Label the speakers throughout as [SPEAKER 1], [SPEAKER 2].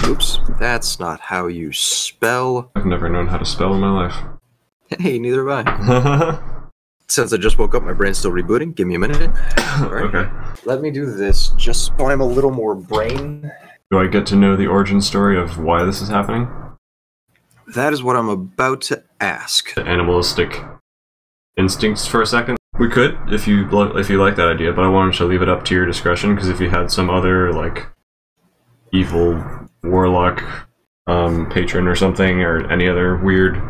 [SPEAKER 1] Oops, that's not how you spell.
[SPEAKER 2] I've never known how to spell in my life.
[SPEAKER 1] Hey, neither have I. Since I just woke up, my brain's still rebooting. Give me a minute. All right.
[SPEAKER 2] Okay.
[SPEAKER 1] Let me do this just so I'm a little more brain.
[SPEAKER 2] Do I get to know the origin story of why this is happening?
[SPEAKER 1] That is what I'm about to ask.
[SPEAKER 2] The animalistic instincts for a second? We could, if you like that idea, but I wanted to leave it up to your discretion, because if you had some other, like, evil warlock patron or something, or any other weird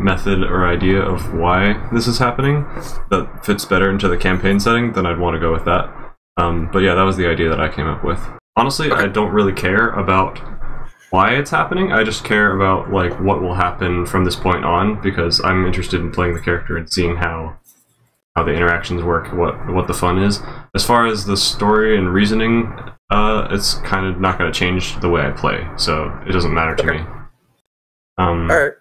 [SPEAKER 2] method or idea of why this is happening that fits better into the campaign setting, then I'd want to go with that. But yeah, that was the idea that I came up with. Honestly, I don't really care about why it's happening. I just care about like what will happen from this point on, because I'm interested in playing the character and seeing how the interactions work, what the fun is. As far as the story and reasoning, it's kind of not going to change the way I play, so it doesn't matter to me.
[SPEAKER 1] Alright.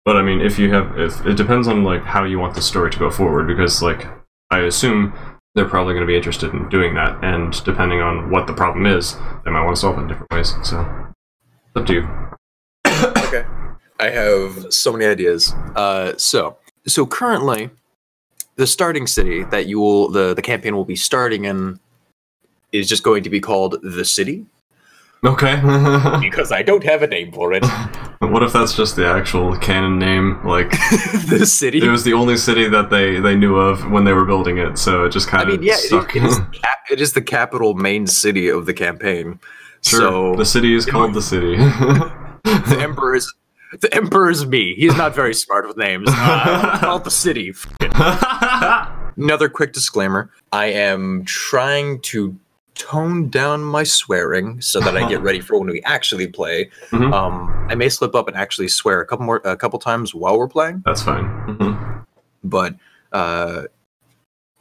[SPEAKER 2] But I mean, if it depends on like how you want the story to go forward, because like I assume they're probably going to be interested in doing that, and depending on what the problem is, they might want to solve it in different ways. So it's up to you.
[SPEAKER 1] Okay. I have so many ideas. So currently, the starting city that the campaign will be starting in is just going to be called The City.
[SPEAKER 2] Okay.
[SPEAKER 1] Because I don't have a name for it.
[SPEAKER 2] What if that's just the actual canon name? Like
[SPEAKER 1] The City?
[SPEAKER 2] It was the only city that they knew of when they were building it, so it just kind of stuck.
[SPEAKER 1] It is the capital main city of the campaign.
[SPEAKER 2] Sure,
[SPEAKER 1] so
[SPEAKER 2] the city is called The City.
[SPEAKER 1] The Emperor is me. He's not very smart with names. Call it The City. Another quick disclaimer. I am trying to tone down my swearing so that I get ready for when we actually play.
[SPEAKER 2] Mm-hmm.
[SPEAKER 1] I may slip up and actually swear a couple times while we're playing.
[SPEAKER 2] That's fine. Mm-hmm.
[SPEAKER 1] But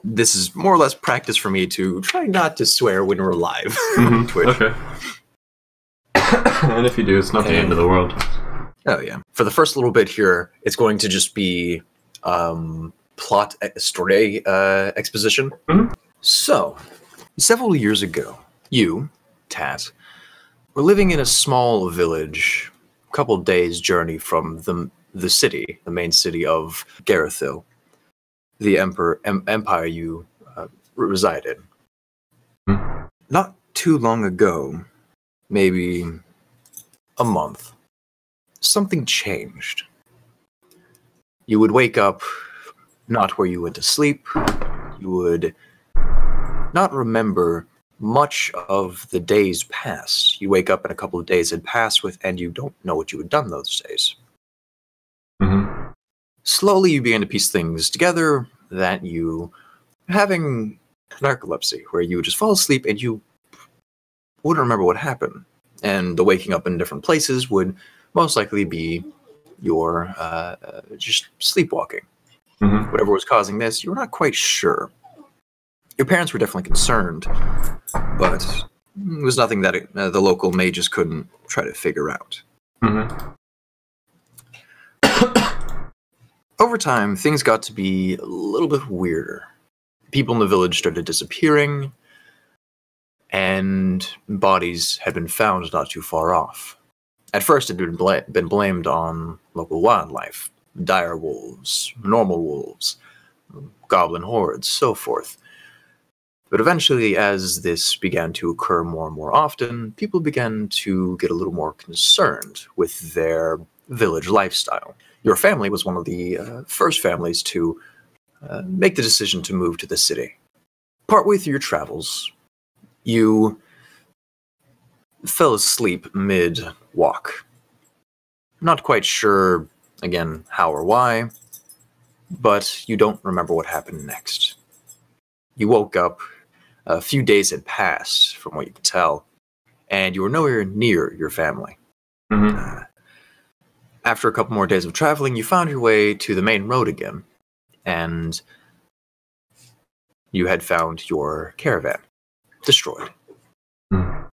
[SPEAKER 1] this is more or less practice for me to try not to swear when we're live on Twitch.
[SPEAKER 2] Okay. And if you do, it's not the end of the world.
[SPEAKER 1] Oh yeah. For the first little bit here, it's going to just be plot story exposition.
[SPEAKER 2] Mm-hmm.
[SPEAKER 1] So, several years ago, you, Tat, were living in a small village, a couple days' journey from the city, the main city of Garethil, the empire you reside in.
[SPEAKER 2] Mm-hmm.
[SPEAKER 1] Not too long ago, maybe a month, something changed. You would wake up not where you went to sleep. You would not remember much of the days past. You wake up and a couple of days had passed and you don't know what you had done those days.
[SPEAKER 2] Mm-hmm.
[SPEAKER 1] Slowly you began to piece things together that you having narcolepsy, where you would just fall asleep and you wouldn't remember what happened. And the waking up in different places would most likely be your just sleepwalking.
[SPEAKER 2] Mm-hmm.
[SPEAKER 1] Whatever was causing this, you were not quite sure. Your parents were definitely concerned, but it was nothing that the local mages couldn't try to figure out.
[SPEAKER 2] Mm-hmm.
[SPEAKER 1] Over time, things got to be a little bit weirder. People in the village started disappearing, and bodies had been found not too far off. At first, it had been blamed on local wildlife, dire wolves, normal wolves, goblin hordes, so forth. But eventually, as this began to occur more and more often, people began to get a little more concerned with their village lifestyle. Your family was one of the first families to make the decision to move to the city. Partway through your travels, you fell asleep mid-walk. Not quite sure, again, how or why, but you don't remember what happened next. You woke up. A few days had passed, from what you could tell, and you were nowhere near your family.
[SPEAKER 2] Mm-hmm.
[SPEAKER 1] After a couple more days of traveling, you found your way to the main road again, and you had found your caravan destroyed.
[SPEAKER 2] Mm-hmm.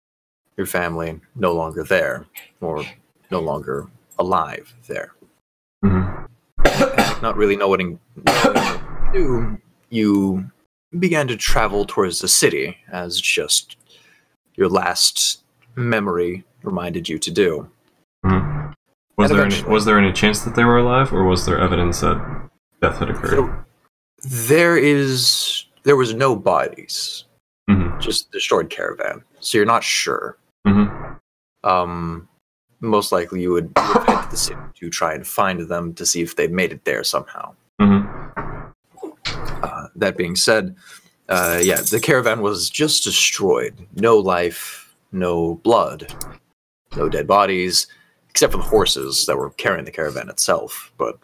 [SPEAKER 1] Your family no longer there, or no longer alive there.
[SPEAKER 2] Mm-hmm.
[SPEAKER 1] Not really knowing what to do, you began to travel towards the city as just your last memory reminded you to do.
[SPEAKER 2] Mm-hmm. Was there any chance that they were alive, or was there evidence that death had occurred?
[SPEAKER 1] There was no bodies, just destroyed caravan. So you're not sure. Most likely you would head to the city to try and find them to see if they made it there somehow. That being said, the caravan was just destroyed. No life, no blood, no dead bodies, except for the horses that were carrying the caravan itself. But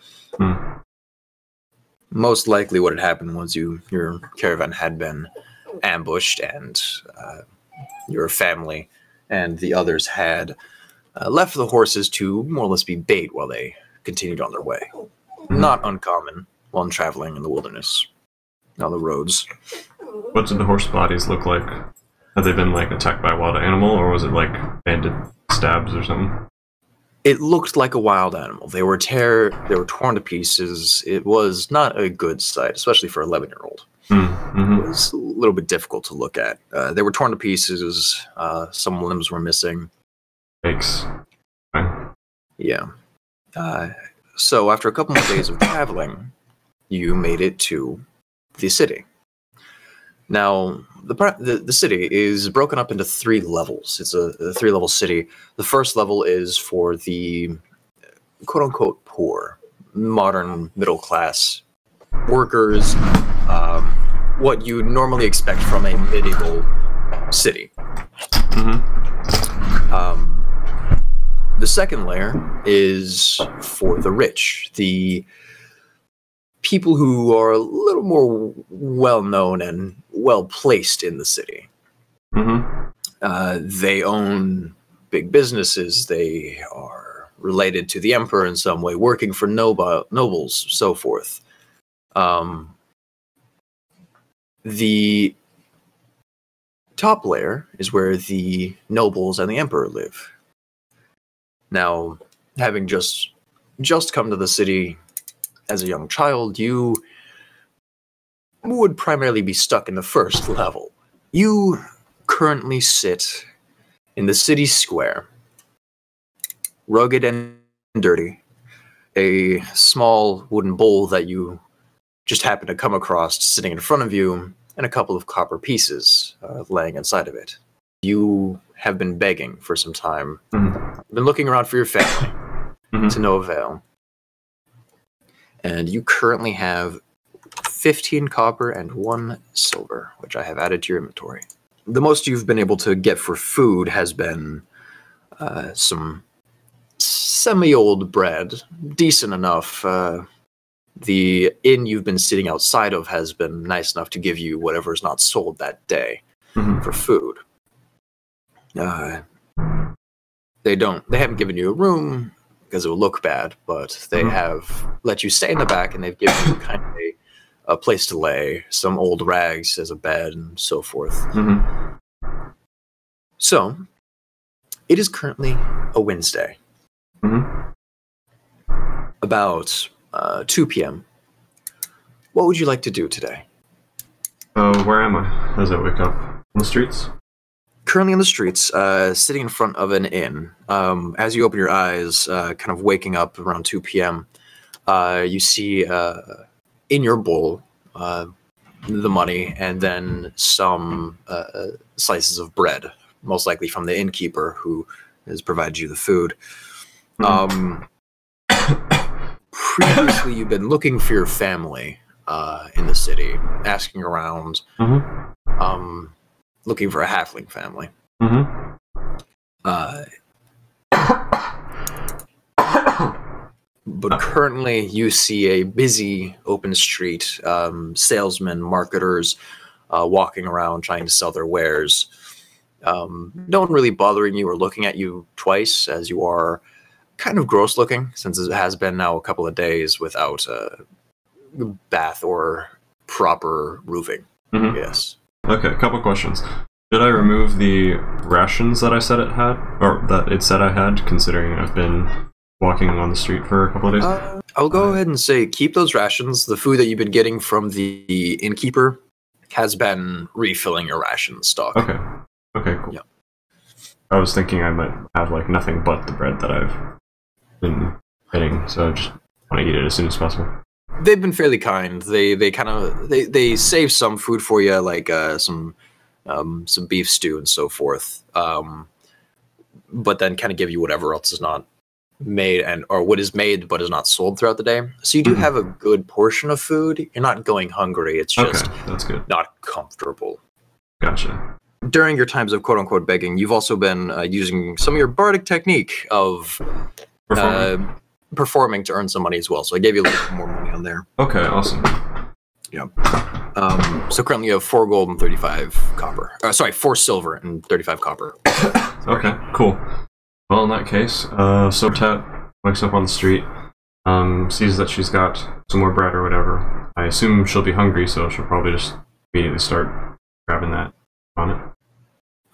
[SPEAKER 1] most likely what had happened was your caravan had been ambushed, and your family and the others had left the horses to more or less be bait while they continued on their way. Not uncommon while traveling in the wilderness, on the roads.
[SPEAKER 2] What did the horse bodies look like? Had they been like attacked by a wild animal, or was it like bandit stabs or something?
[SPEAKER 1] It looked like a wild animal. They were torn to pieces. It was not a good sight, especially for an 11-year-old. It was a little bit difficult to look at. They were torn to pieces. Some limbs were missing.
[SPEAKER 2] Thanks. Okay.
[SPEAKER 1] Yeah. So after a couple more days of traveling, you made it to the city. Now, the city is broken up into 3 levels. It's a 3-level city. The first level is for the quote-unquote poor, modern middle-class workers, what you normally expect from a medieval city. The second layer is for the rich, the people who are a little more well-known and well-placed in the city. They own big businesses. They are related to the emperor in some way, working for nobles, so forth. The top layer is where the nobles and the emperor live. Now, having just come to the city as a young child, you would primarily be stuck in the first level. You currently sit in the city square, rugged and dirty, a small wooden bowl that you just happen to come across sitting in front of you, and a couple of copper pieces laying inside of it. You have been begging for some time, been looking around for your family, to no avail. And you currently have 15 copper and 1 silver, which I have added to your inventory. The most you've been able to get for food has been some semi-old bread, decent enough. The inn you've been sitting outside of has been nice enough to give you whatever is not sold that day for food. They haven't given you a room because it will look bad, but they have let you stay in the back, and they've given you kind of a place to lay, some old rags as a bed, and so forth. So, it is currently a Wednesday. About 2 p.m. What would you like to do today?
[SPEAKER 2] Where am I as I wake up? On the streets?
[SPEAKER 1] Currently in the streets, sitting in front of an inn. As you open your eyes, kind of waking up around 2 p.m., you see in your bowl the money and then some slices of bread, most likely from the innkeeper who has provided you the food. Previously, you've been looking for your family in the city, asking around, looking for a halfling family. But currently, you see a busy open street, salesmen, marketers walking around trying to sell their wares. No one really bothering you or looking at you twice, as you are kind of gross looking, since it has been now a couple of days without a bath or proper roofing. Yes.
[SPEAKER 2] Okay, a couple questions. Did I remove the rations that I said it had, or that it said I had, considering I've been walking on the street for a couple of days?
[SPEAKER 1] I'll go ahead and say keep those rations. The food that you've been getting from the innkeeper has been refilling your ration stock.
[SPEAKER 2] Okay. Okay, cool.
[SPEAKER 1] Yeah.
[SPEAKER 2] I was thinking I might have like nothing but the bread that I've been getting, so I just want to eat it as soon as possible.
[SPEAKER 1] They've been fairly kind. They save some food for you, like some beef stew and so forth. But then kind of give you whatever else is not made or what is made but is not sold throughout the day. So you do have a good portion of food. You're not going hungry. It's just
[SPEAKER 2] that's good.
[SPEAKER 1] Not comfortable.
[SPEAKER 2] Gotcha.
[SPEAKER 1] During your times of quote-unquote begging, you've also been using some of your bardic technique of performing to earn some money as well. So I gave you a little bit more money on there.
[SPEAKER 2] Okay, awesome.
[SPEAKER 1] Yeah. So currently you have 4 gold and 35 copper. Sorry, 4 silver and 35 copper.
[SPEAKER 2] Okay, cool. Well, in that case, Sotat wakes up on the street, sees that she's got some more bread or whatever. I assume she'll be hungry, so she'll probably just immediately start grabbing that on it.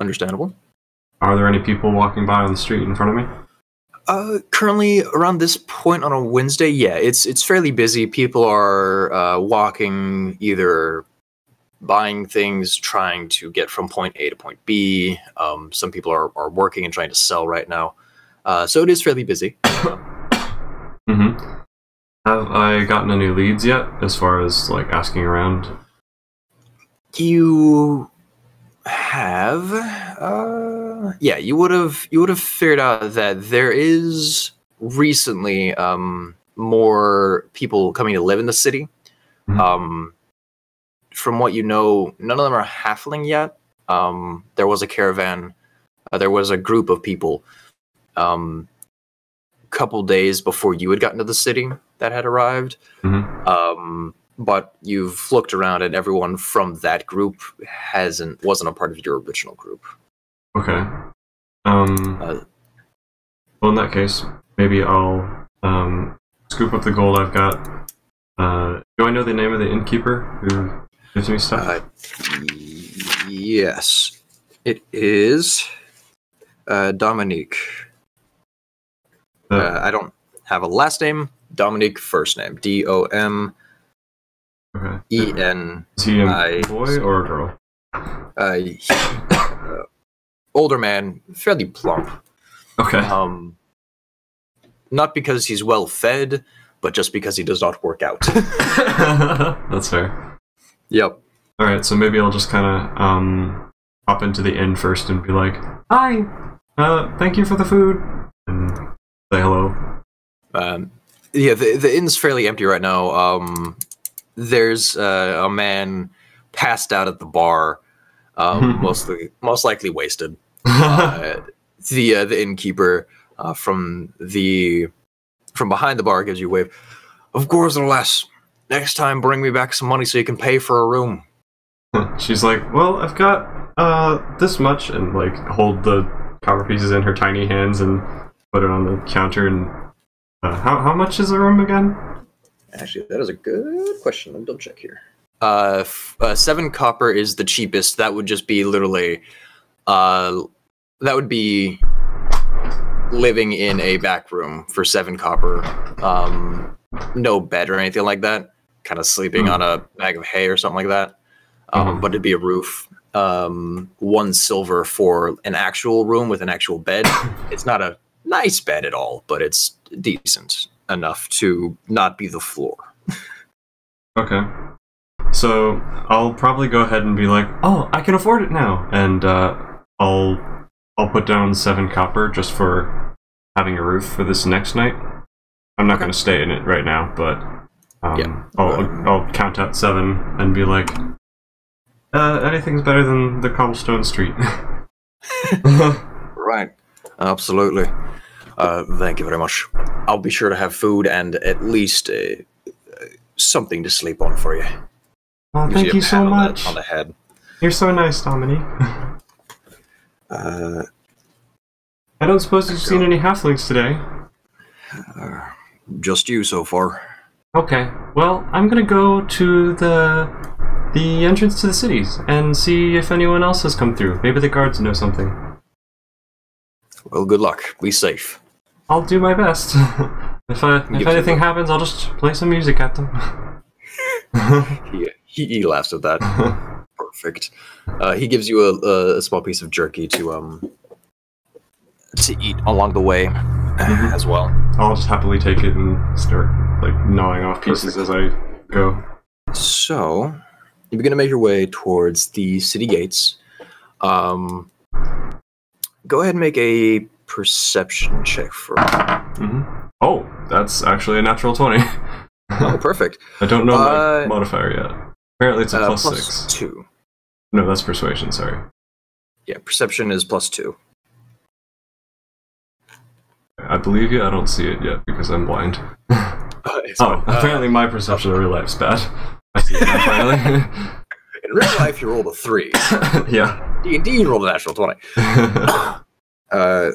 [SPEAKER 1] Understandable.
[SPEAKER 2] Are there any people walking by on the street in front of me?
[SPEAKER 1] Currently, around this point on a Wednesday, yeah, it's fairly busy. People are walking, either buying things, trying to get from point A to point B. Some people are working and trying to sell right now. So it is fairly busy.
[SPEAKER 2] Mm-hmm. Have I gotten any leads yet, as far as, like, asking around?
[SPEAKER 1] You have, yeah, you would have figured out that there is recently more people coming to live in the city. Mm-hmm. From what you know, none of them are halfling yet. There was a caravan. There was a group of people couple days before you had gotten to the city that had arrived. Mm-hmm. But you've looked around and everyone from that group wasn't a part of your original group.
[SPEAKER 2] Okay. Well, in that case, maybe I'll scoop up the gold I've got. Do I know the name of the innkeeper who gives me stuff?
[SPEAKER 1] Yes. It is Dominique. I don't have a last name. Dominique first name. D-O-M-E-N.
[SPEAKER 2] Is he a boy or a girl?
[SPEAKER 1] Older man, fairly plump.
[SPEAKER 2] Okay.
[SPEAKER 1] Not because he's well fed, but just because he does not work out.
[SPEAKER 2] That's fair.
[SPEAKER 1] Yep.
[SPEAKER 2] Alright, so maybe I'll just kind of hop into the inn first and be like, "Hi! Thank you for the food!" And say hello.
[SPEAKER 1] Yeah, the inn's fairly empty right now. There's a man passed out at the bar, most likely wasted. The innkeeper from behind the bar gives you a wave. "Of course, lass. Next time, bring me back some money so you can pay for a room."
[SPEAKER 2] She's like, "Well, I've got this much," and like hold the copper pieces in her tiny hands and put it on the counter. And how much is a room again?
[SPEAKER 1] Actually, that is a good question. Let me double check here. 7 copper is the cheapest. That would just be literally, that would be living in a back room for 7 copper. No bed or anything like that. Kind of sleeping on a bag of hay or something like that. But it'd be a roof. 1 silver for an actual room with an actual bed. It's not a nice bed at all, but it's decent enough to not be the floor.
[SPEAKER 2] Okay. So I'll probably go ahead and be like, "Oh, I can afford it now," and I'll put down 7 copper just for having a roof for this next night. I'm not going to stay in it right now, but I'll count out 7 and be like, anything's better than the cobblestone street.
[SPEAKER 1] Right. Absolutely. Thank you very much. I'll be sure to have food and at least something to sleep on for you.
[SPEAKER 2] Oh, thank you so much.
[SPEAKER 1] On the head.
[SPEAKER 2] You're so nice, Dominique. I don't suppose you've seen any halflings today?
[SPEAKER 1] Just you so far.
[SPEAKER 2] Okay. Well, I'm gonna go to the entrance to the cities and see if anyone else has come through. Maybe the guards know something.
[SPEAKER 1] Well, good luck. Be safe.
[SPEAKER 2] I'll do my best. If anything happens, I'll just play some music at them.
[SPEAKER 1] He laughs at that. Perfect. He gives you a small piece of jerky to to eat along the way as well.
[SPEAKER 2] I'll just happily take it and start like gnawing off pieces as I go.
[SPEAKER 1] So you begin to make your way towards the city gates. Go ahead and make a perception check for me.
[SPEAKER 2] Oh, that's actually a natural 20.
[SPEAKER 1] Oh, perfect.
[SPEAKER 2] I don't know my modifier yet. Apparently it's a plus 6.
[SPEAKER 1] 2.
[SPEAKER 2] No, that's persuasion, sorry.
[SPEAKER 1] Yeah, perception is +2.
[SPEAKER 2] I believe you, I don't see it yet because I'm blind. Apparently my perception of real life's bad. I see it now finally.
[SPEAKER 1] In real life, you rolled a 3.
[SPEAKER 2] Yeah.
[SPEAKER 1] D&D, you rolled a natural 20.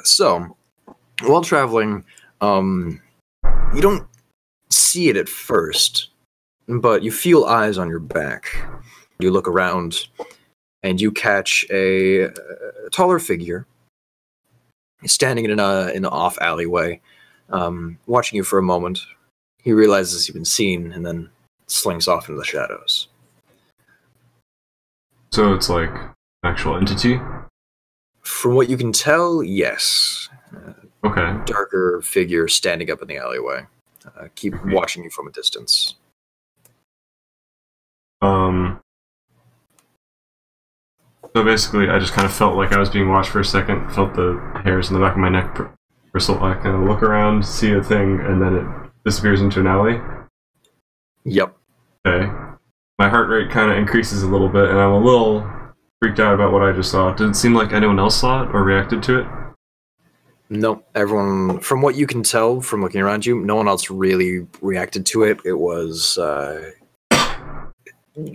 [SPEAKER 1] So, while traveling, you don't see it at first, but you feel eyes on your back. You look around, and you catch a taller figure standing in an off alleyway, watching you for a moment. He realizes you've been seen, and then slinks off into the shadows.
[SPEAKER 2] So it's like an actual entity?
[SPEAKER 1] From what you can tell, yes.
[SPEAKER 2] Okay.
[SPEAKER 1] Darker figure standing up in the alleyway. Keep watching you from a distance.
[SPEAKER 2] So basically, I just kind of felt like I was being watched for a second, felt the hairs in the back of my neck bristle. I kind of look around, see a thing, and then it disappears into an alley?
[SPEAKER 1] Yep.
[SPEAKER 2] Okay. My heart rate kind of increases a little bit, and I'm a little freaked out about what I just saw. Did it seem like anyone else saw it or reacted to it?
[SPEAKER 1] No, everyone, from what you can tell from looking around you, no one else really reacted to it. It was,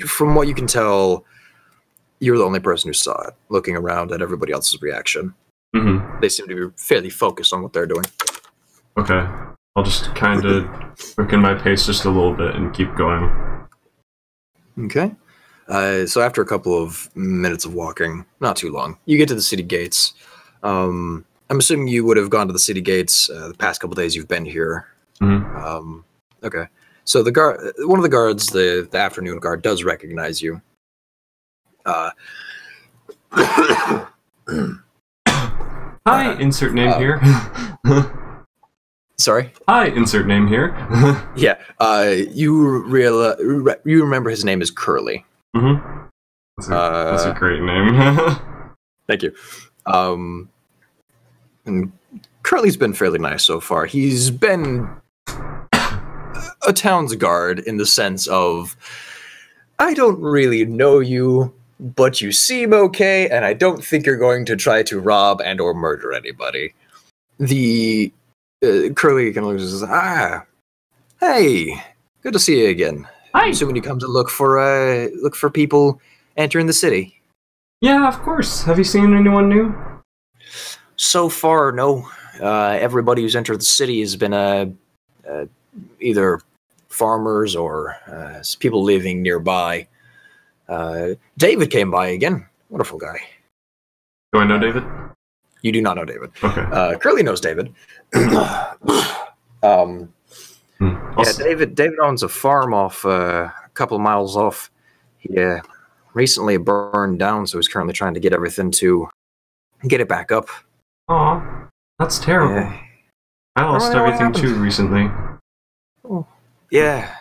[SPEAKER 1] from what you can tell, you're the only person who saw it, looking around at everybody else's reaction. They seem to be fairly focused on what they're doing.
[SPEAKER 2] Okay. I'll just kind of quicken my pace just a little bit and keep going.
[SPEAKER 1] Okay. So after a couple of minutes of walking, not too long, you get to the city gates. I'm assuming you would have gone to the city gates the past couple days you've been here. Okay. So the guard, one of the guards, the afternoon guard, does recognize you.
[SPEAKER 2] Hi, insert name here.
[SPEAKER 1] Sorry?
[SPEAKER 2] Hi, insert name here.
[SPEAKER 1] Yeah. You remember his name is Curly.
[SPEAKER 2] That's a great name.
[SPEAKER 1] Thank you. And Curly's been fairly nice so far. He's been a town's guard in the sense of, I don't really know you, but you seem okay, and I don't think you're going to try to rob and or murder anybody. The Curly kind of looks and says, hey, good to see you again.
[SPEAKER 2] Hi.
[SPEAKER 1] I'm assuming you come to look for people entering the city.
[SPEAKER 2] Yeah, of course. Have you seen anyone new?
[SPEAKER 1] So far, no. Everybody who's entered the city has been either farmers or people living nearby. David came by again. Wonderful guy.
[SPEAKER 2] Do I know David?
[SPEAKER 1] You do not know David.
[SPEAKER 2] Okay.
[SPEAKER 1] Curly knows David. Yeah, David owns a farm off a couple of miles off. He recently burned down, so he's currently trying to get everything to get it back up.
[SPEAKER 2] Aw, that's terrible.
[SPEAKER 1] Yeah.
[SPEAKER 2] I lost everything too recently.
[SPEAKER 1] Oh, yeah.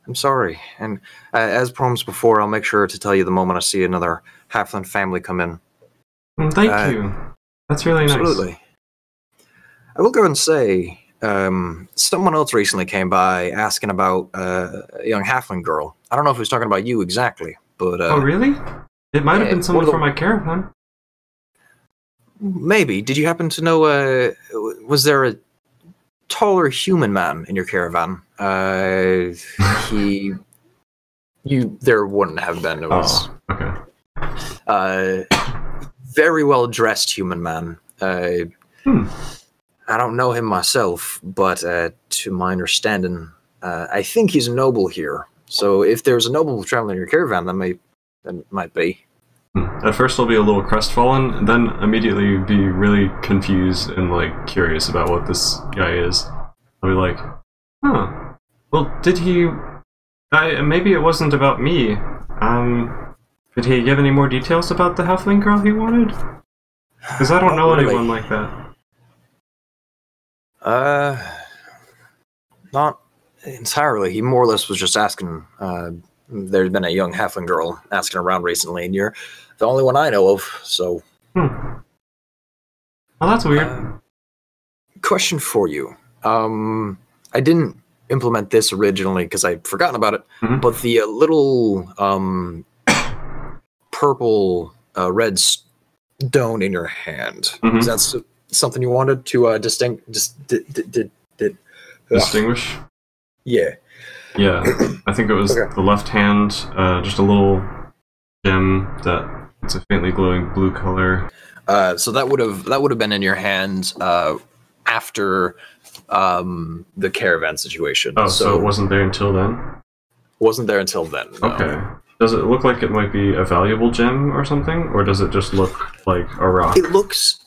[SPEAKER 1] I'm sorry. And as promised before, I'll make sure to tell you the moment I see another halfling family come in.
[SPEAKER 2] Thank you. That's really nice.
[SPEAKER 1] Absolutely. I will go and say, someone else recently came by asking about a young halfling girl. I don't know if he was talking about you exactly, but...
[SPEAKER 2] oh, really? It might have been someone from my caravan.
[SPEAKER 1] Maybe. Did you happen to know, was there a taller human man in your caravan? There wouldn't have been. It was...
[SPEAKER 2] Oh, okay.
[SPEAKER 1] Very well-dressed human man. I don't know him myself, but to my understanding, I think he's a noble here. So if there's a noble traveling in your caravan, that might be.
[SPEAKER 2] At first I'll be a little crestfallen, then immediately be really confused and like curious about what this guy is. I'll be like, well, did he... maybe it wasn't about me. Did he give any more details about the halfling girl he wanted? Because I don't know
[SPEAKER 1] Not really.
[SPEAKER 2] anyone like that.
[SPEAKER 1] Not entirely. He more or less was just asking. There's been a young halfling girl asking around recently, and you're the only one I know of, so...
[SPEAKER 2] Oh, that's weird.
[SPEAKER 1] Question for you. I didn't implement this originally because I'd forgotten about it, but the little purple red stone in your hand, is that something you wanted to
[SPEAKER 2] distinguish?
[SPEAKER 1] Yeah.
[SPEAKER 2] Yeah, I think it was the left hand, just a little gem that it's a faintly glowing blue color.
[SPEAKER 1] So that would have been in your hand after the caravan situation.
[SPEAKER 2] Oh, so it wasn't there until then?
[SPEAKER 1] Wasn't there until then. No.
[SPEAKER 2] Okay. Does it look like it might be a valuable gem or something, or does it just look like a rock?
[SPEAKER 1] It looks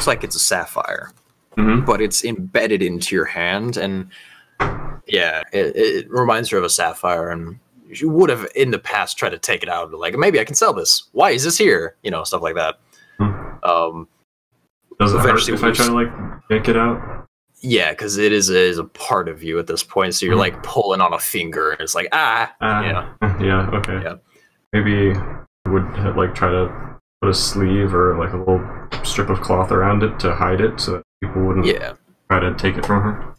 [SPEAKER 1] like it's a sapphire, but it's embedded into your hand, and yeah, it reminds her of a sapphire, and you would have in the past tried to take it out, like maybe I can sell this. Why is this here? You know, stuff like that.
[SPEAKER 2] Does it hurt if I try to like yank it out?
[SPEAKER 1] Yeah, because it is a part of you at this point, so you're like pulling on a finger, and it's like yeah,
[SPEAKER 2] okay.
[SPEAKER 1] Yeah.
[SPEAKER 2] Maybe I would like try to put a sleeve or like a little strip of cloth around it to hide it, so that people wouldn't try to take it from her.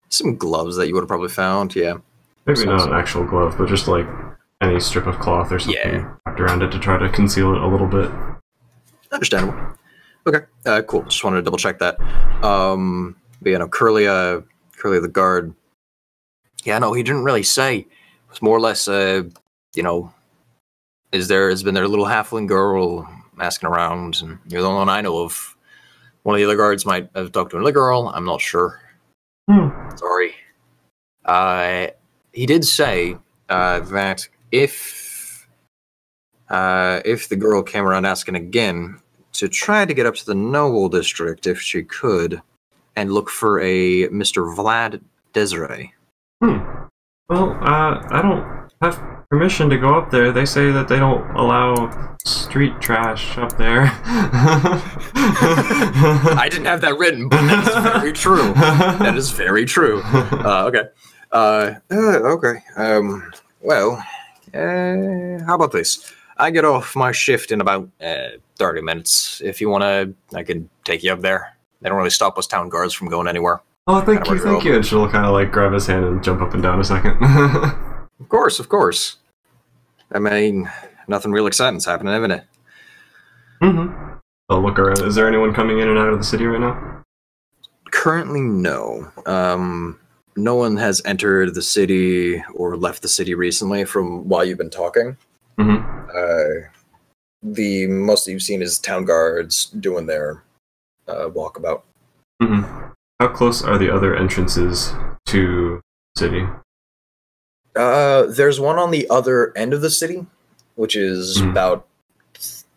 [SPEAKER 1] Some gloves that you would have probably found, yeah.
[SPEAKER 2] Maybe not an actual glove, but just like any strip of cloth or something wrapped around it to try to conceal it a little bit.
[SPEAKER 1] Understandable. Okay, cool. Just wanted to double check that. But yeah, no, Curly the guard. Yeah, no, he didn't really say. It was more or less, you know, has been their little halfling girl asking around, and you're the only one I know of. One of the other guards might have talked to another girl. I'm not sure. Sorry. He did say that if the girl came around asking again, to try to get up to the Noble District if she could, and look for a Mr. Vlad Desiree.
[SPEAKER 2] Well, I don't have permission to go up there. They say that they don't allow street trash up there.
[SPEAKER 1] I didn't have that written, but that is very true. That is very true. Okay. Okay. Well, how about this? I get off my shift in about 30 minutes. If you want to, I can take you up there. They don't really stop us town guards from going anywhere.
[SPEAKER 2] Oh, thank you. And she'll kind of like grab his hand and jump up and down a second.
[SPEAKER 1] Of course. I mean, nothing real exciting's happening, isn't it?
[SPEAKER 2] I'll look around. Is there anyone coming in and out of the city right now?
[SPEAKER 1] Currently, no. No one has entered the city or left the city recently from while you've been talking. The most that you've seen is town guards doing their walkabout.
[SPEAKER 2] How close are the other entrances to the city?
[SPEAKER 1] There's one on the other end of the city, which is about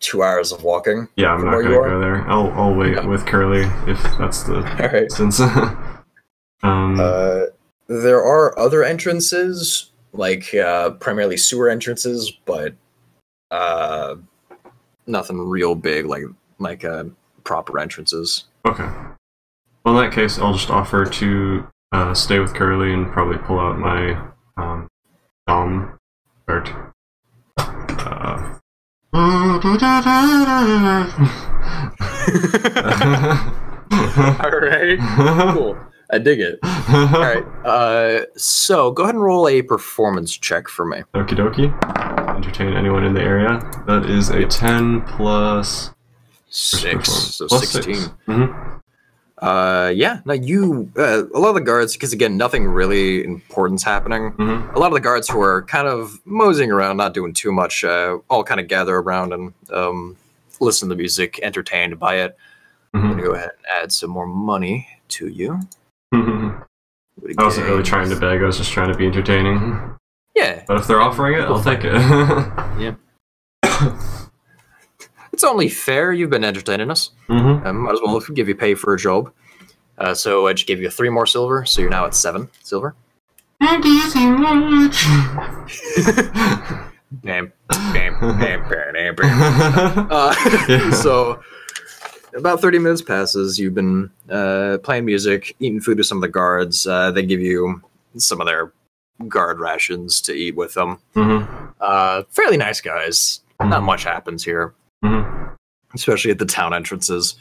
[SPEAKER 1] 2 hours of walking.
[SPEAKER 2] Yeah, I'm not going to go there. I'll wait with Curly if that's the distance.
[SPEAKER 1] There are other entrances, like primarily sewer entrances, but nothing real big like proper entrances.
[SPEAKER 2] Okay. Well, in that case, I'll just offer to stay with Curly and probably pull out my dom card.
[SPEAKER 1] Alright, cool. I dig it. Alright, so go ahead and roll a performance check for me.
[SPEAKER 2] Okie dokie. Entertain anyone in the area. That is a 10 plus
[SPEAKER 1] 6, so
[SPEAKER 2] plus
[SPEAKER 1] 16.
[SPEAKER 2] 6.
[SPEAKER 1] Yeah, now you, a lot of the guards, because again, nothing really important's happening. A lot of the guards who are kind of moseying around, not doing too much, all kind of gather around and listen to the music, entertained by it. I'm going to go ahead and add some more money to you. I
[SPEAKER 2] wasn't really trying to beg, I was just trying to be entertaining.
[SPEAKER 1] Yeah.
[SPEAKER 2] But if they're offering it, I'll take it.
[SPEAKER 1] Yeah. It's only fair. You've been entertaining us. Might as well give you pay for a job. So I just gave you 3 more silver, so you're now at 7 silver. Bam, bam, bam, bam, bam, bam. So about 30 minutes passes. You've been playing music, eating food with some of the guards. They give you some of their guard rations to eat with them. Fairly nice guys. Not much happens here, especially at the town entrances.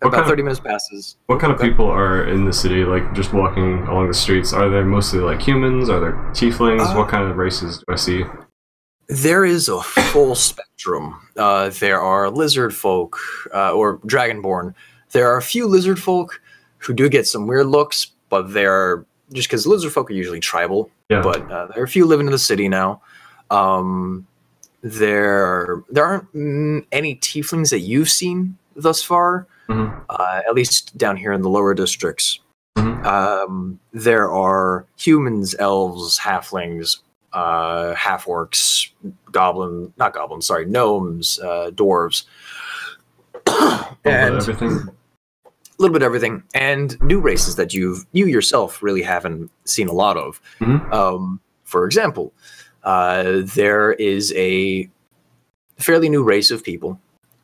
[SPEAKER 1] About 30 minutes passes.
[SPEAKER 2] What kind of people are in the city, like, just walking along the streets? Are there mostly, like, humans? Are there tieflings? What kind of races do I see?
[SPEAKER 1] There is a full spectrum. There are lizard folk, or dragonborn. There are a few lizard folk who do get some weird looks, but they're just because lizard folk are usually tribal. Yeah. But there are a few living in the city now. There aren't any tieflings that you've seen thus far. At least down here in the lower districts. There are humans, elves, halflings, half-orcs, gnomes, dwarves. And
[SPEAKER 2] everything.
[SPEAKER 1] A little bit of everything. And new races that you yourself really haven't seen a lot of. For example, there is a fairly new race of people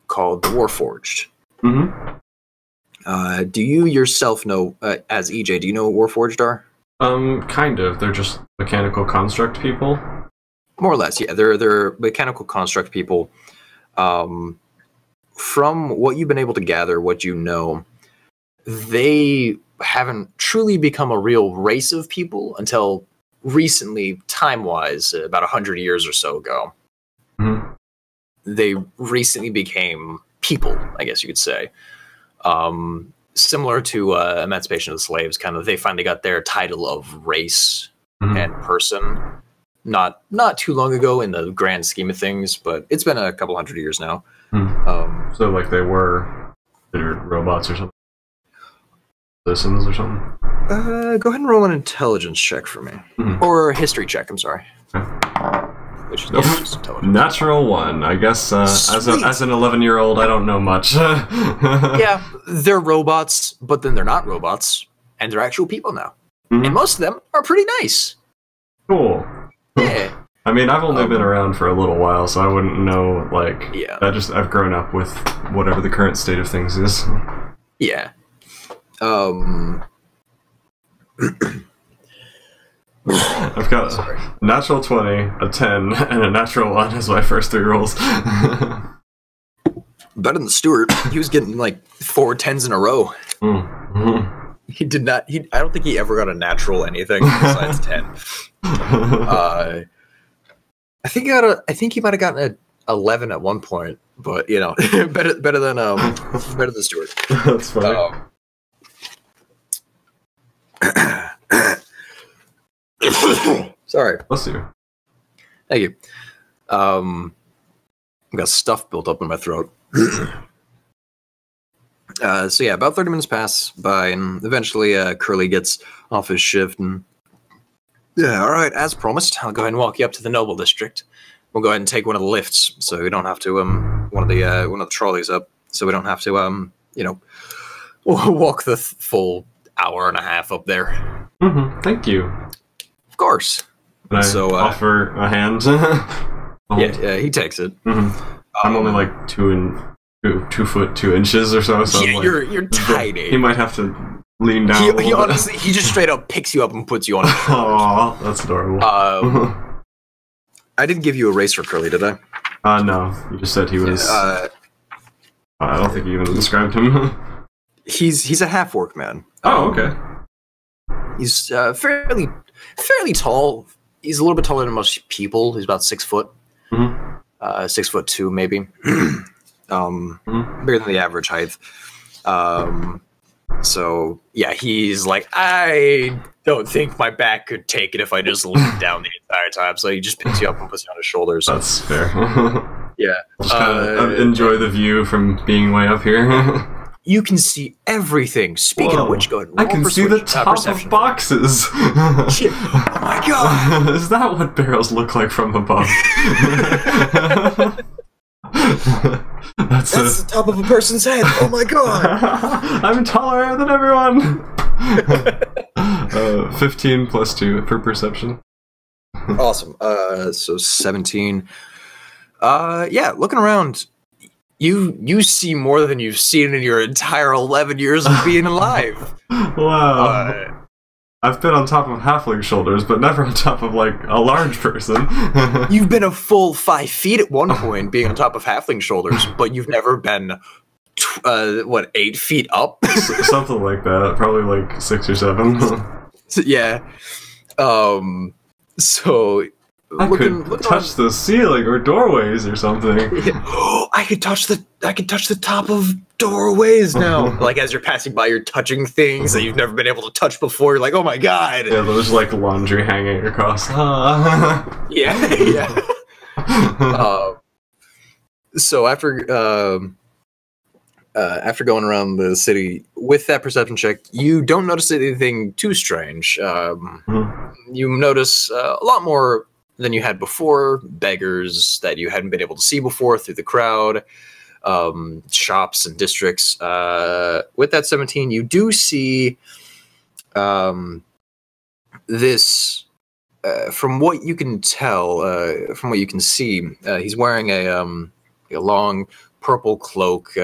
[SPEAKER 1] called the Warforged. Do you yourself know, as EJ, do you know what Warforged are?
[SPEAKER 2] Kind of. They're just mechanical construct people.
[SPEAKER 1] More or less, yeah. They're mechanical construct people. From what you've been able to gather, what you know, they haven't truly become a real race of people until recently, time-wise, about 100 years or so ago. They recently became people, I guess you could say. Similar to Emancipation of the Slaves, kind of, they finally got their title of race and person. Not too long ago in the grand scheme of things, but it's been a couple hundred years now.
[SPEAKER 2] So, like, they were considered robots or something? Citizens or something?
[SPEAKER 1] Go ahead and roll an intelligence check for me. Or a history check, I'm sorry. Which is just intelligence.
[SPEAKER 2] Natural 1. I guess as an 11-year-old, I don't know much.
[SPEAKER 1] Yeah, they're robots, but then they're not robots, and they're actual people now. And most of them are pretty nice.
[SPEAKER 2] Cool.
[SPEAKER 1] Yeah.
[SPEAKER 2] I mean, I've only been around for a little while, so I wouldn't know, like...
[SPEAKER 1] Yeah.
[SPEAKER 2] I've grown up with whatever the current state of things is.
[SPEAKER 1] Yeah.
[SPEAKER 2] I've got a natural 20, a 10, and a natural 1 as my first 3 rolls.
[SPEAKER 1] Better than Stuart. He was getting like 4 10s in a row. He did not. I don't think he ever got a natural anything besides 10. I think he might have gotten an 11 at one point, but you know, better than Stuart.
[SPEAKER 2] That's funny.
[SPEAKER 1] Sorry.
[SPEAKER 2] Bless you.
[SPEAKER 1] Thank you. I've got stuff built up in my throat. So yeah, about 30 minutes pass by, and eventually Curly gets off his shift, and yeah, all right, as promised, I'll go ahead and walk you up to the Noble District. We'll go ahead and take one of the lifts, so we don't have to one of the trolleys up, so we don't have to you know, walk the full hour and a half up there.
[SPEAKER 2] Thank you.
[SPEAKER 1] Of course.
[SPEAKER 2] Can I offer a hand?
[SPEAKER 1] Yeah, he takes it.
[SPEAKER 2] I'm only like 2 foot 2 inches or so. So
[SPEAKER 1] yeah,
[SPEAKER 2] like,
[SPEAKER 1] you're tiny.
[SPEAKER 2] He might have to lean down.
[SPEAKER 1] He honestly, he just straight up picks you up and puts you on.
[SPEAKER 2] Aw, that's adorable.
[SPEAKER 1] I didn't give you a race for Curly, did I?
[SPEAKER 2] No. You just said he was. I don't think you even described him.
[SPEAKER 1] He's a half-orc man.
[SPEAKER 2] Oh, okay.
[SPEAKER 1] He's fairly tall. He's a little bit taller than most people. He's about 6 foot. 6'2" maybe. Bigger than the average height. So yeah, he's like, I don't think my back could take it if I just leaned down the entire time. So he just picks you up and puts you on his shoulders.
[SPEAKER 2] That's fair.
[SPEAKER 1] Yeah.
[SPEAKER 2] Just kind of enjoy the view from being way up here.
[SPEAKER 1] You can see everything. Speaking of which, go ahead.
[SPEAKER 2] I can see the top of boxes.
[SPEAKER 1] Shit. Oh my god.
[SPEAKER 2] Is that what barrels look like from above? That's
[SPEAKER 1] the top of a person's head. Oh my god.
[SPEAKER 2] I'm taller than everyone. 15 plus 2 for perception.
[SPEAKER 1] Awesome. So 17. Yeah, looking around, You see more than you've seen in your entire 11 years of being alive.
[SPEAKER 2] Wow. I've been on top of halfling shoulders, but never on top of, like, a large person.
[SPEAKER 1] You've been a full 5 feet at one point, being on top of halfling shoulders, but you've never been, 8 feet up?
[SPEAKER 2] Something like that. Probably, like, 6 or 7.
[SPEAKER 1] Yeah. So...
[SPEAKER 2] I could touch the ceiling or doorways or something.
[SPEAKER 1] Yeah. I could touch the top of doorways now. Like as you're passing by, you're touching things that you've never been able to touch before. You're like, oh my god.
[SPEAKER 2] Yeah, there's like laundry hanging across.
[SPEAKER 1] Yeah. So after going around the city with that perception check, you don't notice anything too strange. You notice a lot more than you had before, beggars that you hadn't been able to see before through the crowd, shops and districts. With that 17, you do see this, from what you can tell, from what you can see, he's wearing a long purple cloak,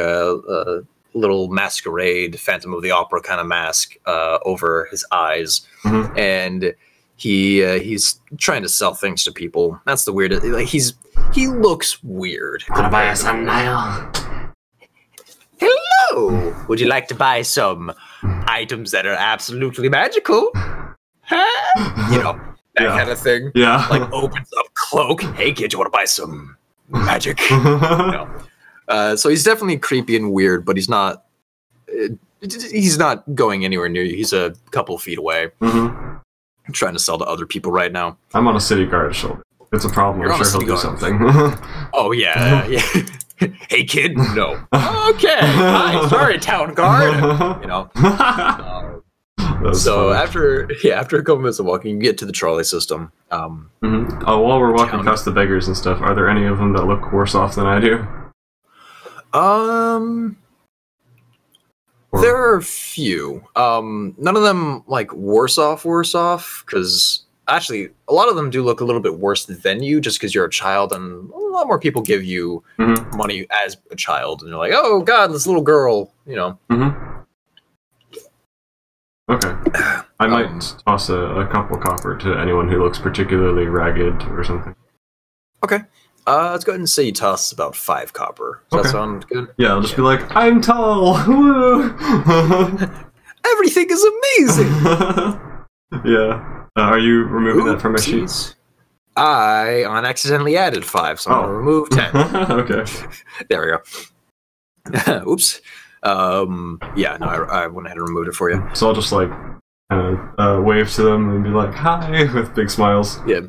[SPEAKER 1] little masquerade, Phantom of the Opera kind of mask over his eyes, and he's trying to sell things to people. That's the weirdest. Like he looks weird.
[SPEAKER 3] Wanna buy a sundial?
[SPEAKER 1] Hello. Would you like to buy some items that are absolutely magical? Huh? You know, that kind of thing.
[SPEAKER 2] Yeah.
[SPEAKER 1] Like opens up cloak. Hey kid, you want to buy some magic? No. So he's definitely creepy and weird, but he's not. He's not going anywhere near you. He's a couple feet away. I'm trying to sell to other people right now.
[SPEAKER 2] I'm on a city guard shoulder. It's a problem. I'm sure he'll do something.
[SPEAKER 1] Oh yeah. Hey kid, no. Okay. Hi, sorry, town guard. You know. So funny. after a couple minutes of walking, you get to the trolley system.
[SPEAKER 2] Oh, while we're walking past the beggars and stuff, are there any of them that look worse off than I do?
[SPEAKER 1] There are a few. None of them like worse off, because actually a lot of them do look a little bit worse than you, just because you're a child, and a lot more people give you money as a child, and you're like, oh god, this little girl, you know.
[SPEAKER 2] Okay. I might toss a couple copper to anyone who looks particularly ragged or something.
[SPEAKER 1] Okay. Let's go ahead and say you toss about 5 copper. Does that sound good?
[SPEAKER 2] Yeah, I'll just be like, I'm tall! Woo!
[SPEAKER 1] Everything is amazing!
[SPEAKER 2] Yeah. Are you removing that from my sheets?
[SPEAKER 1] I accidentally added 5, so I'm going to remove 10.
[SPEAKER 2] Okay.
[SPEAKER 1] There we go. Oops. Yeah, no, I went ahead and removed it for you.
[SPEAKER 2] So I'll just, like, wave to them and be like, hi, with big smiles.
[SPEAKER 1] Yeah.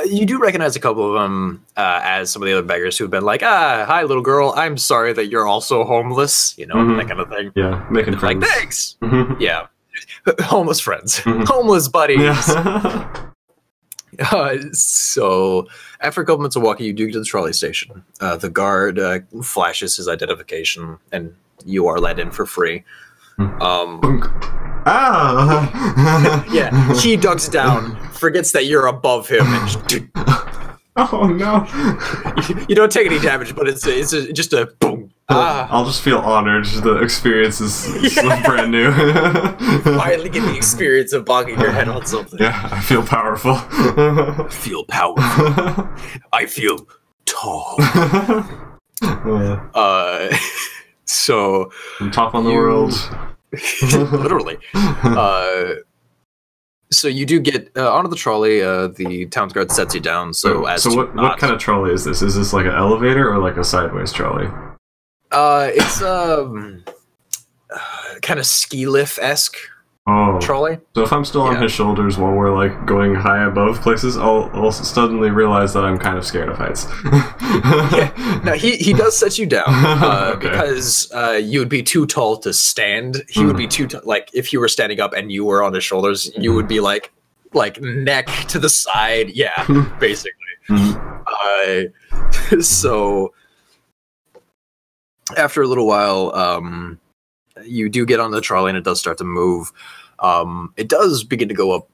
[SPEAKER 1] You do recognize a couple of them as some of the other beggars who've been like, hi, little girl, I'm sorry that you're also homeless, you know, that kind of thing.
[SPEAKER 2] Yeah, making friends.
[SPEAKER 1] Like, thanks! Yeah. Homeless friends. Homeless buddies! Yeah. So, after a couple minutes of walking, you do get to the trolley station. The guard flashes his identification, and you are let in for free. Yeah, he ducks down, forgets that you're above him, and
[SPEAKER 2] oh no!
[SPEAKER 1] You don't take any damage, but it's just a boom.
[SPEAKER 2] I'll just feel honored. The experience is brand new.
[SPEAKER 1] Finally get the experience of bonking your head on something.
[SPEAKER 2] Yeah, I feel powerful.
[SPEAKER 1] I feel powerful. I feel tall. So
[SPEAKER 2] I'm top on the world.
[SPEAKER 1] Literally. So you do get onto the trolley. The town guard sets you down. So
[SPEAKER 2] what kind of trolley is this? Is this like an elevator or like a sideways trolley?
[SPEAKER 1] It's kind of ski lift-esque trolley.
[SPEAKER 2] So if I'm still on his shoulders while we're like going high above places, I'll suddenly realize that I'm kind of scared of heights.
[SPEAKER 1] Yeah. No, he does set you down because you would be too tall to stand. He would be too like if you were standing up and you were on his shoulders, you would be like neck to the side. Yeah, basically. So after a little while, you do get on the trolley and it does start to move. It does begin to go up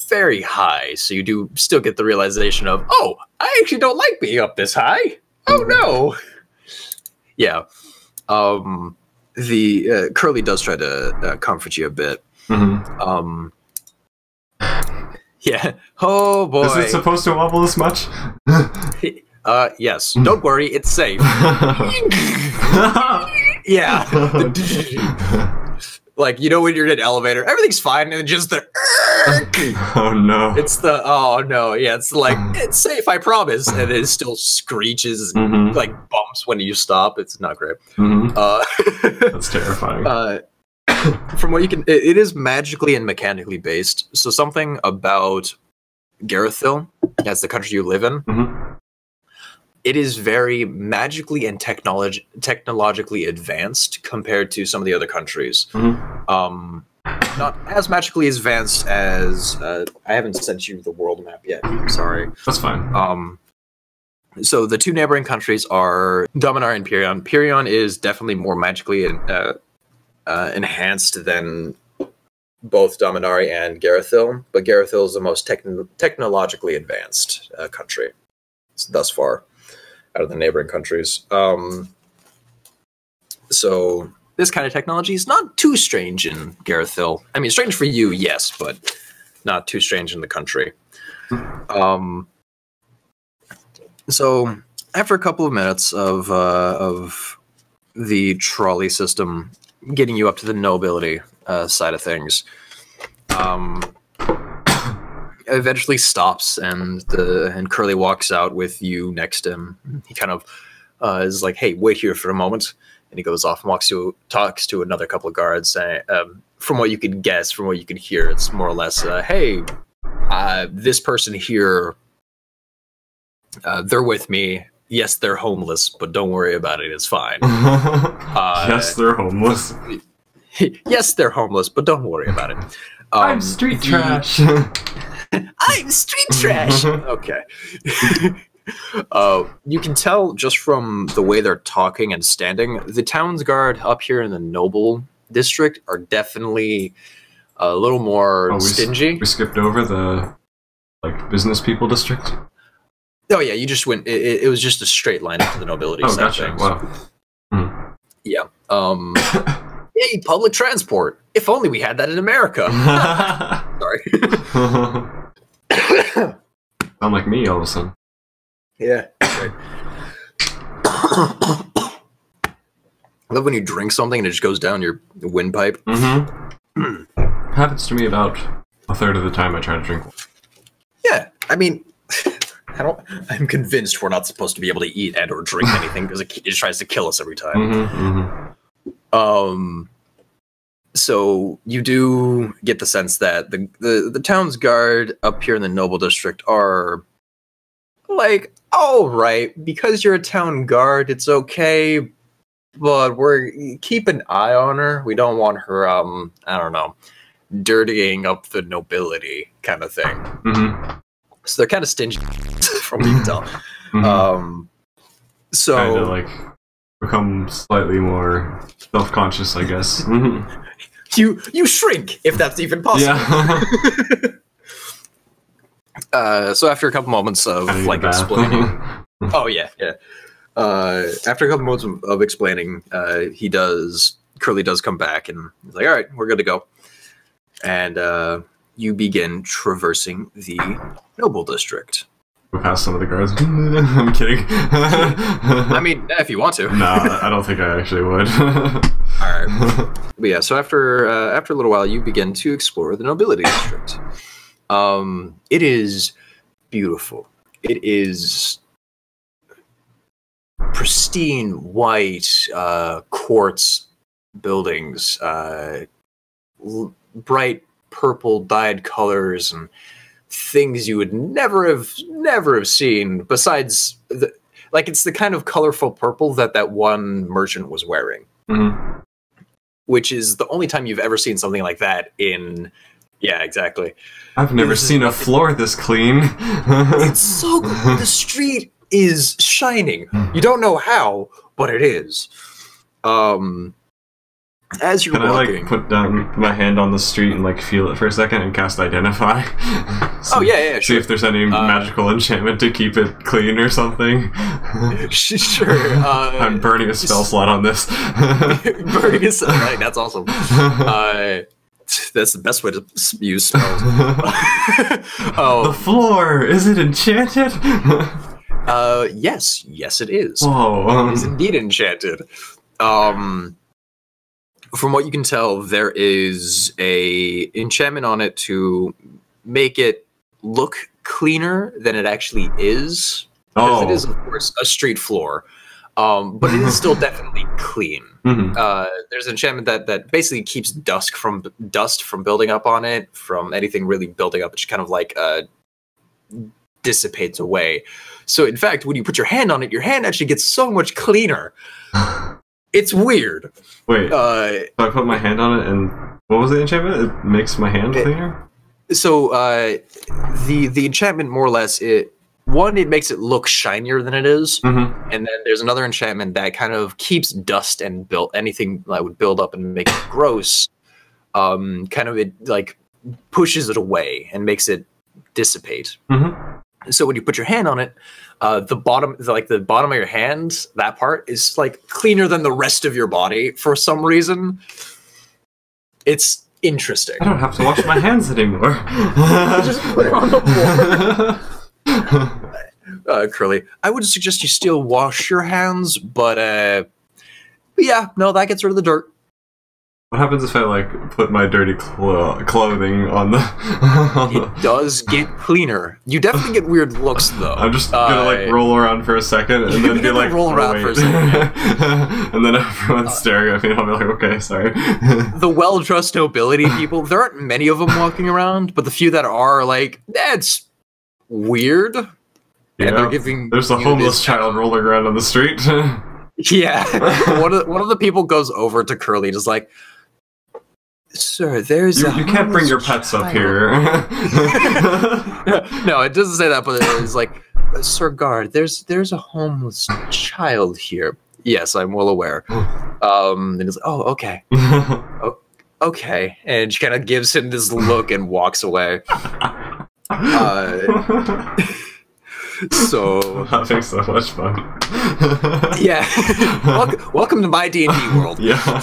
[SPEAKER 1] very high, so you do still get the realization of, oh, I actually don't like being up this high. Oh no. Yeah. The Curly does try to comfort you a bit.
[SPEAKER 2] Mm-hmm.
[SPEAKER 1] Yeah. Oh boy.
[SPEAKER 2] Is it supposed to wobble this much?
[SPEAKER 1] Yes. Don't worry, it's safe. Yeah. Like, you know, when you're in an elevator, everything's fine, and just the.
[SPEAKER 2] Oh no.
[SPEAKER 1] It's the. Oh no. Yeah. It's like it's safe. I promise. And it still screeches and like bumps when you stop. It's not great.
[SPEAKER 2] That's terrifying.
[SPEAKER 1] From what you can, it is magically and mechanically based. So something about Garethil, as the country you live in, it is very magically and technologically advanced compared to some of the other countries. Not as magically advanced as I haven't sent you the world map yet. I'm sorry.
[SPEAKER 2] That's fine.
[SPEAKER 1] So the two neighboring countries are Dominar and Pirion. Pirion is definitely more magically enhanced than both Dominari and Garethil, but Garethil is the most technologically advanced country thus far out of the neighboring countries. So this kind of technology is not too strange in Garethil. I mean, strange for you, yes, but not too strange in the country. So after a couple of minutes of the trolley system getting you up to the nobility side of things, eventually stops, and Curly walks out with you next to him. He kind of is like, "Hey, wait here for a moment," and he goes off and talks to another couple of guards, saying, from what you could guess, from what you could hear, it's more or less, "Hey, this person here, they're with me. Yes, they're homeless, but don't worry about it. It's fine."
[SPEAKER 2] Yes, they're homeless.
[SPEAKER 1] Yes, they're homeless, but don't worry about it.
[SPEAKER 2] I'm street trash.
[SPEAKER 1] I'm street trash. Okay. You can tell just from the way they're talking and standing, the town's guard up here in the noble district are definitely a little more stingy.
[SPEAKER 2] We skipped over the business people district.
[SPEAKER 1] Oh yeah, you just went. It was just a straight line up to the nobility side of things.
[SPEAKER 2] Wow.
[SPEAKER 1] Yeah. Yay, public transport. If only we had that in America. Sorry.
[SPEAKER 2] Sound like me all of a sudden.
[SPEAKER 1] Yeah. Right. I love when you drink something and it just goes down your windpipe.
[SPEAKER 2] Happens to me about a third of the time I try to drink.
[SPEAKER 1] Yeah, I mean, I'm convinced we're not supposed to be able to eat and or drink anything because it tries to kill us every time. So you do get the sense that the town's guard up here in the noble district are like, all right, because you're a town guard, it's okay, but keep an eye on her. We don't want her, I don't know, dirtying up the nobility kind of thing. So they're kind of stingy, from what you can tell. So
[SPEAKER 2] kind of become slightly more self-conscious, I guess.
[SPEAKER 1] You shrink, if that's even possible.
[SPEAKER 2] Yeah.
[SPEAKER 1] So after a couple moments of explaining, oh yeah. After a couple moments of explaining, Curly does come back and he's like, "All right, we're good to go," and you begin traversing the noble district.
[SPEAKER 2] Go past some of the guards. I'm kidding.
[SPEAKER 1] I mean, if you want to.
[SPEAKER 2] No, I don't think I actually would.
[SPEAKER 1] All right. But yeah, so after a little while, you begin to explore the nobility district. It is beautiful. It is pristine white quartz buildings, bright purple dyed colors, and things you would never have seen. Besides, it's the kind of colorful purple that one merchant was wearing, which is the only time you've ever seen something like that in. Yeah, exactly.
[SPEAKER 2] I've never seen a floor this clean.
[SPEAKER 1] It's so good. The street is shining. You don't know how, but it is. As you're
[SPEAKER 2] Can I
[SPEAKER 1] walking,
[SPEAKER 2] like put down my hand on the street and like feel it for a second and cast Identify?
[SPEAKER 1] yeah,
[SPEAKER 2] See
[SPEAKER 1] sure.
[SPEAKER 2] if there's any magical enchantment to keep it clean or something.
[SPEAKER 1] Sure.
[SPEAKER 2] I'm burning a spell slot on this.
[SPEAKER 1] Burning a spell. That's awesome. That's the best way to use spells.
[SPEAKER 2] The floor, is it enchanted?
[SPEAKER 1] Yes, it is.
[SPEAKER 2] Whoa.
[SPEAKER 1] It is indeed enchanted. From what you can tell, there is a enchantment on it to make it look cleaner than it actually is. Because it is, of course, a street floor. But it is still definitely clean. There's an enchantment that basically keeps dust from building up on it, from anything really building up. It just kind of like dissipates away. So, in fact, when you put your hand on it, your hand actually gets so much cleaner. It's weird.
[SPEAKER 2] Wait, so I put my hand on it, and what was the enchantment? It makes my hand cleaner?
[SPEAKER 1] So, the enchantment, more or less, it makes it look shinier than it is, and then there's another enchantment that kind of keeps dust and anything that would build up and make it gross, kind of it like pushes it away and makes it dissipate. So when you put your hand on it, the bottom of your hand, that part is like cleaner than the rest of your body for some reason. It's interesting.
[SPEAKER 2] I don't have to wash my hands anymore.
[SPEAKER 1] Just put it on the floor. Curly, I would suggest you still wash your hands, but yeah, no, that gets rid of the dirt.
[SPEAKER 2] What happens if I like put my dirty clothing on the?
[SPEAKER 1] It does get cleaner. You definitely get weird looks though.
[SPEAKER 2] I'm just gonna like roll around for a second and then be like,
[SPEAKER 1] roll around for a second,
[SPEAKER 2] and then everyone's staring at me, and I'll be like, okay, sorry.
[SPEAKER 1] The well-dressed nobility people, there aren't many of them walking around, but the few that are like, that's weird.
[SPEAKER 2] Yeah,
[SPEAKER 1] and they're giving.
[SPEAKER 2] There's a homeless child rolling around on the street.
[SPEAKER 1] Yeah, one of the people goes over to Curly and is like, "Sir, there's
[SPEAKER 2] you can't bring your pets up here."
[SPEAKER 1] No, it doesn't say that, but it's like, "Sir Guard, there's a homeless child here." Yes, I'm well aware. And it's like, "Oh, okay, okay," and she kind of gives him this look and walks away. So
[SPEAKER 2] having so much fun.
[SPEAKER 1] Yeah, welcome to my D&D world.
[SPEAKER 2] Yeah.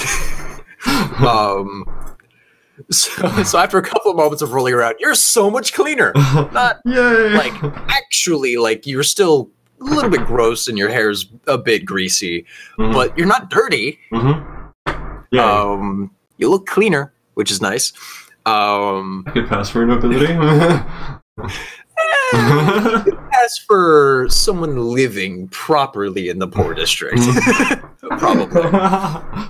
[SPEAKER 1] So after a couple of moments of rolling around, you're so much cleaner. Not
[SPEAKER 2] Yay.
[SPEAKER 1] like actually, like you're still a little bit gross and your hair's a bit greasy, but you're not dirty.
[SPEAKER 2] Yeah.
[SPEAKER 1] You look cleaner, which is nice.
[SPEAKER 2] I could pass for nobility.
[SPEAKER 1] As for someone living properly in the poor district, probably.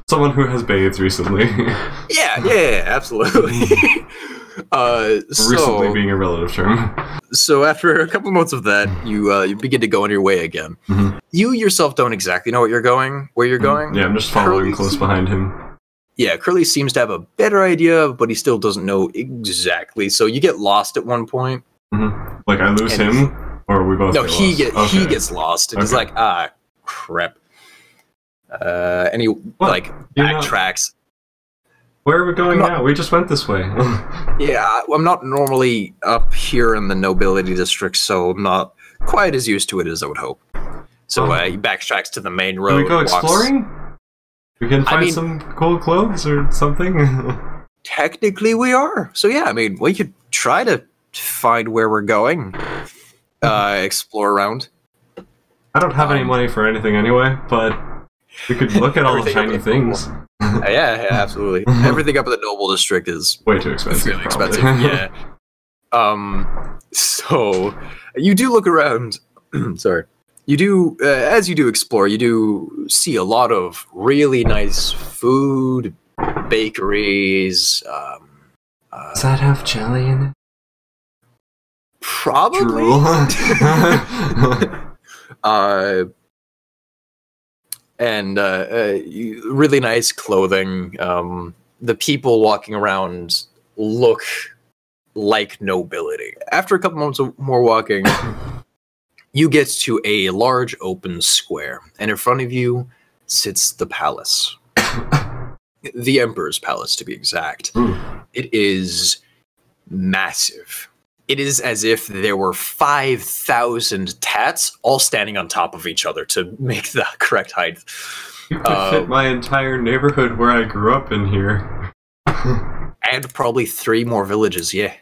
[SPEAKER 2] Someone who has bathed recently.
[SPEAKER 1] Yeah, absolutely.
[SPEAKER 2] Recently being a relative term.
[SPEAKER 1] So after a couple of months of that, you begin to go on your way again. You yourself don't exactly know where you're going.
[SPEAKER 2] Yeah, I'm just following close behind him.
[SPEAKER 1] Yeah, Curly seems to have a better idea, but he still doesn't know exactly. So you get lost at one point.
[SPEAKER 2] Like I lose him, or we both?
[SPEAKER 1] No,
[SPEAKER 2] get lost?
[SPEAKER 1] he gets lost, and he's like, crap. And he like backtracks.
[SPEAKER 2] Where are we going now? We just went this way.
[SPEAKER 1] Yeah, I'm not normally up here in the nobility district, so I'm not quite as used to it as I would hope. So he backtracks to the main road.
[SPEAKER 2] Can we go exploring? We can find some cool clothes or something.
[SPEAKER 1] Technically, we are. So yeah, I mean, we could try to find where we're going. Explore around.
[SPEAKER 2] I don't have any money for anything anyway, but we could look at all the shiny things.
[SPEAKER 1] Yeah, absolutely. Everything up in the noble district is
[SPEAKER 2] way too expensive.
[SPEAKER 1] Really expensive. Yeah. So you do look around. Sorry. You do, as you do explore, you do see a lot of really nice food, bakeries.
[SPEAKER 2] Does that have jelly in it?
[SPEAKER 1] Probably. And really nice clothing. The people walking around look like nobility. After a couple moments of more walking, you get to a large open square, and in front of you sits the palace. The Emperor's Palace, to be exact. It is massive. It is as if there were 5,000 tats all standing on top of each other to make the correct height.
[SPEAKER 2] You could fit my entire neighborhood where I grew up in here.
[SPEAKER 1] And probably 3 more villages, yeah.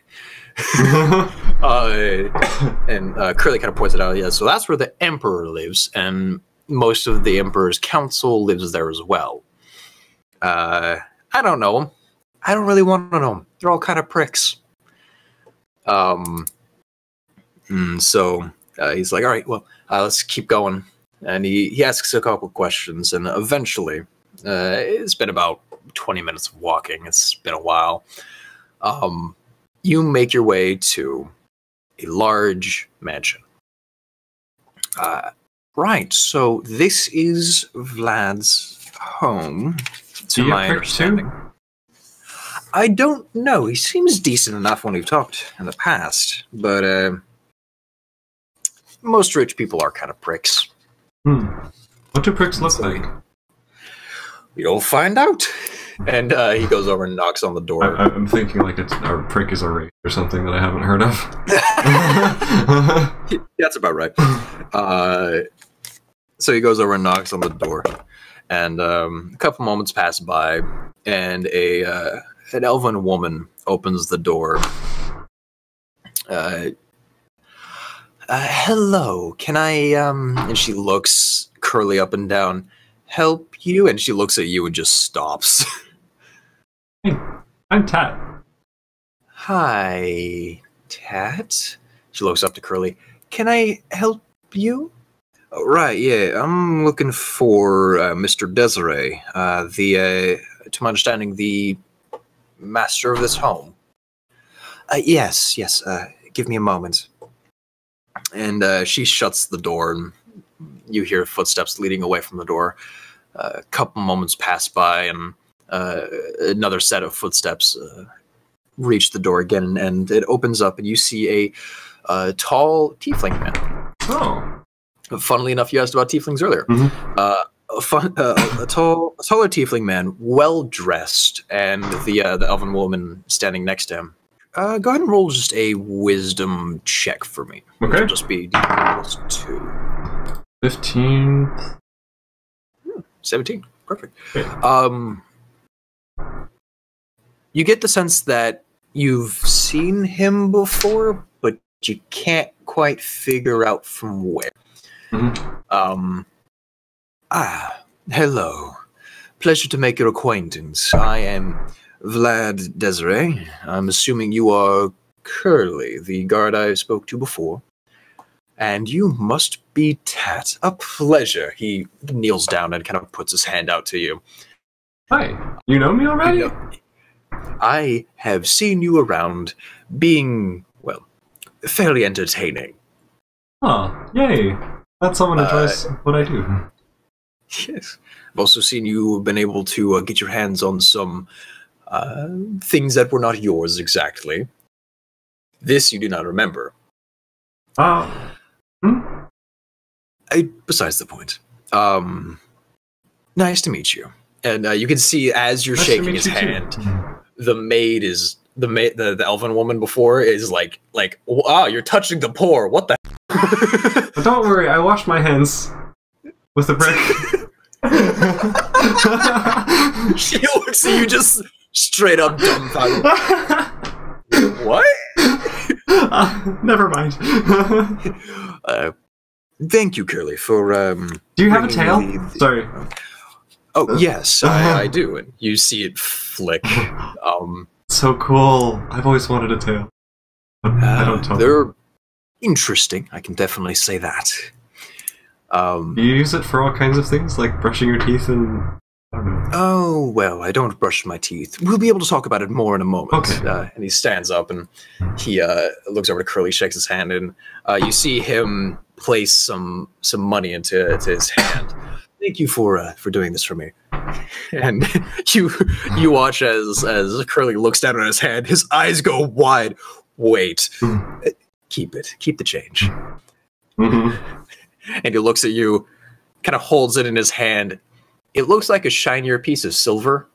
[SPEAKER 1] And Curly kind of points it out, yeah, so that's where the Emperor lives, and most of the Emperor's council lives there as well. I don't know them. I don't really want to know them. They're all kind of pricks. So he's like, all right, well, let's keep going. And he asks a couple questions, and eventually, it's been about 20 minutes of walking. It's been a while. You make your way to a large mansion. Right, so this is Vlad's home, to my understanding. I don't know. He seems decent enough when we've talked in the past, but most rich people are kind of pricks.
[SPEAKER 2] What do pricks look like?
[SPEAKER 1] You'll find out. And he goes over and knocks on the door.
[SPEAKER 2] I'm thinking like a prick is a race or something that I haven't heard of.
[SPEAKER 1] That's about right. So he goes over and knocks on the door, and a couple moments pass by, and an elven woman opens the door. Hello, can I, and she looks Curly up and down, help you? And she looks at you and just stops.
[SPEAKER 2] Hey, I'm Tat.
[SPEAKER 1] Hi, Tat. She looks up to Curly. Can I help you? Oh, right, yeah, I'm looking for Mr. Desiree, to my understanding, the master of this home. Yes, give me a moment. And she shuts the door, and you hear footsteps leading away from the door. A couple moments pass by, and another set of footsteps reach the door again, and it opens up, and you see a tall tiefling man.
[SPEAKER 2] Oh.
[SPEAKER 1] Funnily enough, you asked about tieflings earlier. A taller tiefling man, well dressed, and the elven woman standing next to him. Go ahead and roll just a wisdom check for me.
[SPEAKER 2] Okay.
[SPEAKER 1] It'll just be D+2.
[SPEAKER 2] 15.
[SPEAKER 1] 17. Perfect.
[SPEAKER 2] Okay.
[SPEAKER 1] You get the sense that you've seen him before, but you can't quite figure out from where. Hello. Pleasure to make your acquaintance. I am Vlad Desiree. I'm assuming you are Curly, the guard I spoke to before. And you must be Tat. A pleasure. He kneels down and kind of puts his hand out to you.
[SPEAKER 2] Hi. You know me already?
[SPEAKER 1] I have seen you around being, well, fairly entertaining.
[SPEAKER 2] Oh, yay. Glad someone enjoys what I do.
[SPEAKER 1] Yes. I've also seen you have been able to get your hands on some things that were not yours exactly. This you do not remember. Besides the point. Nice to meet you. And you can see as you're shaking his hand, the maid is the elven woman before is like, wow, you're touching the poor. What the?
[SPEAKER 2] But don't worry, I washed my hands with the brick.
[SPEAKER 1] She looks at you just straight up dumbfounded. What?
[SPEAKER 2] Never mind.
[SPEAKER 1] Thank you, Curly, for
[SPEAKER 2] do you have a tail? Sorry.
[SPEAKER 1] Oh yes, I do, and you see it flick.
[SPEAKER 2] So cool. I've always wanted a tail. I don't talk.
[SPEAKER 1] They're interesting. I can definitely say that.
[SPEAKER 2] Do you use it for all kinds of things, like brushing your teeth and... I don't know.
[SPEAKER 1] Oh, well, I don't brush my teeth. We'll be able to talk about it more in a moment.
[SPEAKER 2] Okay.
[SPEAKER 1] And he stands up, and he looks over to Curly, shakes his hand, and you see him place some money into his hand. Thank you for doing this for me. And you watch as Curly looks down on his hand. His eyes go wide. Wait. Keep it. Keep the change. And he looks at you, kind of holds it in his hand. It looks like a shinier piece of silver.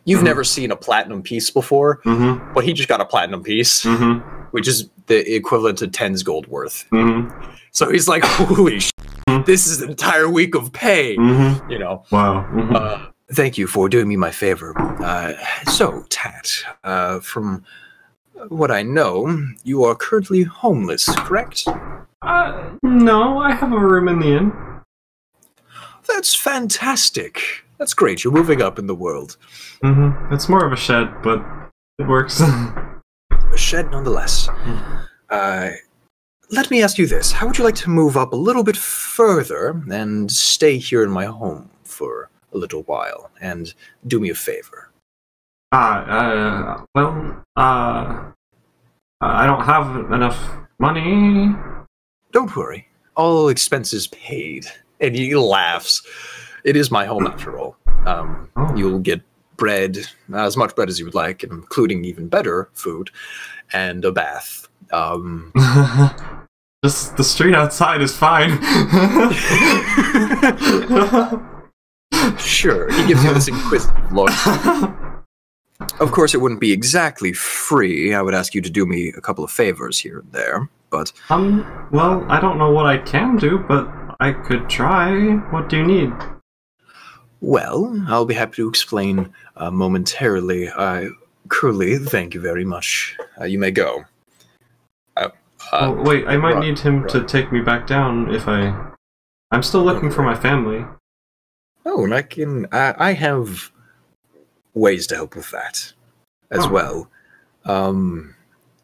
[SPEAKER 1] You've never seen a platinum piece before, but he just got a platinum piece, which is the equivalent to 10's gold worth. So he's like, holy shit, this is an entire week of pay, you know.
[SPEAKER 2] Wow.
[SPEAKER 1] Thank you for doing me my favor. So, Tat, from what I know, you are currently homeless, correct?
[SPEAKER 2] No, I have a room in the inn.
[SPEAKER 1] That's fantastic. That's great. You're moving up in the world.
[SPEAKER 2] It's more of a shed, but it works.
[SPEAKER 1] A shed nonetheless. Let me ask you this. How would you like to move up a little bit further and stay here in my home for a little while and do me a favor?
[SPEAKER 2] I don't have enough money.
[SPEAKER 1] Don't worry. All expenses paid. And he laughs. It is my home after all. You'll get bread, as much bread as you would like, including even better food, and a bath.
[SPEAKER 2] Just the street outside is fine.
[SPEAKER 1] Sure, he gives you this inquisitive look. Of course, it wouldn't be exactly free. I would ask you to do me a couple of favors here and there, but...
[SPEAKER 2] well, I don't know what I can do, but I could try. What do you need?
[SPEAKER 1] Well, I'll be happy to explain momentarily. Curly, thank you very much. You may go.
[SPEAKER 2] Wait, I might need him to take me back down if I'm still looking for my family.
[SPEAKER 1] Oh, and I have ways to help with that as well.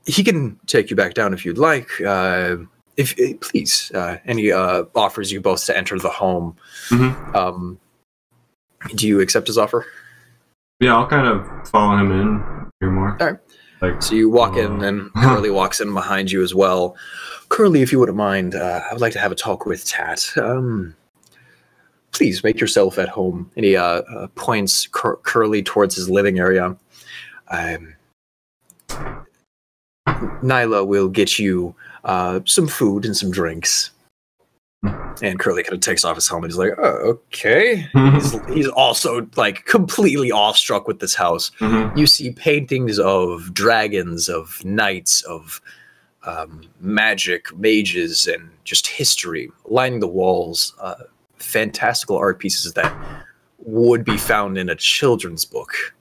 [SPEAKER 1] He can take you back down if you'd like. Please, and he offers you both to enter the home. Do you accept his offer?
[SPEAKER 2] Yeah, I'll kind of follow him in. Hear more.
[SPEAKER 1] All right. So you walk in, and Curly walks in behind you as well. Curly, if you wouldn't mind, I would like to have a talk with Tat. Please make yourself at home. And he points Curly towards his living area. Nyla will get you some food and some drinks. And Curly kind of takes off his helmet. He's like, oh, okay. He's also like completely awestruck with this house. You see paintings of dragons, of knights, of magic, mages, and just history lining the walls. Fantastical art pieces that would be found in a children's book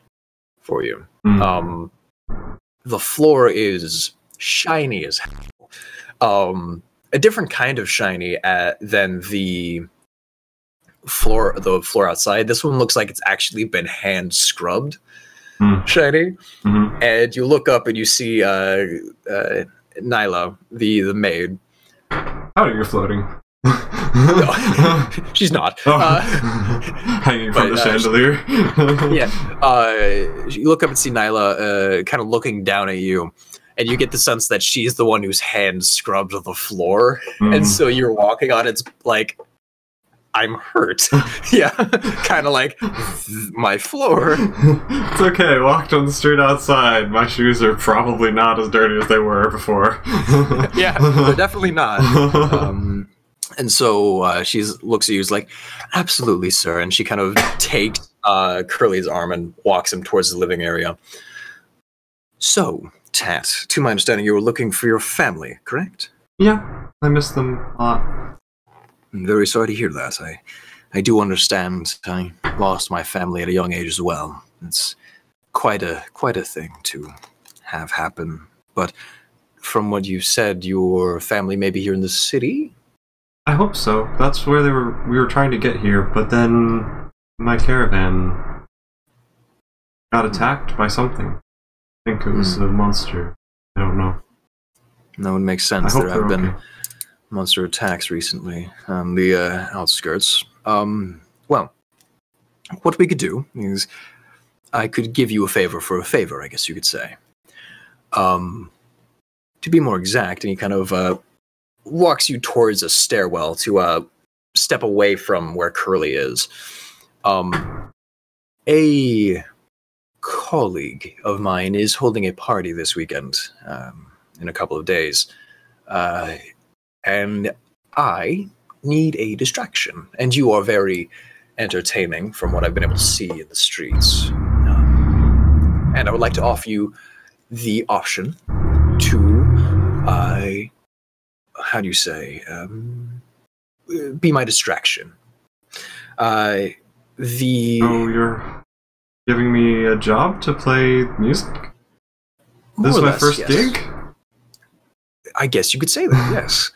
[SPEAKER 1] for you. The floor is shiny as hell. A different kind of shiny than the floor outside. This one looks like it's actually been hand scrubbed shiny. And you look up and you see Nyla, the maid.
[SPEAKER 2] Oh, you're floating.
[SPEAKER 1] No, she's not.
[SPEAKER 2] Hanging from the chandelier.
[SPEAKER 1] You look up and see Nyla kind of looking down at you. And you get the sense that she's the one whose hand scrubbed the floor. And so you're walking on it's like, I'm hurt. Kind of like, my floor.
[SPEAKER 2] It's okay, I walked on the street outside. My shoes are probably not as dirty as they were before.
[SPEAKER 1] Yeah, they're definitely not. And so she looks at you, is like, absolutely, sir. And she kind of takes Curly's arm and walks him towards the living area. So... Tat, to my understanding, you were looking for your family, correct?
[SPEAKER 2] Yeah, I miss them a lot.
[SPEAKER 1] I'm very sorry to hear that. I do understand. I lost my family at a young age as well. It's quite a thing to have happen. But from what you said, your family may be here in the city?
[SPEAKER 2] I hope so. That's where we were trying to get here, but then my caravan got attacked by something. I think it was a monster. I don't know.
[SPEAKER 1] No, it makes sense. There have been monster attacks recently on the outskirts. Well, what we could do is I could give you a favor for a favor, I guess you could say. To be more exact, and he kind of walks you towards a stairwell to step away from where Curly is. A colleague of mine is holding a party this weekend, in a couple of days, and I need a distraction, and you are very entertaining from what I've been able to see in the streets. and I would like to offer you the option to, how do you say, be my distraction.
[SPEAKER 2] Oh, you're giving me a job to play music? This is my first gig?
[SPEAKER 1] I guess you could say that, yes.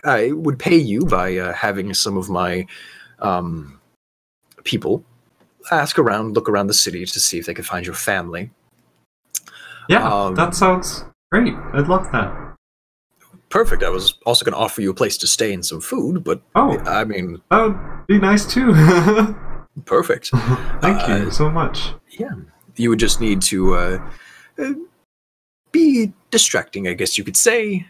[SPEAKER 1] I would pay you by having some of my people look around the city to see if they could find your family.
[SPEAKER 2] Yeah, that sounds great. I'd love that.
[SPEAKER 1] Perfect. I was also going to offer you a place to stay and some food, but I mean,
[SPEAKER 2] that would be nice too.
[SPEAKER 1] Perfect.
[SPEAKER 2] Thank you so much.
[SPEAKER 1] Yeah, you would just need to be distracting, I guess you could say,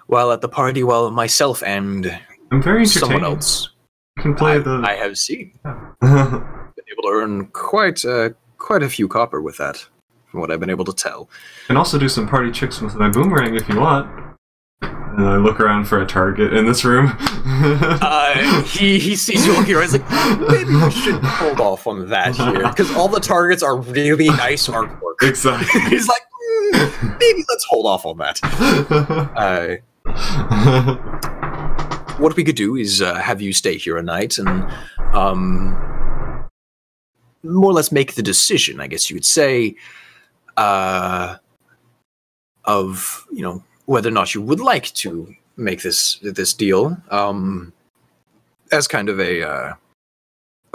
[SPEAKER 1] while at the party, while myself and
[SPEAKER 2] I'm very
[SPEAKER 1] someone else
[SPEAKER 2] can play
[SPEAKER 1] I have seen.
[SPEAKER 2] Yeah.
[SPEAKER 1] Been able to earn quite a few copper with that, from what I've been able to tell.
[SPEAKER 2] Can also do some party tricks with my boomerang if you want. And I look around for a target in this room.
[SPEAKER 1] He sees you looking around. He's like, maybe we should hold off on that here, because all the targets are really nice artwork.
[SPEAKER 2] Exactly.
[SPEAKER 1] He's like, maybe let's hold off on that. What we could do is have you stay here a night and more or less make the decision, I guess you would say, of, you know, whether or not you would like to make this deal. As kind of a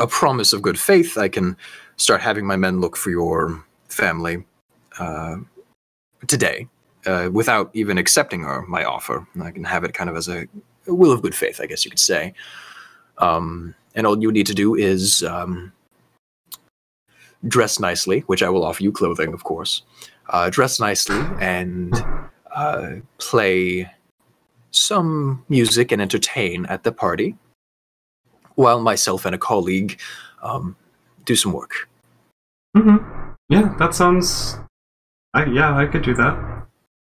[SPEAKER 1] promise of good faith, I can start having my men look for your family today, without even accepting my offer. I can have it kind of as a will of good faith, I guess you could say. And all you need to do is dress nicely, which I will offer you clothing, of course. Dress nicely and play some music and entertain at the party, while myself and a colleague do some work.
[SPEAKER 2] Mm-hmm. Yeah, that sounds... I could do that.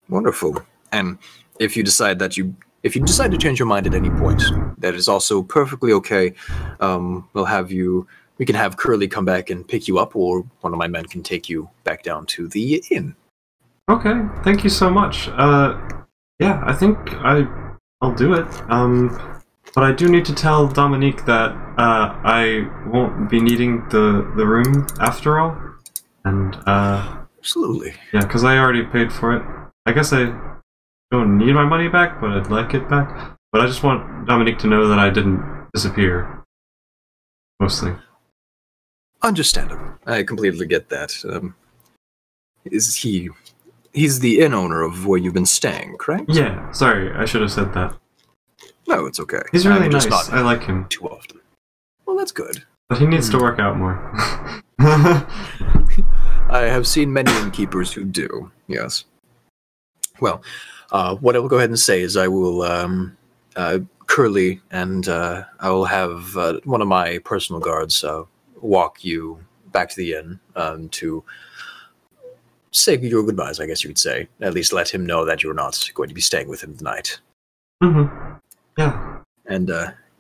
[SPEAKER 1] Wonderful. And if you decide to change your mind at any point, that is also perfectly okay. We can have Curly come back and pick you up, or one of my men can take you back down to the inn.
[SPEAKER 2] Okay, thank you so much. Yeah, I think I'll do it. But I do need to tell Dominique that I won't be needing the room after all. And
[SPEAKER 1] absolutely.
[SPEAKER 2] Yeah, because I already paid for it. I guess I don't need my money back, but I'd like it back. But I just want Dominique to know that I didn't disappear. Mostly.
[SPEAKER 1] Understandable. I completely get that. He's the inn owner of where you've been staying, correct?
[SPEAKER 2] Yeah, sorry, I should have said that.
[SPEAKER 1] No, it's okay.
[SPEAKER 2] He's really nice. I like him.
[SPEAKER 1] Too often. Well, that's good.
[SPEAKER 2] But he needs to work out more.
[SPEAKER 1] I have seen many innkeepers who do, yes. Well, what I will go ahead and say is I will, Curly, and I will have one of my personal guards walk you back to the inn to say your goodbyes, I guess you could say. At least let him know that you're not going to be staying with him tonight.
[SPEAKER 2] Mm-hmm. Yeah.
[SPEAKER 1] And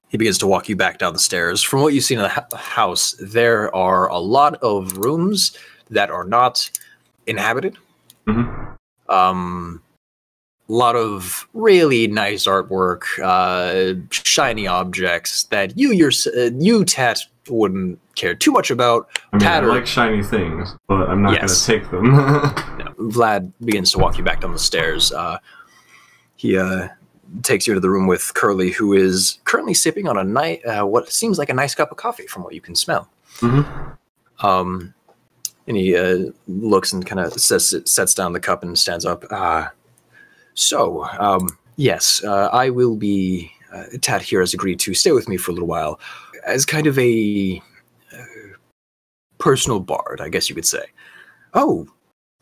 [SPEAKER 1] he begins to walk you back down the stairs. From what you've seen in the house, there are a lot of rooms that are not inhabited.
[SPEAKER 2] Mm-hmm.
[SPEAKER 1] A lot of really nice artwork, shiny objects that you, Tat, wouldn't care too much about.
[SPEAKER 2] I mean, I like shiny things, but I'm not going to take them.
[SPEAKER 1] No, Vlad begins to walk you back down the stairs. He takes you to the room with Curly, who is currently sipping on what seems like a nice cup of coffee from what you can smell.
[SPEAKER 2] Mm-hmm.
[SPEAKER 1] And he looks and kind of sets down the cup and stands up. Yes, I will be... Tat here has agreed to stay with me for a little while as kind of a personal bard, I guess you could say. Oh,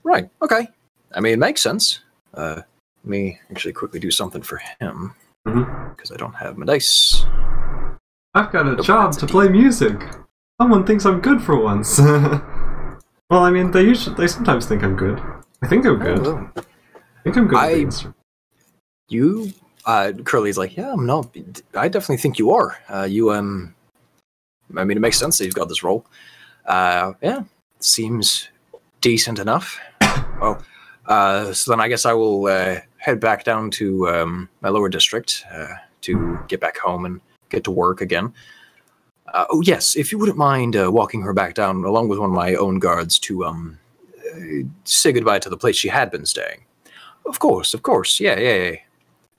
[SPEAKER 1] right, okay. I mean, it makes sense. Let me actually quickly do something for him, because I don't have my dice.
[SPEAKER 2] I've got a job to play music. Someone thinks I'm good for once. Well, I mean, they sometimes think I'm good. I think I'm good. I think I'm good at the instrument.
[SPEAKER 1] Curly's like, yeah, no, I definitely think you are. I mean, it makes sense that you've got this role. Yeah, seems decent enough. Well, so then I guess I will head back down to my lower district to get back home and get to work again. Oh yes, if you wouldn't mind walking her back down along with one of my own guards to say goodbye to the place she had been staying. Of course, yeah.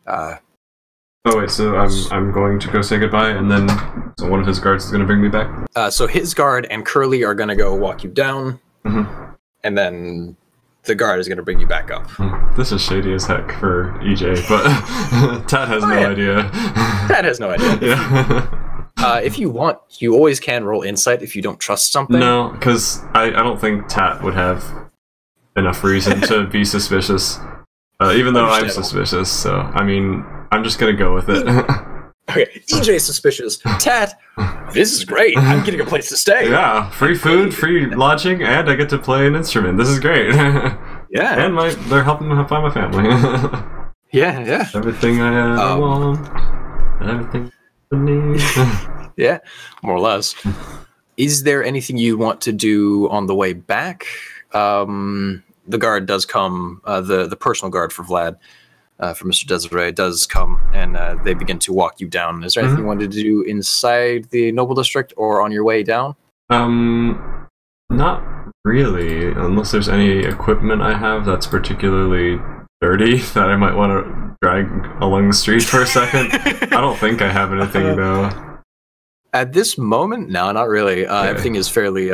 [SPEAKER 2] Oh wait, so I'm going to go say goodbye, and then so one of his guards is going to bring me back?
[SPEAKER 1] So his guard and Curly are going to go walk you down, and then the guard is going to bring you back up.
[SPEAKER 2] This is shady as heck for EJ, but Tat has no idea.
[SPEAKER 1] Tat has no idea.
[SPEAKER 2] Yeah.
[SPEAKER 1] If you want, you always can roll insight if you don't trust something.
[SPEAKER 2] No, because I don't think Tat would have enough reason to be suspicious, even though I'm suspicious, so, I mean, I'm just going to go with it.
[SPEAKER 1] Okay, EJ's suspicious. Tat, this is great. I'm getting a place to stay.
[SPEAKER 2] Yeah, free food, free lodging, and I get to play an instrument. This is great.
[SPEAKER 1] Yeah.
[SPEAKER 2] And they're helping me find my family.
[SPEAKER 1] Yeah.
[SPEAKER 2] Everything I want. Everything I need.
[SPEAKER 1] Yeah, more or less. Is there anything you want to do on the way back? The guard does come, the personal guard for Vlad, for Mr. Desiree, does come, and they begin to walk you down. Is there anything you wanted to do inside the Noble District or on your way down?
[SPEAKER 2] Not really, unless there's any equipment I have that's particularly dirty that I might want to drag along the street for a second. I don't think I have anything, though.
[SPEAKER 1] At this moment, no, not really. Everything is fairly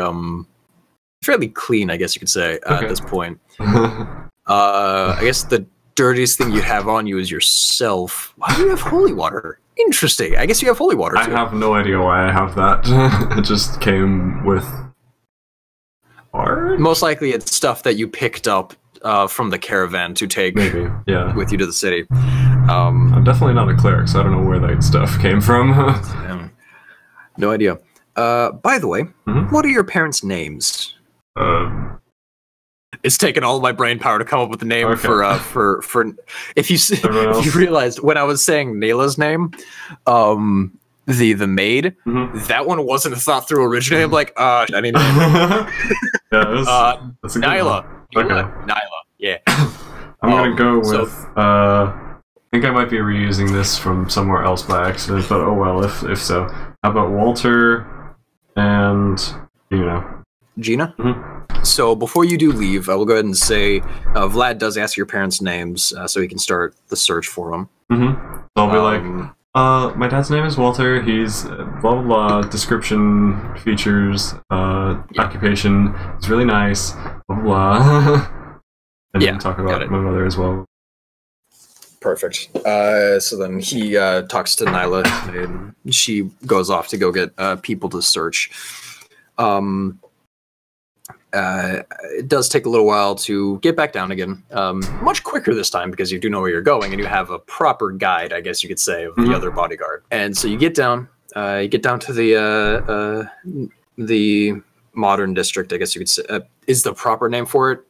[SPEAKER 1] clean, I guess you could say, at this point. I guess the dirtiest thing you have on you is yourself. Why do you have holy water? Interesting. I guess you have holy water, too.
[SPEAKER 2] I have no idea why I have that. It just came with art?
[SPEAKER 1] Most likely it's stuff that you picked up from the caravan to take with you to the city.
[SPEAKER 2] I'm definitely not a cleric, so I don't know where that stuff came from.
[SPEAKER 1] No idea. By the way, what are your parents' names? It's taken all of my brain power to come up with a name for if you realized when I was saying Nayla's name, the maid, that one wasn't thought through originally. I'm like, I need a name.
[SPEAKER 2] That's a good
[SPEAKER 1] Nyla.
[SPEAKER 2] one. Okay.
[SPEAKER 1] Nyla. Yeah.
[SPEAKER 2] I'm gonna go with I think I might be reusing this from somewhere else by accident, but oh well, if so. How about Walter and
[SPEAKER 1] Gina? So before you do leave, I will go ahead and say Vlad does ask your parents' names so he can start the search for them.
[SPEAKER 2] So I'll be like, my dad's name is Walter, he's blah blah blah, description, features, occupation, he's really nice, blah blah blah. And then talk about my mother as well.
[SPEAKER 1] Perfect. So then he talks to Nyla, and she goes off to go get people to search. It does take a little while to get back down again. Much quicker this time because you do know where you're going, and you have a proper guide, I guess you could say, of the other bodyguard. And so you get down. You get down to the modern district, I guess you could say. Is the proper name for it?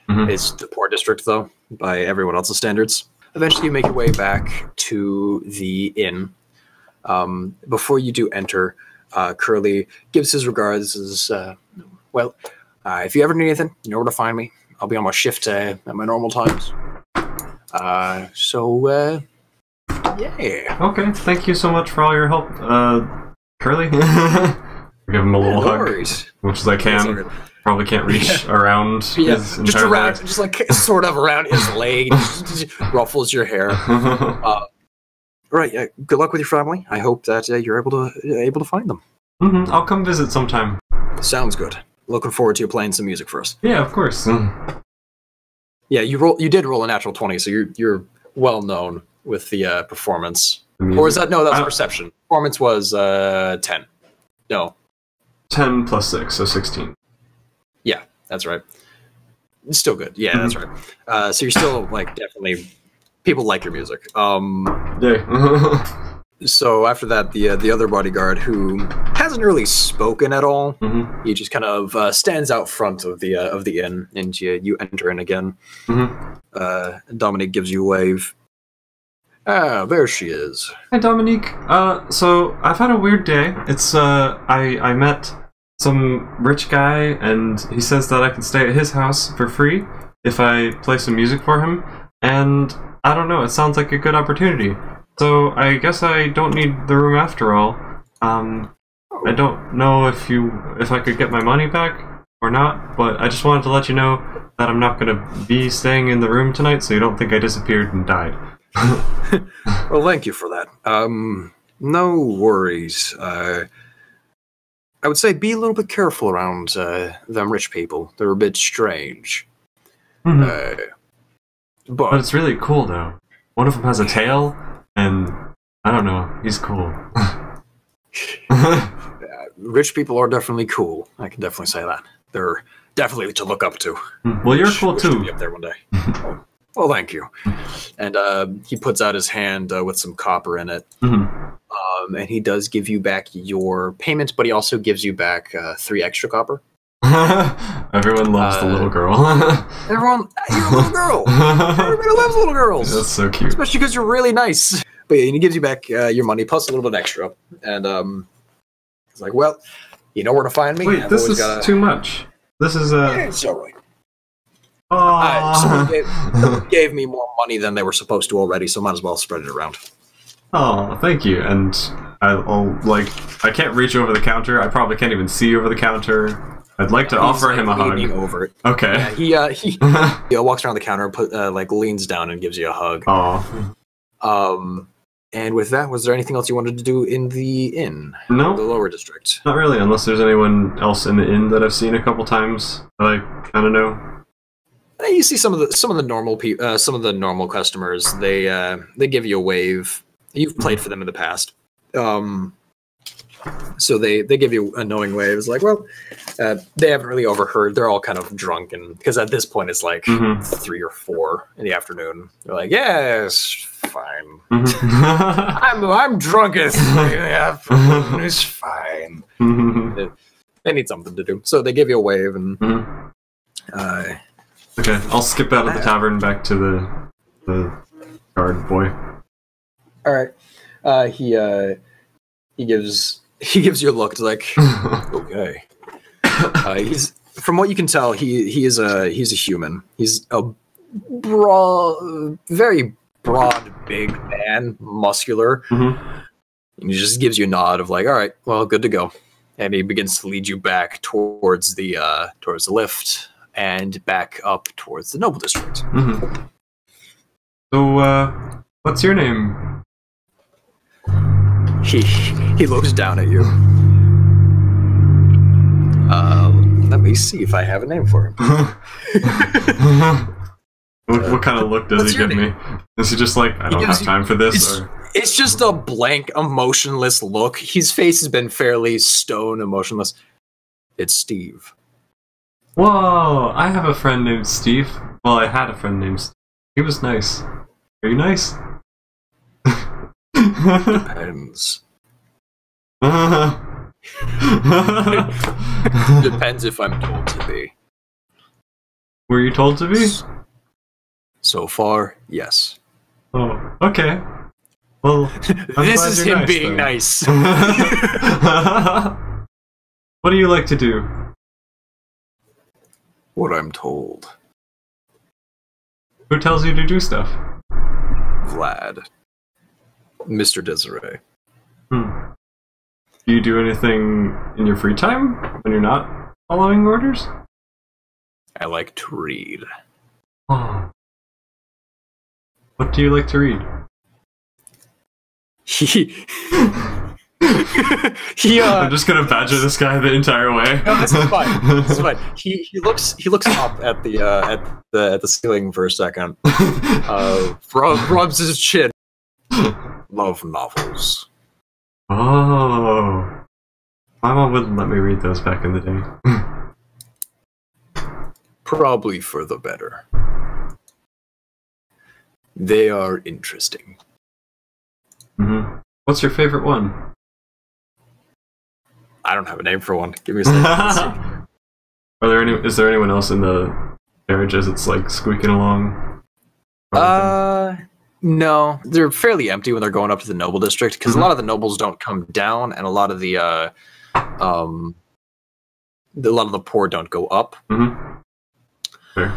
[SPEAKER 1] It's the poor district, though, by everyone else's standards. Eventually, you make your way back to the inn. Before you do enter, Curly gives his regards. If you ever need anything, you know where to find me. I'll be on my shift at my normal times. Yeah.
[SPEAKER 2] Okay, thank you so much for all your help, Curly. Give him a little hug, much as I can. Probably can't reach around his entire leg.
[SPEAKER 1] Just like sort of around his leg, just ruffles your hair. Right. Good luck with your family. I hope that you're able to find them.
[SPEAKER 2] I'll come visit sometime.
[SPEAKER 1] Sounds good. Looking forward to you playing some music for us.
[SPEAKER 2] Yeah, of course.
[SPEAKER 1] Yeah, you did roll a natural 20, so you're well known with the performance. Or is that that's perception? Performance was 10. No.
[SPEAKER 2] 10 plus 6, so 16.
[SPEAKER 1] Yeah, that's right. It's still good. Yeah, that's right. So you're still definitely people like your music.
[SPEAKER 2] Yeah.
[SPEAKER 1] So after that, the other bodyguard who hasn't really spoken at all, he just kind of stands out front of the inn, and you enter in again. Dominique gives you a wave. Ah, there she is.
[SPEAKER 2] Hi, Dominique. So I've had a weird day. It's I met some rich guy, and he says that I can stay at his house for free if I play some music for him. And I don't know, it sounds like a good opportunity. So I guess I don't need the room after all. I don't know if I could get my money back or not, but I just wanted to let you know that I'm not going to be staying in the room tonight, so you don't think I disappeared and died.
[SPEAKER 1] Well, thank you for that. No worries. I would say be a little bit careful around them rich people. They're a bit strange.
[SPEAKER 2] Mm-hmm.
[SPEAKER 1] But
[SPEAKER 2] it's really cool, though. One of them has a tail, and I don't know, he's cool.
[SPEAKER 1] Rich people are definitely cool. I can definitely say that. They're definitely to look up to.
[SPEAKER 2] Well, you're cool,
[SPEAKER 1] wish
[SPEAKER 2] too.
[SPEAKER 1] to be up there one day. Well, thank you. And he puts out his hand with some copper in it.
[SPEAKER 2] Mm-hmm.
[SPEAKER 1] And he does give you back your payment, but he also gives you back 3 extra copper.
[SPEAKER 2] Everyone loves the little girl.
[SPEAKER 1] Everyone, you're a little girl. Everybody loves little girls.
[SPEAKER 2] That's so cute.
[SPEAKER 1] Especially because you're really nice. But yeah, and he gives you back your money plus a little bit extra. And he's like, well, you know where to find me.
[SPEAKER 2] Wait, this is too much. This is
[SPEAKER 1] It's all right. Someone gave me more money than they were supposed to already, so might as well spread it around.
[SPEAKER 2] Oh, thank you. And I can't reach over the counter. I probably can't even see over the counter. I'd like to offer him a hug.
[SPEAKER 1] Over it.
[SPEAKER 2] Okay.
[SPEAKER 1] Yeah, he walks around the counter and leans down and gives you a hug.
[SPEAKER 2] Oh.
[SPEAKER 1] And with that, was there anything else you wanted to do in the inn?
[SPEAKER 2] No.
[SPEAKER 1] The lower district?
[SPEAKER 2] Not really, unless there's anyone else in the inn that I've seen a couple times that I kind of know.
[SPEAKER 1] You see some of the normal people, some of the normal customers. They give you a wave. You've played for them in the past, so they give you a knowing wave. It's like, well, they haven't really overheard. They're all kind of drunk, and because at this point it's like 3 or 4 in the afternoon. They're like, yes, fine. I'm drunk as 3 in the afternoon. It's fine. They need something to do, so they give you a wave and.
[SPEAKER 2] Okay, I'll skip out of the tavern back to the guard boy.
[SPEAKER 1] All right. He gives you a look. It's like, okay. He's from what you can tell, he's a human. He's a very broad, big man, muscular. And he just gives you a nod of like, all right, well, good to go. And he begins to lead you back towards the lift. And back up towards the noble district.
[SPEAKER 2] So, what's your name?
[SPEAKER 1] He looks down at you. Let me see if I have a name for him.
[SPEAKER 2] What kind of look does he give me? Is he just like, I don't have time for this?
[SPEAKER 1] It's just a blank, emotionless look. His face has been fairly stone emotionless. It's Steve.
[SPEAKER 2] Whoa, I have a friend named Steve. Well, I had a friend named Steve. He was nice. Are you nice?
[SPEAKER 1] Depends. Depends if I'm told to be.
[SPEAKER 2] Were you told to be?
[SPEAKER 1] So far, yes.
[SPEAKER 2] Oh, okay. Well,
[SPEAKER 1] this is him being nice.
[SPEAKER 2] What do you like to do?
[SPEAKER 1] What I'm told.
[SPEAKER 2] Who tells you to do stuff?
[SPEAKER 1] Vlad. Mr. Desiree.
[SPEAKER 2] Do you do anything in your free time when you're not following orders?
[SPEAKER 1] I like to read.
[SPEAKER 2] Oh. What do you like to read? I'm just gonna badger this guy the entire way.
[SPEAKER 1] No, this is fine. This is fine. He looks up at the ceiling for a second. Rubs his chin. Love novels.
[SPEAKER 2] Oh, my mom wouldn't let me read those back in the day.
[SPEAKER 1] Probably for the better. They are interesting.
[SPEAKER 2] What's your favorite one?
[SPEAKER 1] I don't have a name for one. Give me a second.
[SPEAKER 2] Is there anyone else in the carriage as it's like squeaking along?
[SPEAKER 1] No. They're fairly empty when they're going up to the noble district because a lot of the nobles don't come down, and a lot of the a lot of the poor don't go up.
[SPEAKER 2] Fair.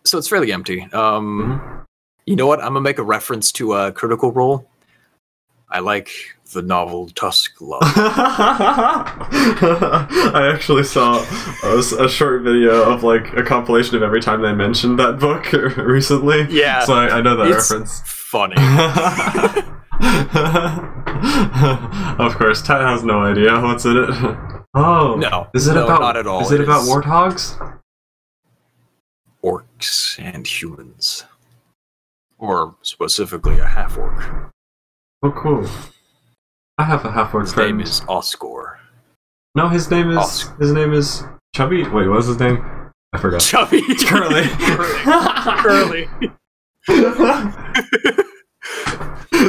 [SPEAKER 1] So it's fairly empty. You know what? I'm gonna make a reference to a Critical Role. I like the novel Tusk Love.
[SPEAKER 2] I actually saw a short video of like a compilation of every time they mentioned that book recently.
[SPEAKER 1] Yeah,
[SPEAKER 2] so I know that
[SPEAKER 1] it's
[SPEAKER 2] reference.
[SPEAKER 1] Funny.
[SPEAKER 2] Of course, Tat has no idea what's in it. Oh
[SPEAKER 1] no,
[SPEAKER 2] is it
[SPEAKER 1] no,
[SPEAKER 2] about?
[SPEAKER 1] Not at all.
[SPEAKER 2] Is it about warthogs?
[SPEAKER 1] Orcs and humans, or specifically a half-orc.
[SPEAKER 2] Oh, cool. I have a half-orc friend.
[SPEAKER 1] His name is Oscar.
[SPEAKER 2] No, his name is Chubby. Wait, what was his name? I forgot.
[SPEAKER 1] Chubby.
[SPEAKER 2] Curly.
[SPEAKER 1] Curly.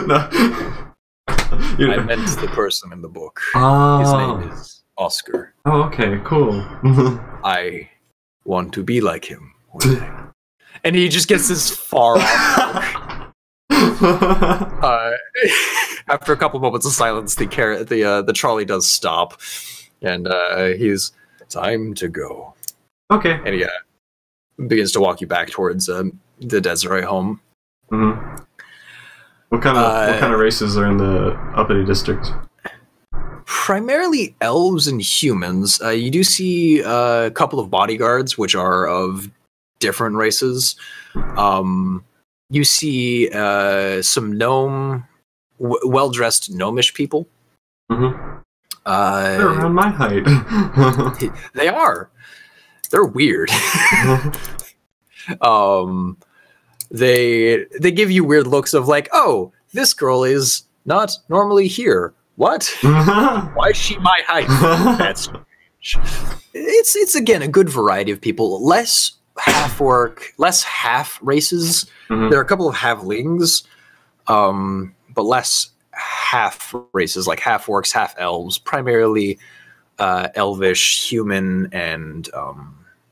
[SPEAKER 2] No.
[SPEAKER 1] I meant the person in the book.
[SPEAKER 2] Oh.
[SPEAKER 1] His name is Oscar.
[SPEAKER 2] Oh, okay, cool.
[SPEAKER 1] I want to be like him one day. And he just gets this far off. After a couple moments of silence, the trolley does stop, and he's time to go.
[SPEAKER 2] Okay.
[SPEAKER 1] And he begins to walk you back towards the Desiree home.
[SPEAKER 2] Mm-hmm. What kind of races are in the uppity district?
[SPEAKER 1] Primarily elves and humans. You do see a couple of bodyguards, which are of different races. You see some well-dressed gnomish people.
[SPEAKER 2] Mm-hmm. They're around my height.
[SPEAKER 1] They are. They're weird. They give you weird looks of like, oh, this girl is not normally here. What? Why is she my height? That's strange. It's again a good variety of people. Less half-orc, less half races. Mm-hmm. There are a couple of halflings, but less half races, like half orcs, half elves, primarily elvish, human, and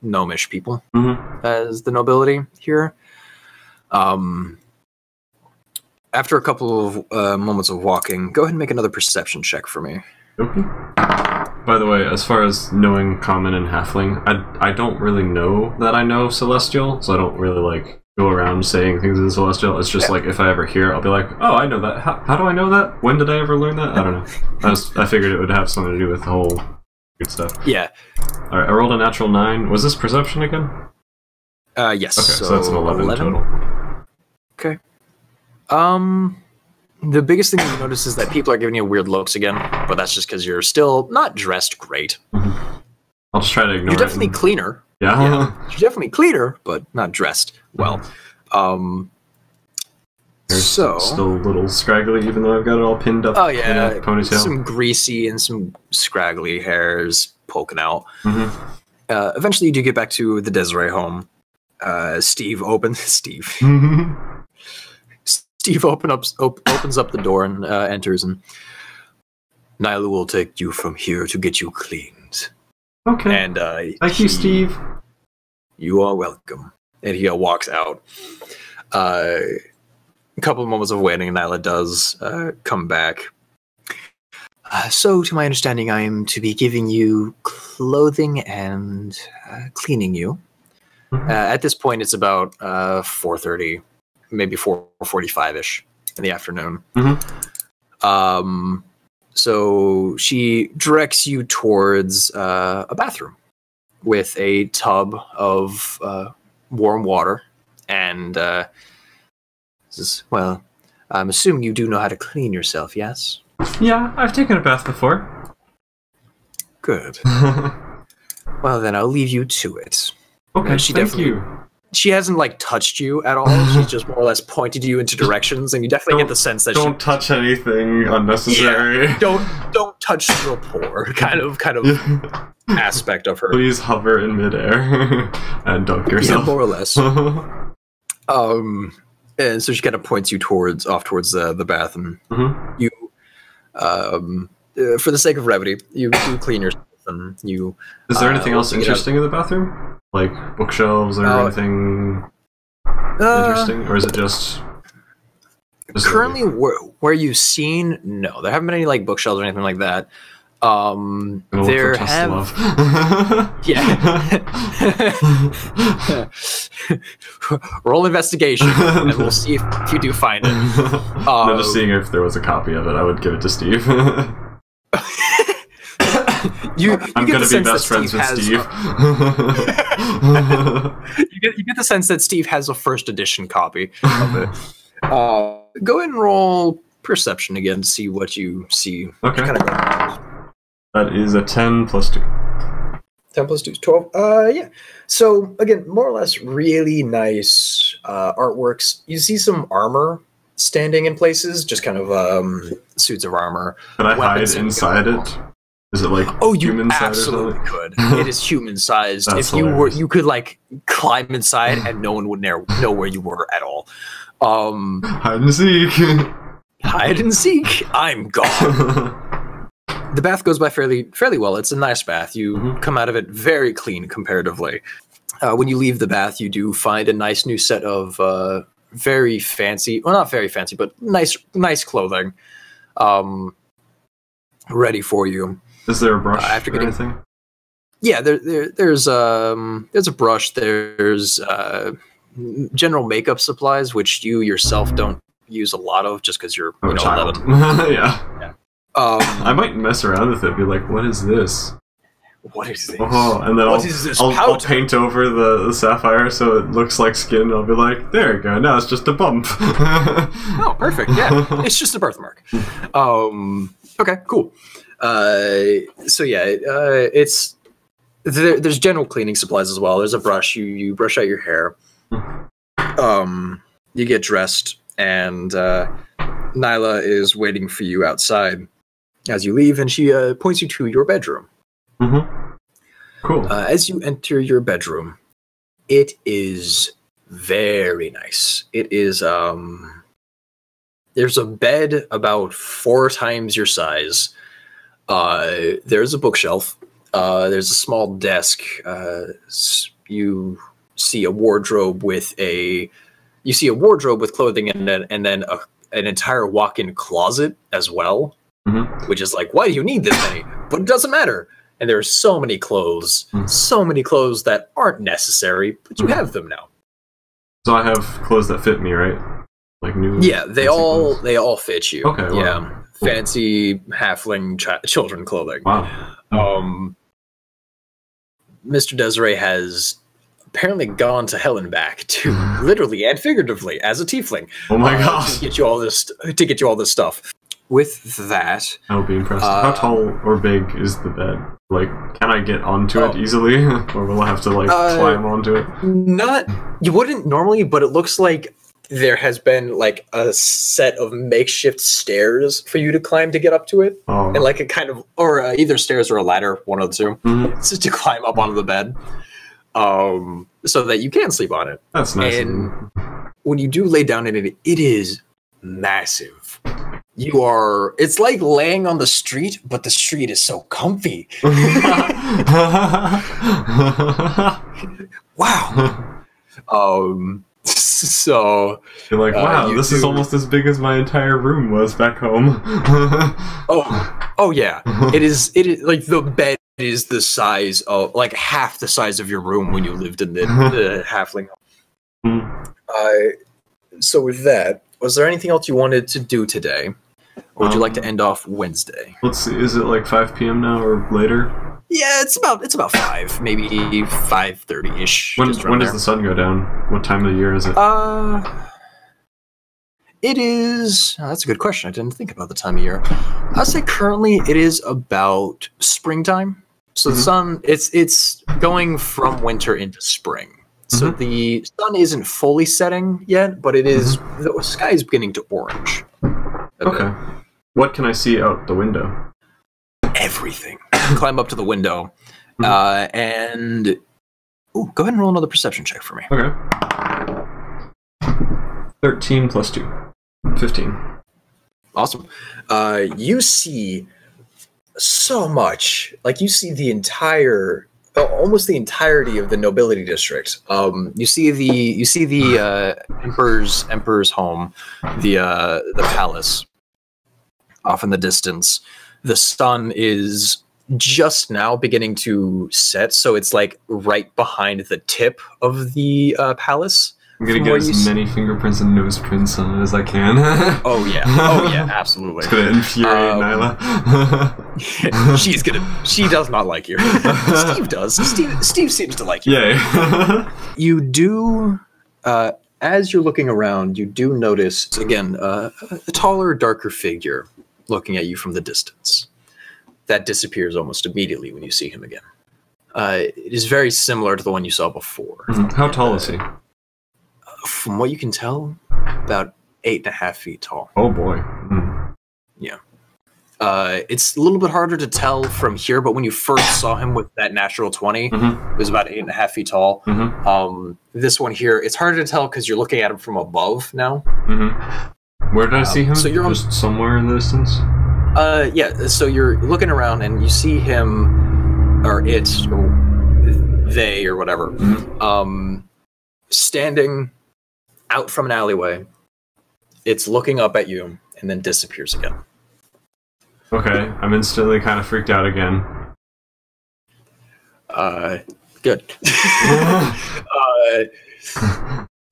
[SPEAKER 1] gnomish people as the nobility here. After a couple of moments of walking, go ahead and make another perception check for me.
[SPEAKER 2] Okay. By the way, as far as knowing common and halfling, I don't really know that I know celestial, so I don't really like go around saying things in celestial. It's just like if I ever hear it, I'll be like, oh, I know that. How do I know that? When did I ever learn that? I don't know. I figured it would have something to do with the whole good stuff.
[SPEAKER 1] Yeah.
[SPEAKER 2] All right, I rolled a natural 9. Was this perception again?
[SPEAKER 1] Yes.
[SPEAKER 2] Okay, so that's an 11 total.
[SPEAKER 1] Okay. The biggest thing you notice is that people are giving you weird looks again, but that's just because you're still not dressed great.
[SPEAKER 2] Mm-hmm. I'll just try to ignore it.
[SPEAKER 1] You're definitely cleaner.
[SPEAKER 2] Yeah.
[SPEAKER 1] You're definitely cleaner, but not dressed well.
[SPEAKER 2] There's
[SPEAKER 1] so
[SPEAKER 2] still a little scraggly, even though I've got it all pinned up in a ponytail. Some
[SPEAKER 1] greasy and some scraggly hairs poking out.
[SPEAKER 2] Mm-hmm.
[SPEAKER 1] Eventually, you do get back to the Desiree home. Steve opens up the door and enters, and Nyla will take you from here to get you cleaned.
[SPEAKER 2] Okay.
[SPEAKER 1] And
[SPEAKER 2] thank you, Steve.
[SPEAKER 1] You are welcome. And he walks out. A couple of moments of waiting, and Nyla does come back. So, to my understanding, I am to be giving you clothing and cleaning you. Mm-hmm. At this point, it's about 4:30, maybe 4:45-ish in the afternoon.
[SPEAKER 2] Mm-hmm.
[SPEAKER 1] So she directs you towards a bathroom with a tub of warm water, and says, "Well, I'm assuming you do know how to clean yourself, yes?"
[SPEAKER 2] Yeah, I've taken a bath before.
[SPEAKER 1] Good. Well, then I'll leave you to it.
[SPEAKER 2] Okay, thank you.
[SPEAKER 1] She hasn't like touched you at all. She's just more or less pointed you into directions, and you definitely get the sense that
[SPEAKER 2] don't touch anything unnecessary.
[SPEAKER 1] Yeah, don't touch real poor kind of aspect of her.
[SPEAKER 2] Please hover in midair and dunk yourself.
[SPEAKER 1] Yeah, more or less. And so she kind of points you towards the bath, and you, for the sake of brevity, you clean yourself, and you.
[SPEAKER 2] Is there anything else interesting in the bathroom? Like bookshelves or anything interesting, or is it just
[SPEAKER 1] currently where you've seen? No, there haven't been any like bookshelves or anything like that. There have yeah. Roll investigation, and we'll see if you do find it.
[SPEAKER 2] No, just seeing if there was a copy of it, I would give it to Steve. I'm going to be best friends with Steve.
[SPEAKER 1] You get the sense that Steve has a first edition copy of it. Go ahead and roll perception again to see what you see.
[SPEAKER 2] Okay.
[SPEAKER 1] Kind of
[SPEAKER 2] that is a 10 plus 2.
[SPEAKER 1] 10 plus 2 is 12. Yeah. So, again, more or less really nice artworks. You see some armor standing in places, just kind of suits of armor.
[SPEAKER 2] Can I hide inside it? Is it like
[SPEAKER 1] you absolutely could. It is human sized. If you
[SPEAKER 2] hilarious.
[SPEAKER 1] you could like climb inside and no one would know where you were at all.
[SPEAKER 2] Hide and seek.
[SPEAKER 1] Hide and seek. I'm gone. The bath goes by fairly well. It's a nice bath. You come out of it very clean comparatively. When you leave the bath, you do find a nice new set of very fancy, well, not very fancy, but nice clothing ready for you.
[SPEAKER 2] Is there a brush
[SPEAKER 1] after getting
[SPEAKER 2] anything?
[SPEAKER 1] Yeah, there's a brush. There's general makeup supplies, which you yourself don't use a lot of, just because you're
[SPEAKER 2] a child.
[SPEAKER 1] 11.
[SPEAKER 2] Yeah. I might mess around with it. Be like, what is this?
[SPEAKER 1] What is this?
[SPEAKER 2] Oh, and then I'll paint over the sapphire so it looks like skin. I'll be like, there you go. Now it's just a bump.
[SPEAKER 1] Oh, perfect. Yeah, it's just a birthmark. Okay, cool. So yeah, it's there's general cleaning supplies as well. There's a brush. You brush out your hair. You get dressed, and Nyla is waiting for you outside as you leave, and she points you to your bedroom.
[SPEAKER 2] Cool.
[SPEAKER 1] As you enter your bedroom, it is very nice. It is there's a bed about 4 times your size. There's a bookshelf. There's a small desk. You see a wardrobe with clothing in it, and then an entire walk-in closet as well. Which is like, why do you need this many? But it doesn't matter. And there are so many clothes that aren't necessary, but you have them now.
[SPEAKER 2] So I have clothes that fit me, right? Like new.
[SPEAKER 1] Yeah, they all fit you.
[SPEAKER 2] Okay.
[SPEAKER 1] Yeah,
[SPEAKER 2] Wow.
[SPEAKER 1] fancy halfling children clothing.
[SPEAKER 2] Wow.
[SPEAKER 1] Mr. Desiree has apparently gone to hell and back, to literally and figuratively, as a tiefling.
[SPEAKER 2] Oh my gosh!
[SPEAKER 1] To get you all this stuff. With that,
[SPEAKER 2] I would be impressed. How tall or big is the bed? Like, can I get onto it easily, or will I have to like climb onto it?
[SPEAKER 1] You wouldn't normally, but it looks like there has been like a set of makeshift stairs for you to climb to get up to it, and like a kind of, or either stairs or a ladder, one of the two, just to climb up onto the bed, so that you can sleep on it.
[SPEAKER 2] That's nice.
[SPEAKER 1] And when you do lay down in it, it is massive. It's like laying on the street, but the street is so comfy. Wow. So
[SPEAKER 2] you're like, wow, this is almost as big as my entire room was back home.
[SPEAKER 1] Oh yeah. It is like the bed is the size of like half the size of your room when you lived in the halfling home. So with that, was there anything else you wanted to do today? Or would you like to end off Wednesday?
[SPEAKER 2] Let's see, is it like 5 p.m. now or later?
[SPEAKER 1] Yeah, it's about 5, maybe 5:30-ish.
[SPEAKER 2] When does the sun go down? What time of the year is it?
[SPEAKER 1] It is... Oh, that's a good question. I didn't think about the time of year. I'd say currently it is about springtime. So the sun, it's going from winter into spring. So the sun isn't fully setting yet, but it is. The sky is beginning to orange.
[SPEAKER 2] Okay. What can I see out the window?
[SPEAKER 1] Everything. Climb up to the window, and go ahead and roll another perception check for me.
[SPEAKER 2] Okay. 13 plus 2. 15.
[SPEAKER 1] Awesome. You see so much. Like, you see the entire... almost the entirety of the nobility district. You see the emperor's home, the palace, off in the distance. the sun is just now beginning to set, so it's like right behind the tip of the palace.
[SPEAKER 2] I'm gonna get as many fingerprints and nose prints on it as I can.
[SPEAKER 1] Oh yeah, absolutely.
[SPEAKER 2] It's gonna infuriate Nyla.
[SPEAKER 1] She does not like you. Steve does. Steve seems to like you.
[SPEAKER 2] Yeah.
[SPEAKER 1] You do, as you're looking around, you do notice, again, a taller, darker figure looking at you from the distance. That disappears almost immediately when you see him again. It is very similar to the one you saw before.
[SPEAKER 2] How tall is he?
[SPEAKER 1] From what you can tell, about 8.5 feet tall.
[SPEAKER 2] Oh boy.
[SPEAKER 1] Yeah. It's a little bit harder to tell from here, but when you first saw him with that natural 20, it was about 8.5 feet tall. This one here, it's harder to tell because you're looking at him from above now.
[SPEAKER 2] Where did I see him?
[SPEAKER 1] So you're
[SPEAKER 2] just somewhere in the distance?
[SPEAKER 1] Yeah, so you're looking around and you see him, or it, or they, or whatever, standing out from an alleyway. It's looking up at you and then disappears again.
[SPEAKER 2] Okay, I'm instantly kind of freaked out again.
[SPEAKER 1] Good.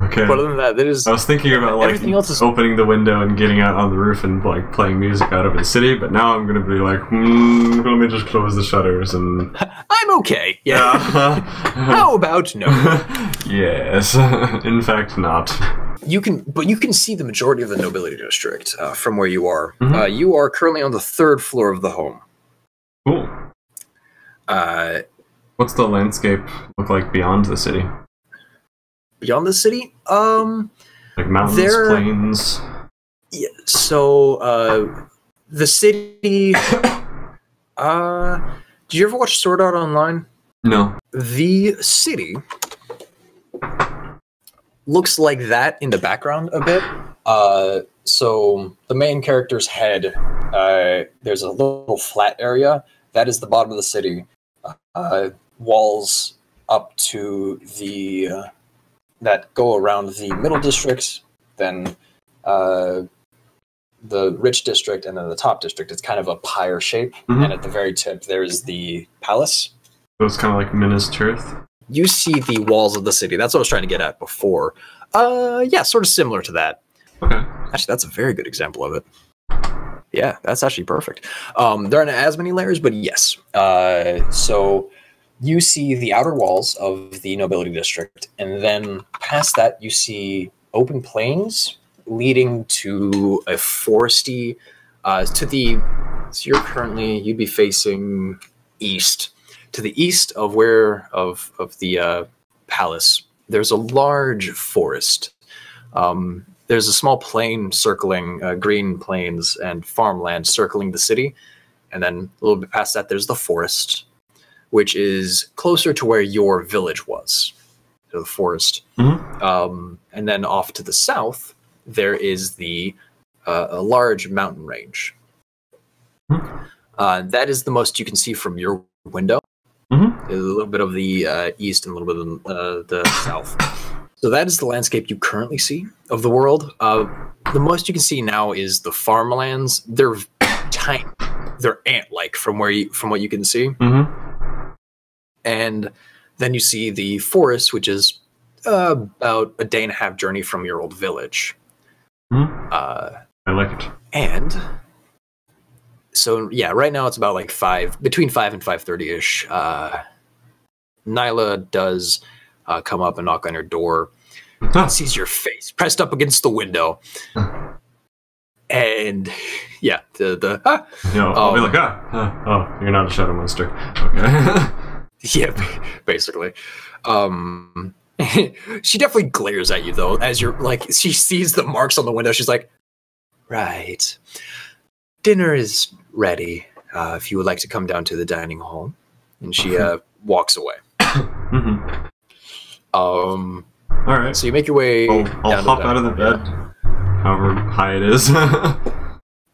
[SPEAKER 2] Okay.
[SPEAKER 1] But other than that, I
[SPEAKER 2] was thinking about like
[SPEAKER 1] everything else is
[SPEAKER 2] opening the window and getting out on the roof and like playing music out over the city, but now I'm gonna be like, let me just close the shutters and.
[SPEAKER 1] I'm okay. Yeah. How about no?
[SPEAKER 2] Yes. In fact, not.
[SPEAKER 1] But you can see the majority of the nobility district from where you are. You are currently on the 3rd floor of the home.
[SPEAKER 2] Cool. What's the landscape look like beyond the city?
[SPEAKER 1] Beyond the city?
[SPEAKER 2] Like mountains, plains?
[SPEAKER 1] Yeah, so, the city... did you ever watch Sword Art Online?
[SPEAKER 2] No.
[SPEAKER 1] The city looks like that in the background a bit. So the main character's head, there's a little flat area. That is the bottom of the city. Walls up to the... that go around the middle district, then the rich district, and then the top district. It's kind of a pyre shape, and at the very tip there's the palace.
[SPEAKER 2] So it's kind of like Minas Tirith?
[SPEAKER 1] You see the walls of the city. That's what I was trying to get at before. Yeah, sort of similar to that.
[SPEAKER 2] Okay.
[SPEAKER 1] Actually, that's a very good example of it. Yeah, that's actually perfect. There aren't as many layers, but yes. So you see the outer walls of the nobility district, and then past that you see open plains leading to a foresty, so you'd be facing east. To the east of the palace, there's a large forest. There's a small plain circling, green plains and farmland circling the city, and then a little bit past that there's the forest, which is closer to where your village was, to the forest. And then off to the south, there is a large mountain range. That is the most you can see from your window. A little bit of the east and a little bit of the south. So that is the landscape you currently see of the world. The most you can see now is the farmlands. They're tiny. They're ant-like from what you can see. And then you see the forest, which is about a day and a half journey from your old village.
[SPEAKER 2] I like it.
[SPEAKER 1] And so, yeah, right now it's about like between 5 and 5:30-ish. Nyla does come up and knock on your door. Sees your face pressed up against the window. And yeah, I'll
[SPEAKER 2] be like, oh, you're not a shadow monster. Okay.
[SPEAKER 1] Yeah, basically. She definitely glares at you though, as you're like, she sees the marks on the window. She's like, right, dinner is ready. If you would like to come down to the dining hall. And she walks away.
[SPEAKER 2] All right.
[SPEAKER 1] So you make your way.
[SPEAKER 2] I'll hop out of the bed, however high it is.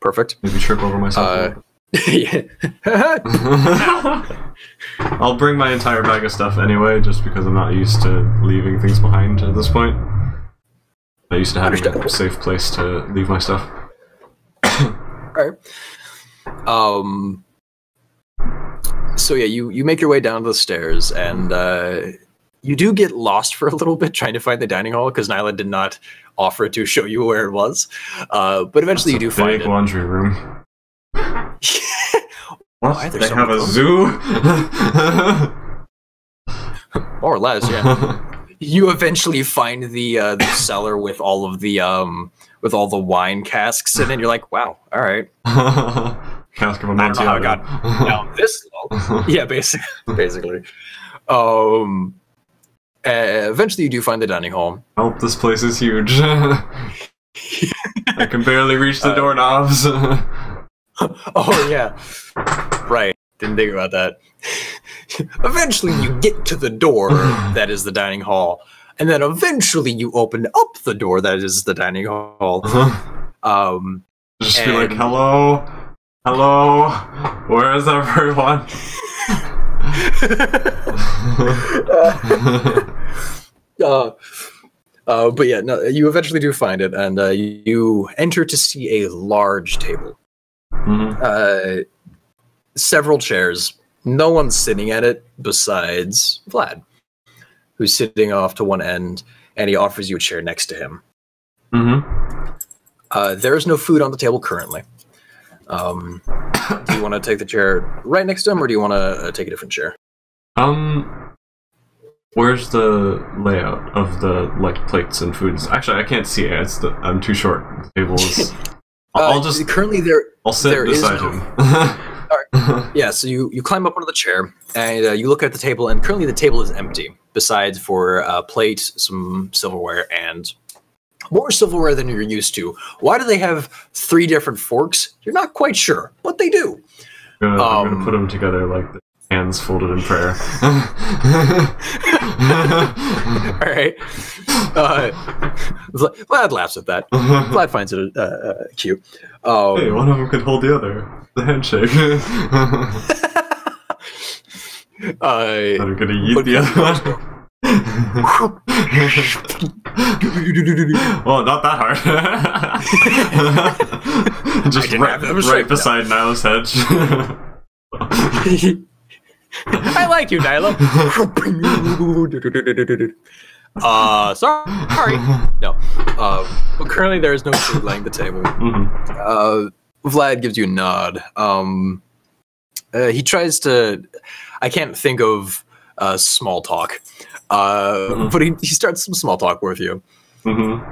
[SPEAKER 1] Perfect.
[SPEAKER 2] Maybe trip over myself. I'll bring my entire bag of stuff anyway, just because I'm not used to leaving things behind at this point. I used to have a safe place to leave my stuff.
[SPEAKER 1] Alright. So yeah, you make your way down the stairs, and you do get lost for a little bit trying to find the dining hall because Nyla did not offer to show you where it was. But eventually you do find it.
[SPEAKER 2] Big laundry room. What? They
[SPEAKER 1] so
[SPEAKER 2] have a
[SPEAKER 1] close?
[SPEAKER 2] zoo?
[SPEAKER 1] More or less, yeah. You eventually find the cellar with all of the wine casks in it. You're like, wow, all right.
[SPEAKER 2] Cask of
[SPEAKER 1] I don't know how I got
[SPEAKER 2] Amontillado.
[SPEAKER 1] down this low. Yeah, basically. Eventually, you do find the dining hall.
[SPEAKER 2] Help, this place is huge. I can barely reach the doorknobs.
[SPEAKER 1] Oh yeah, right. Didn't think about that. Eventually, you get to the door that is the dining hall, and then eventually you open up the door that is the dining hall.
[SPEAKER 2] Just be like, hello, hello, where is everyone?
[SPEAKER 1] But yeah, no, you eventually do find it, and you enter to see a large table.
[SPEAKER 2] Mm-hmm.
[SPEAKER 1] Several chairs. No one's sitting at it besides Vlad, who's sitting off to one end, and he offers you a chair next to him.
[SPEAKER 2] Mm-hmm.
[SPEAKER 1] There is no food on the table currently. Do you want to take the chair right next to him, or do you want to take a different chair?
[SPEAKER 2] Where's the layout of the plates and foods? Actually, I can't see it. I'm too short. The table is. I'll just
[SPEAKER 1] currently
[SPEAKER 2] I'll sit
[SPEAKER 1] there
[SPEAKER 2] beside
[SPEAKER 1] is no
[SPEAKER 2] him.
[SPEAKER 1] Yeah, so you climb up onto the chair, and you look at the table, and currently the table is empty, besides for a plate, some silverware, and more silverware than you're used to. Why do they have 3 different forks? You're not quite sure, but they do.
[SPEAKER 2] I'm gonna put them together like the hands folded in prayer.
[SPEAKER 1] All right. Vlad laughs at that. Vlad finds it cute.
[SPEAKER 2] Hey, one of them could hold the other. The handshake. I'm gonna eat the other one. Well, not that hard. Just right beside Nyla's head.
[SPEAKER 1] I like you, Nyla. Sorry. No. But currently there is no food laying the table.
[SPEAKER 2] Mm-hmm.
[SPEAKER 1] Vlad gives you a nod. He tries to... I can't think of small talk. But he starts some small talk with you.
[SPEAKER 2] Mm-hmm.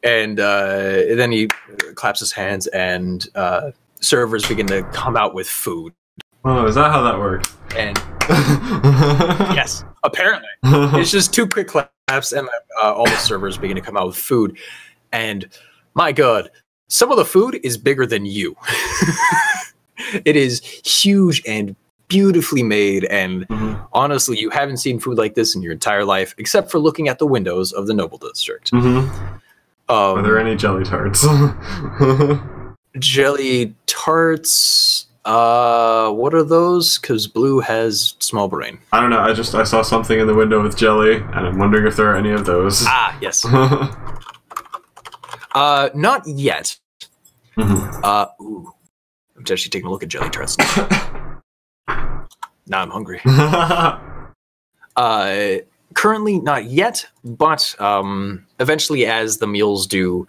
[SPEAKER 1] And then he claps his hands, and servers begin to come out with food.
[SPEAKER 2] Oh, is that how that works?
[SPEAKER 1] And yes, apparently. It's just 2 quick claps, and all the servers begin to come out with food. And my God, some of the food is bigger than you. It is huge and beautifully made, and honestly, you haven't seen food like this in your entire life, except for looking at the windows of the Noble District.
[SPEAKER 2] Are there any jelly tarts?
[SPEAKER 1] Jelly tarts... what are those? Because Blue has small brain.
[SPEAKER 2] I don't know, I saw something in the window with jelly, and I'm wondering if there are any of those.
[SPEAKER 1] Ah, yes. Not yet. Ooh. I'm actually taking a look at jelly tarts now. Now I'm hungry. Currently not yet, but eventually as the meals do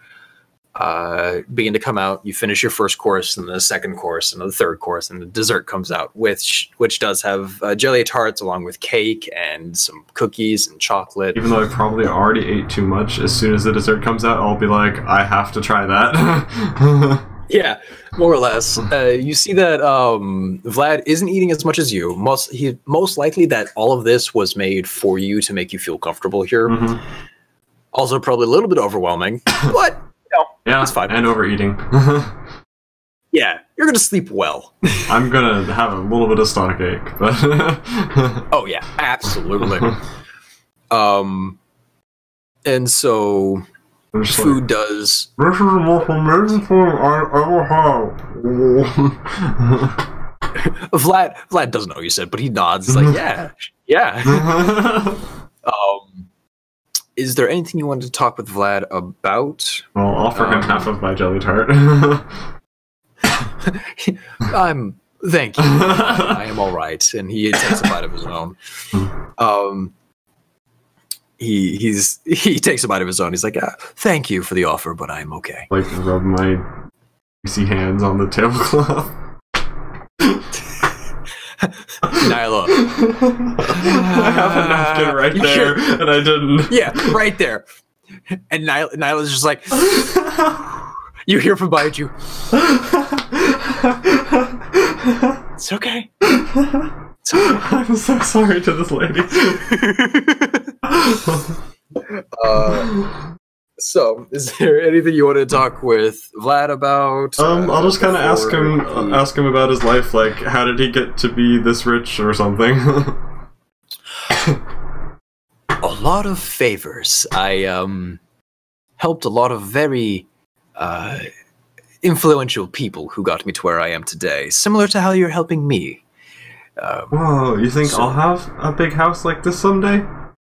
[SPEAKER 1] begin to come out, you finish your first course, and the second course, and the third course, and the dessert comes out, which does have jelly tarts along with cake and some cookies and chocolate.
[SPEAKER 2] Even though I probably already ate too much, as soon as the dessert comes out, I'll be like, I have to try that.
[SPEAKER 1] Yeah, more or less. You see that Vlad isn't eating as much as you. Most likely that all of this was made for you to make you feel comfortable here. Also, probably a little bit overwhelming, but
[SPEAKER 2] yeah,
[SPEAKER 1] it's fine.
[SPEAKER 2] And overeating.
[SPEAKER 1] Yeah, you're gonna sleep well.
[SPEAKER 2] I'm gonna have a little bit of stomach ache, but
[SPEAKER 1] oh yeah, absolutely. And so food does.
[SPEAKER 2] This is the most amazing thing I ever had.
[SPEAKER 1] Vlad doesn't know what you said, but he nods. He's like, yeah. Is there anything you wanted to talk with Vlad about?
[SPEAKER 2] I'll offer him half of my jelly tart.
[SPEAKER 1] Thank you. I am all right. And he takes a bite of his own. He takes a bite of his own. He's like, thank you for the offer, but I'm okay.
[SPEAKER 2] Like, rub my greasy hands on the tablecloth.
[SPEAKER 1] Nyla.
[SPEAKER 2] I have a napkin right there, and I didn't.
[SPEAKER 1] Yeah, right there. And Nyla's just like, you hear from behind you. It's okay. It's okay.
[SPEAKER 2] I'm so sorry to this lady.
[SPEAKER 1] So, is there anything you want to talk with Vlad about?
[SPEAKER 2] I'll just kind of ask him about his life. Like, how did he get to be this rich or something?
[SPEAKER 1] A lot of favors. I helped a lot of very influential people who got me to where I am today. Similar to how you're helping me.
[SPEAKER 2] Whoa, you think I'll have a big house like this someday?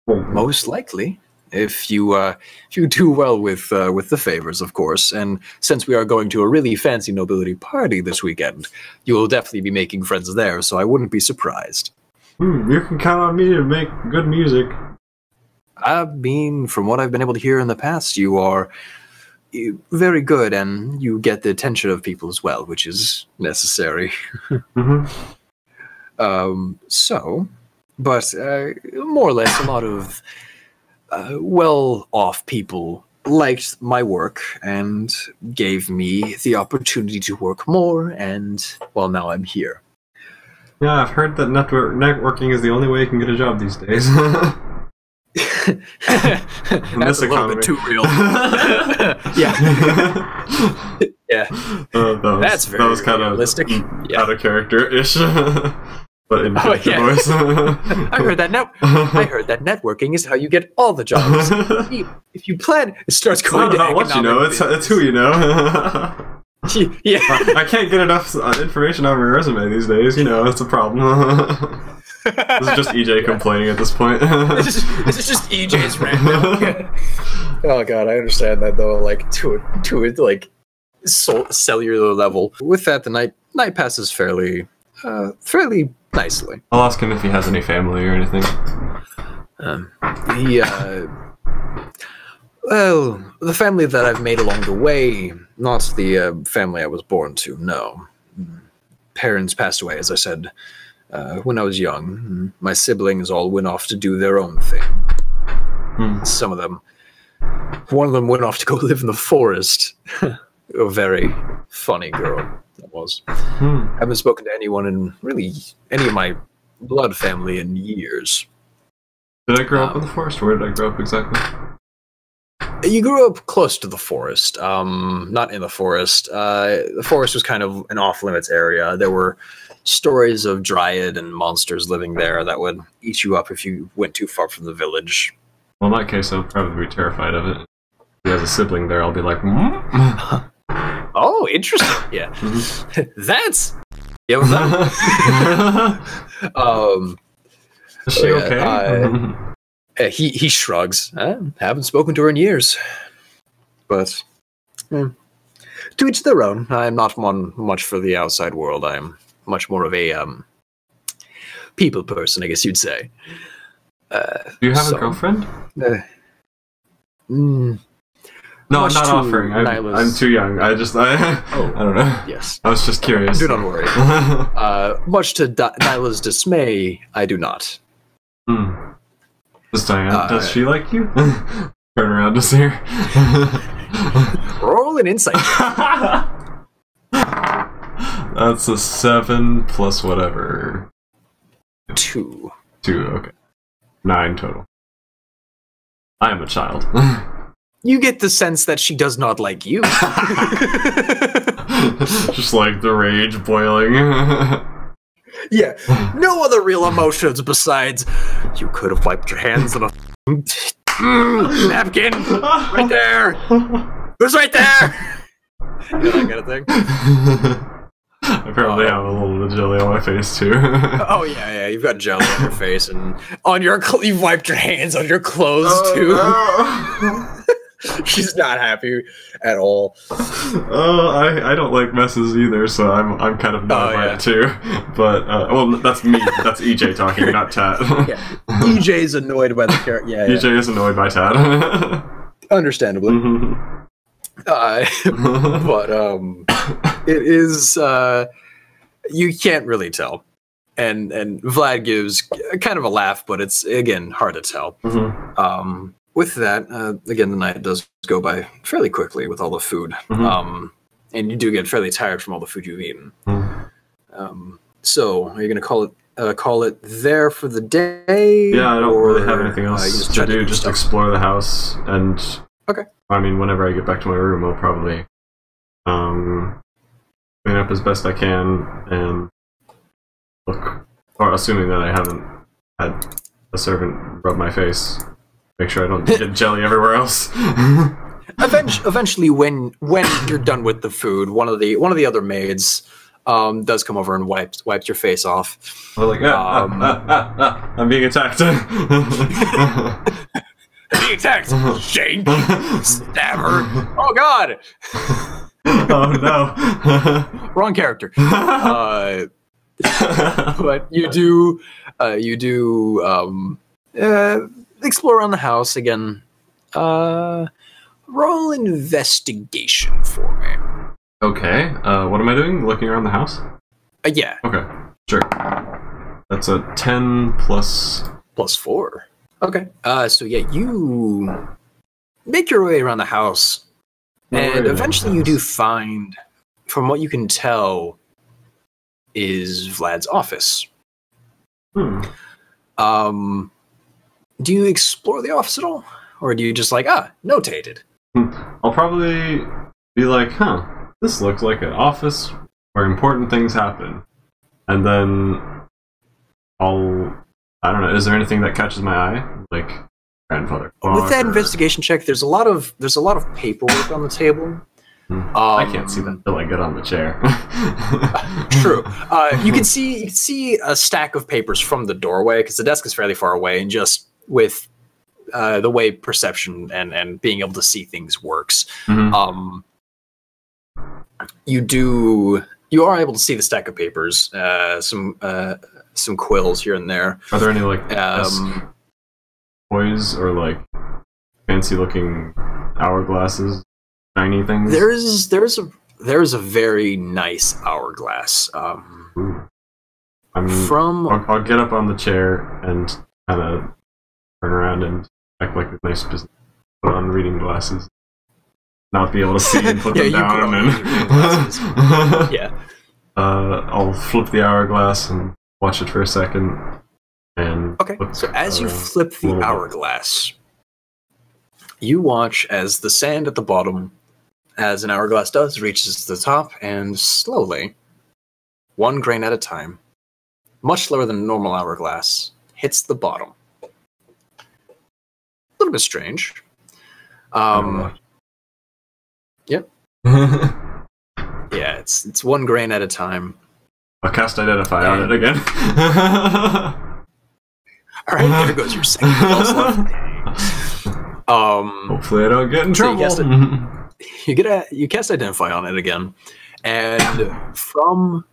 [SPEAKER 1] Most likely. If you do well with the favors, of course, and since we are going to a really fancy nobility party this weekend, you will definitely be making friends there. So I wouldn't be surprised.
[SPEAKER 2] You can count on me to make good music.
[SPEAKER 1] I mean, from what I've been able to hear in the past, you are very good, and you get the attention of people as well, which is necessary.
[SPEAKER 2] Mm-hmm.
[SPEAKER 1] But more or less, a lot of well-off people liked my work and gave me the opportunity to work more, and, well, now I'm here.
[SPEAKER 2] Yeah, I've heard that networking is the only way you can get a job these days.
[SPEAKER 1] That's a little bit too real. Yeah. Yeah. That was kind of realistic.
[SPEAKER 2] Out of character-ish. But in character voice.
[SPEAKER 1] I heard that networking is how you get all the jobs. If you plan, it starts going to
[SPEAKER 2] economic. What you know, it's who you know.
[SPEAKER 1] Yeah.
[SPEAKER 2] I can't get enough information on my resume these days. You know, it's a problem. This is just EJ complaining at this point.
[SPEAKER 1] This is just EJ's rant. Oh god, I understand that though. Like to like cellular level. With that, the night passes fairly nicely.
[SPEAKER 2] I'll ask him if he has any family or anything.
[SPEAKER 1] Well, the family that I've made along the way, not the family I was born to. No, parents passed away, as I said. When I was young, my siblings all went off to do their own thing. Some of them. One of them went off to go live in the forest. A very funny girl, that was. I haven't spoken to anyone in really any of my blood family in years.
[SPEAKER 2] Did I grow up in the forest? Where did I grow up exactly?
[SPEAKER 1] You grew up close to the forest, not in the forest. The forest was kind of an off-limits area. There were stories of dryad and monsters living there that would eat you up if you went too far from the village.
[SPEAKER 2] Well, in that case, I'll probably be terrified of it. If he has a sibling there, I'll be like,
[SPEAKER 1] Oh, interesting. Yeah. That's... Yeah,
[SPEAKER 2] is she okay?
[SPEAKER 1] He shrugs. Haven't spoken to her in years. But to each their own. I'm not much for the outside world. I'm much more of a people person, I guess you'd say.
[SPEAKER 2] Do you have a girlfriend?
[SPEAKER 1] No,
[SPEAKER 2] I'm not offering. I'm too young. I don't know.
[SPEAKER 1] Yes.
[SPEAKER 2] I was just curious.
[SPEAKER 1] Do not worry. Much to Nyla's dismay, I do not.
[SPEAKER 2] Does Diane, does she like you? Turn around to see her.
[SPEAKER 1] Roll an insight.
[SPEAKER 2] That's a 7 plus whatever.
[SPEAKER 1] 2.
[SPEAKER 2] 2, okay. 9 total. I am a child.
[SPEAKER 1] You get the sense that she does not like you.
[SPEAKER 2] Just like the rage boiling.
[SPEAKER 1] Yeah, no other real emotions besides you could have wiped your hands on a napkin right there. It was right there. You know that kind of thing.
[SPEAKER 2] Apparently, I have a little bit of jelly on my face too.
[SPEAKER 1] Oh yeah, you've got jelly on your face and on your you've wiped your hands on your clothes too. She's not happy at all.
[SPEAKER 2] I don't like messes either, so I'm kind of annoyed by it too. But well, that's me. That's EJ talking, not Tad.
[SPEAKER 1] Yeah. EJ's annoyed by the character. Yeah,
[SPEAKER 2] EJ is annoyed by Tad.
[SPEAKER 1] Understandably. But it is you can't really tell. And Vlad gives kind of a laugh, but it's again hard to tell. With that, again, the night does go by fairly quickly with all the food, and you do get fairly tired from all the food you've eaten. So, are you going to call it there for the day?
[SPEAKER 2] Yeah, I don't really have anything else to do. Just explore the house, and I mean, whenever I get back to my room, I'll probably clean up as best I can and look, or assuming that I haven't had a servant rub my face. Make sure I don't get jelly everywhere else.
[SPEAKER 1] Eventually, when you're done with the food, one of the other maids does come over and wipes your face off.
[SPEAKER 2] We're like, I'm being attacked.
[SPEAKER 1] Being attacked. Shank. Stab her. Oh God.
[SPEAKER 2] Oh no.
[SPEAKER 1] Wrong character. But you do explore around the house again. Roll investigation for me.
[SPEAKER 2] Okay. What am I doing? Looking around the house?
[SPEAKER 1] Yeah.
[SPEAKER 2] Okay. Sure. That's a 10 plus
[SPEAKER 1] 4. Okay. So yeah, you make your way around the house, and eventually you do find, from what you can tell, is Vlad's office. Do you explore the office at all? Or do you just like, notated?
[SPEAKER 2] I'll probably be like, this looks like an office where important things happen. And then I don't know, is there anything that catches my eye? Like grandfather clock?
[SPEAKER 1] With that investigation check, there's a lot of paperwork on the table.
[SPEAKER 2] I can't see that until I get on the chair.
[SPEAKER 1] True. You can see a stack of papers from the doorway, because the desk is fairly far away, and just with the way perception and being able to see things works, you are able to see the stack of papers, some quills here and there.
[SPEAKER 2] Are there any like toys or like fancy looking hourglasses, shiny things?
[SPEAKER 1] There's a very nice hourglass.
[SPEAKER 2] I'll get up on the chair and kind of turn around and act like a nice business. Put on reading glasses. Not be able to see and put them down. I'll flip the hourglass and watch it for a second. And
[SPEAKER 1] so as you flip the hourglass, you watch as the sand at the bottom, as an hourglass does, reaches the top, and slowly, 1 grain at a time, much slower than a normal hourglass, hits the bottom. A little bit strange. Yep. Yeah, it's 1 grain at a time.
[SPEAKER 2] I'll cast Identify on it again.
[SPEAKER 1] Alright, there goes your second spell.
[SPEAKER 2] Hopefully I don't get in trouble.
[SPEAKER 1] You cast Identify on it again, and from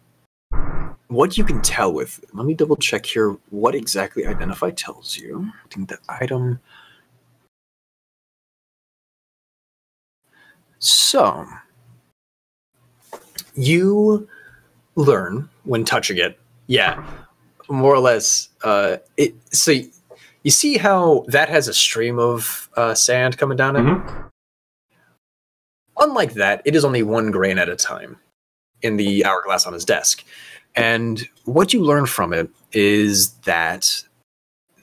[SPEAKER 1] what you can tell with, let me double check here what exactly Identify tells you. I think the item. So you learn when touching it, more or less. So you see how that has a stream of sand coming down it. Unlike that, it is only 1 grain at a time in the hourglass on his desk. And what you learn from it is that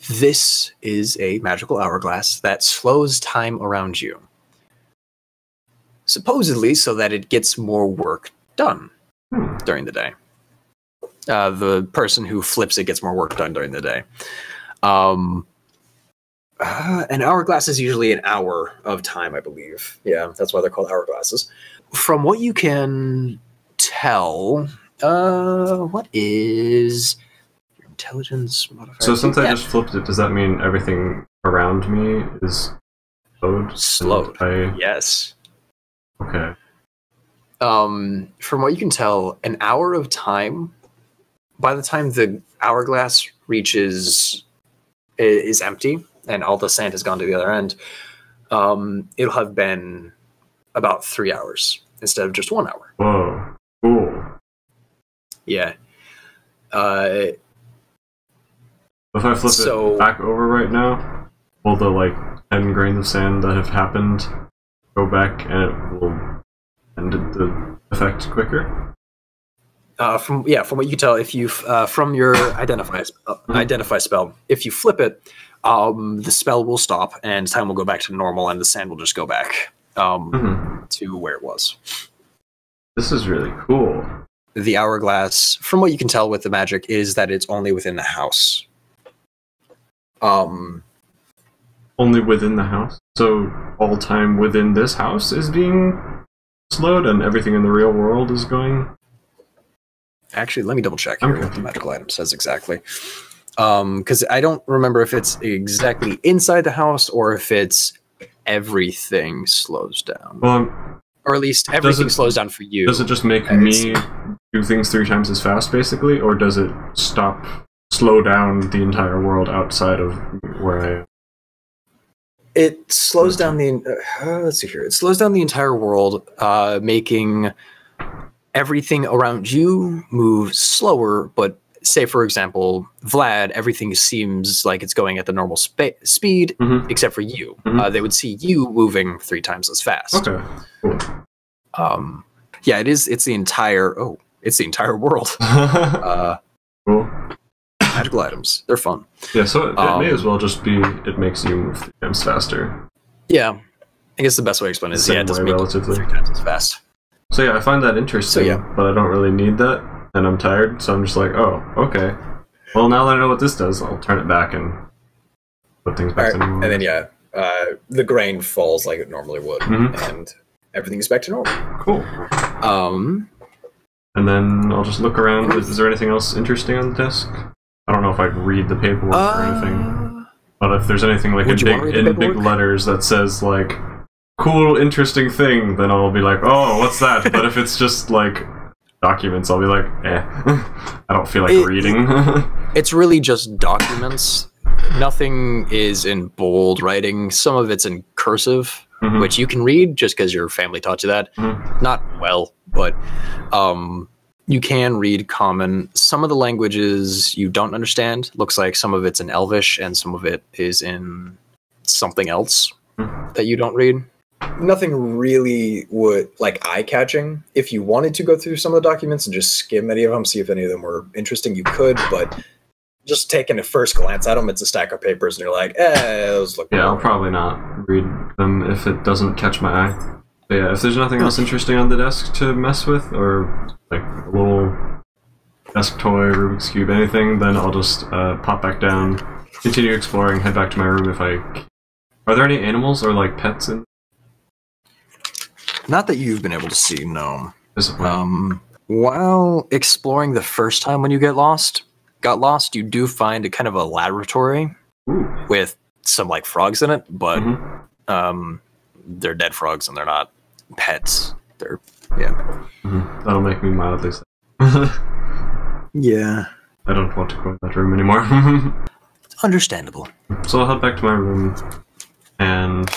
[SPEAKER 1] this is a magical hourglass that slows time around you. Supposedly so that it gets more work done during the day. The person who flips it gets more work done during the day. An hourglass is usually an hour of time, I believe. Yeah, that's why they're called hourglasses. From what you can tell, what is your intelligence modifier?
[SPEAKER 2] So since I just flipped it, does that mean everything around me is
[SPEAKER 1] Slowed. Yes.
[SPEAKER 2] Okay.
[SPEAKER 1] From what you can tell, an hour of time, by the time the hourglass is empty and all the sand has gone to the other end, it'll have been about 3 hours instead of just 1 hour.
[SPEAKER 2] Whoa. Cool.
[SPEAKER 1] Yeah.
[SPEAKER 2] If I flip it back over right now, will the 10 grains of sand that have happened go back and it will end the effect quicker?
[SPEAKER 1] From what you can tell, if you from your identify spell, if you flip it, the spell will stop and time will go back to normal, and the sand will just go back to where it was.
[SPEAKER 2] This is really cool.
[SPEAKER 1] The hourglass, from what you can tell with the magic, is that it's only within the house.
[SPEAKER 2] Only within the house? So all time within this house is being slowed and everything in the real world is going?
[SPEAKER 1] Actually, let me double check here what the magical item says exactly. Because I don't remember if it's exactly inside the house or if it's everything slows down.
[SPEAKER 2] Well,
[SPEAKER 1] or at least everything slows down for you.
[SPEAKER 2] Does it just make me do things 3 times as fast, basically? Or does it slow down the entire world outside of where I am?
[SPEAKER 1] It slows down the... let's see here. It slows down the entire world, making everything around you move slower, but say, for example, Vlad, everything seems like it's going at the normal speed, except for you. They would see you moving 3 times as fast.
[SPEAKER 2] Okay, cool.
[SPEAKER 1] Yeah, it's the entire world.
[SPEAKER 2] Cool.
[SPEAKER 1] Magical items, they're fun.
[SPEAKER 2] Yeah, so it may as well just be it makes you move 3 times faster.
[SPEAKER 1] Yeah, I guess the best way to explain it is, it does make you 3 times as fast.
[SPEAKER 2] So yeah, I find that interesting, but I don't really need that, and I'm tired, so I'm just like, oh, okay. Well, now that I know what this does, I'll turn it back and put things back to normal.
[SPEAKER 1] And then, the grain falls like it normally would, and everything's back to normal.
[SPEAKER 2] Cool. And then I'll just look around. Is there anything else interesting on the desk? I don't know if I'd read the paperwork or anything, but if there's anything like in big letters that says like cool, interesting thing, then I'll be like, oh, what's that? But if it's just like documents, I'll be like, I don't feel like reading.
[SPEAKER 1] It's really just documents. Nothing is in bold writing. Some of it's in cursive, which you can read just because your family taught you that. Not well, but you can read common. Some of the languages you don't understand. Looks like some of it's in Elvish and some of it is in something else that you don't read. Nothing really eye-catching. If you wanted to go through some of the documents and just skim any of them, see if any of them were interesting, you could, but just taking a first glance at them, it's a stack of papers and you're like, those look
[SPEAKER 2] I'll probably not read them if it doesn't catch my eye. But yeah, if there's nothing else interesting on the desk to mess with, or like a little desk toy, Rubik's Cube, anything, then I'll just pop back down, continue exploring, head back to my room if I... Are there any animals or like pets in?
[SPEAKER 1] Not that you've been able to see, no. While exploring the first time when you got lost, you do find a kind of a laboratory with some like frogs in it, but they're dead frogs and they're not pets. They're
[SPEAKER 2] That'll make me mildly sad.
[SPEAKER 1] Yeah.
[SPEAKER 2] I don't want to go in that room anymore.
[SPEAKER 1] Understandable.
[SPEAKER 2] So I'll head back to my room and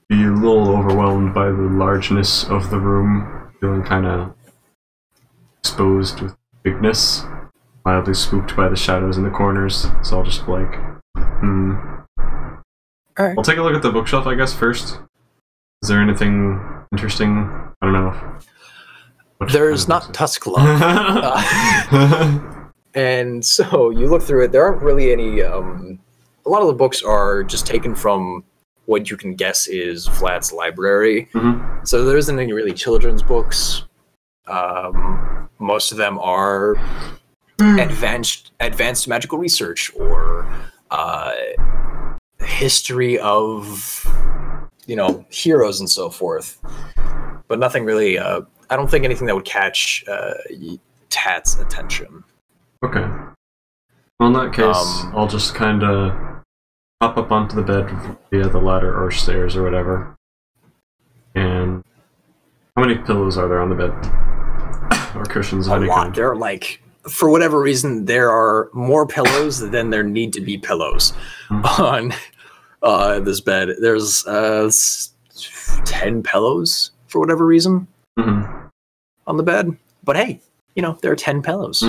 [SPEAKER 2] be a little overwhelmed by the largeness of the room, feeling kind of exposed with bigness, mildly spooked by the shadows in the corners, so I'll just be like,
[SPEAKER 1] Alright.
[SPEAKER 2] I'll take a look at the bookshelf, I guess, first. Is there anything interesting? I don't know.
[SPEAKER 1] There's not Tusklove. And so you look through it, there aren't really any, a lot of the books are just taken from what you can guess is Vlad's library. So there isn't any really children's books. Most of them are advanced magical research or history of, heroes and so forth. But nothing really, I don't think anything that would catch Tat's attention.
[SPEAKER 2] Okay. Well, in that case, I'll just kind of hop up onto the bed via the ladder or stairs or whatever. And how many pillows are there on the bed? Or cushions of
[SPEAKER 1] A
[SPEAKER 2] any
[SPEAKER 1] lot.
[SPEAKER 2] kind?
[SPEAKER 1] There are like, for whatever reason, there are more pillows than there need to be pillows on this bed. There's 10 pillows for whatever reason on the bed. But hey, you know, there are 10 pillows.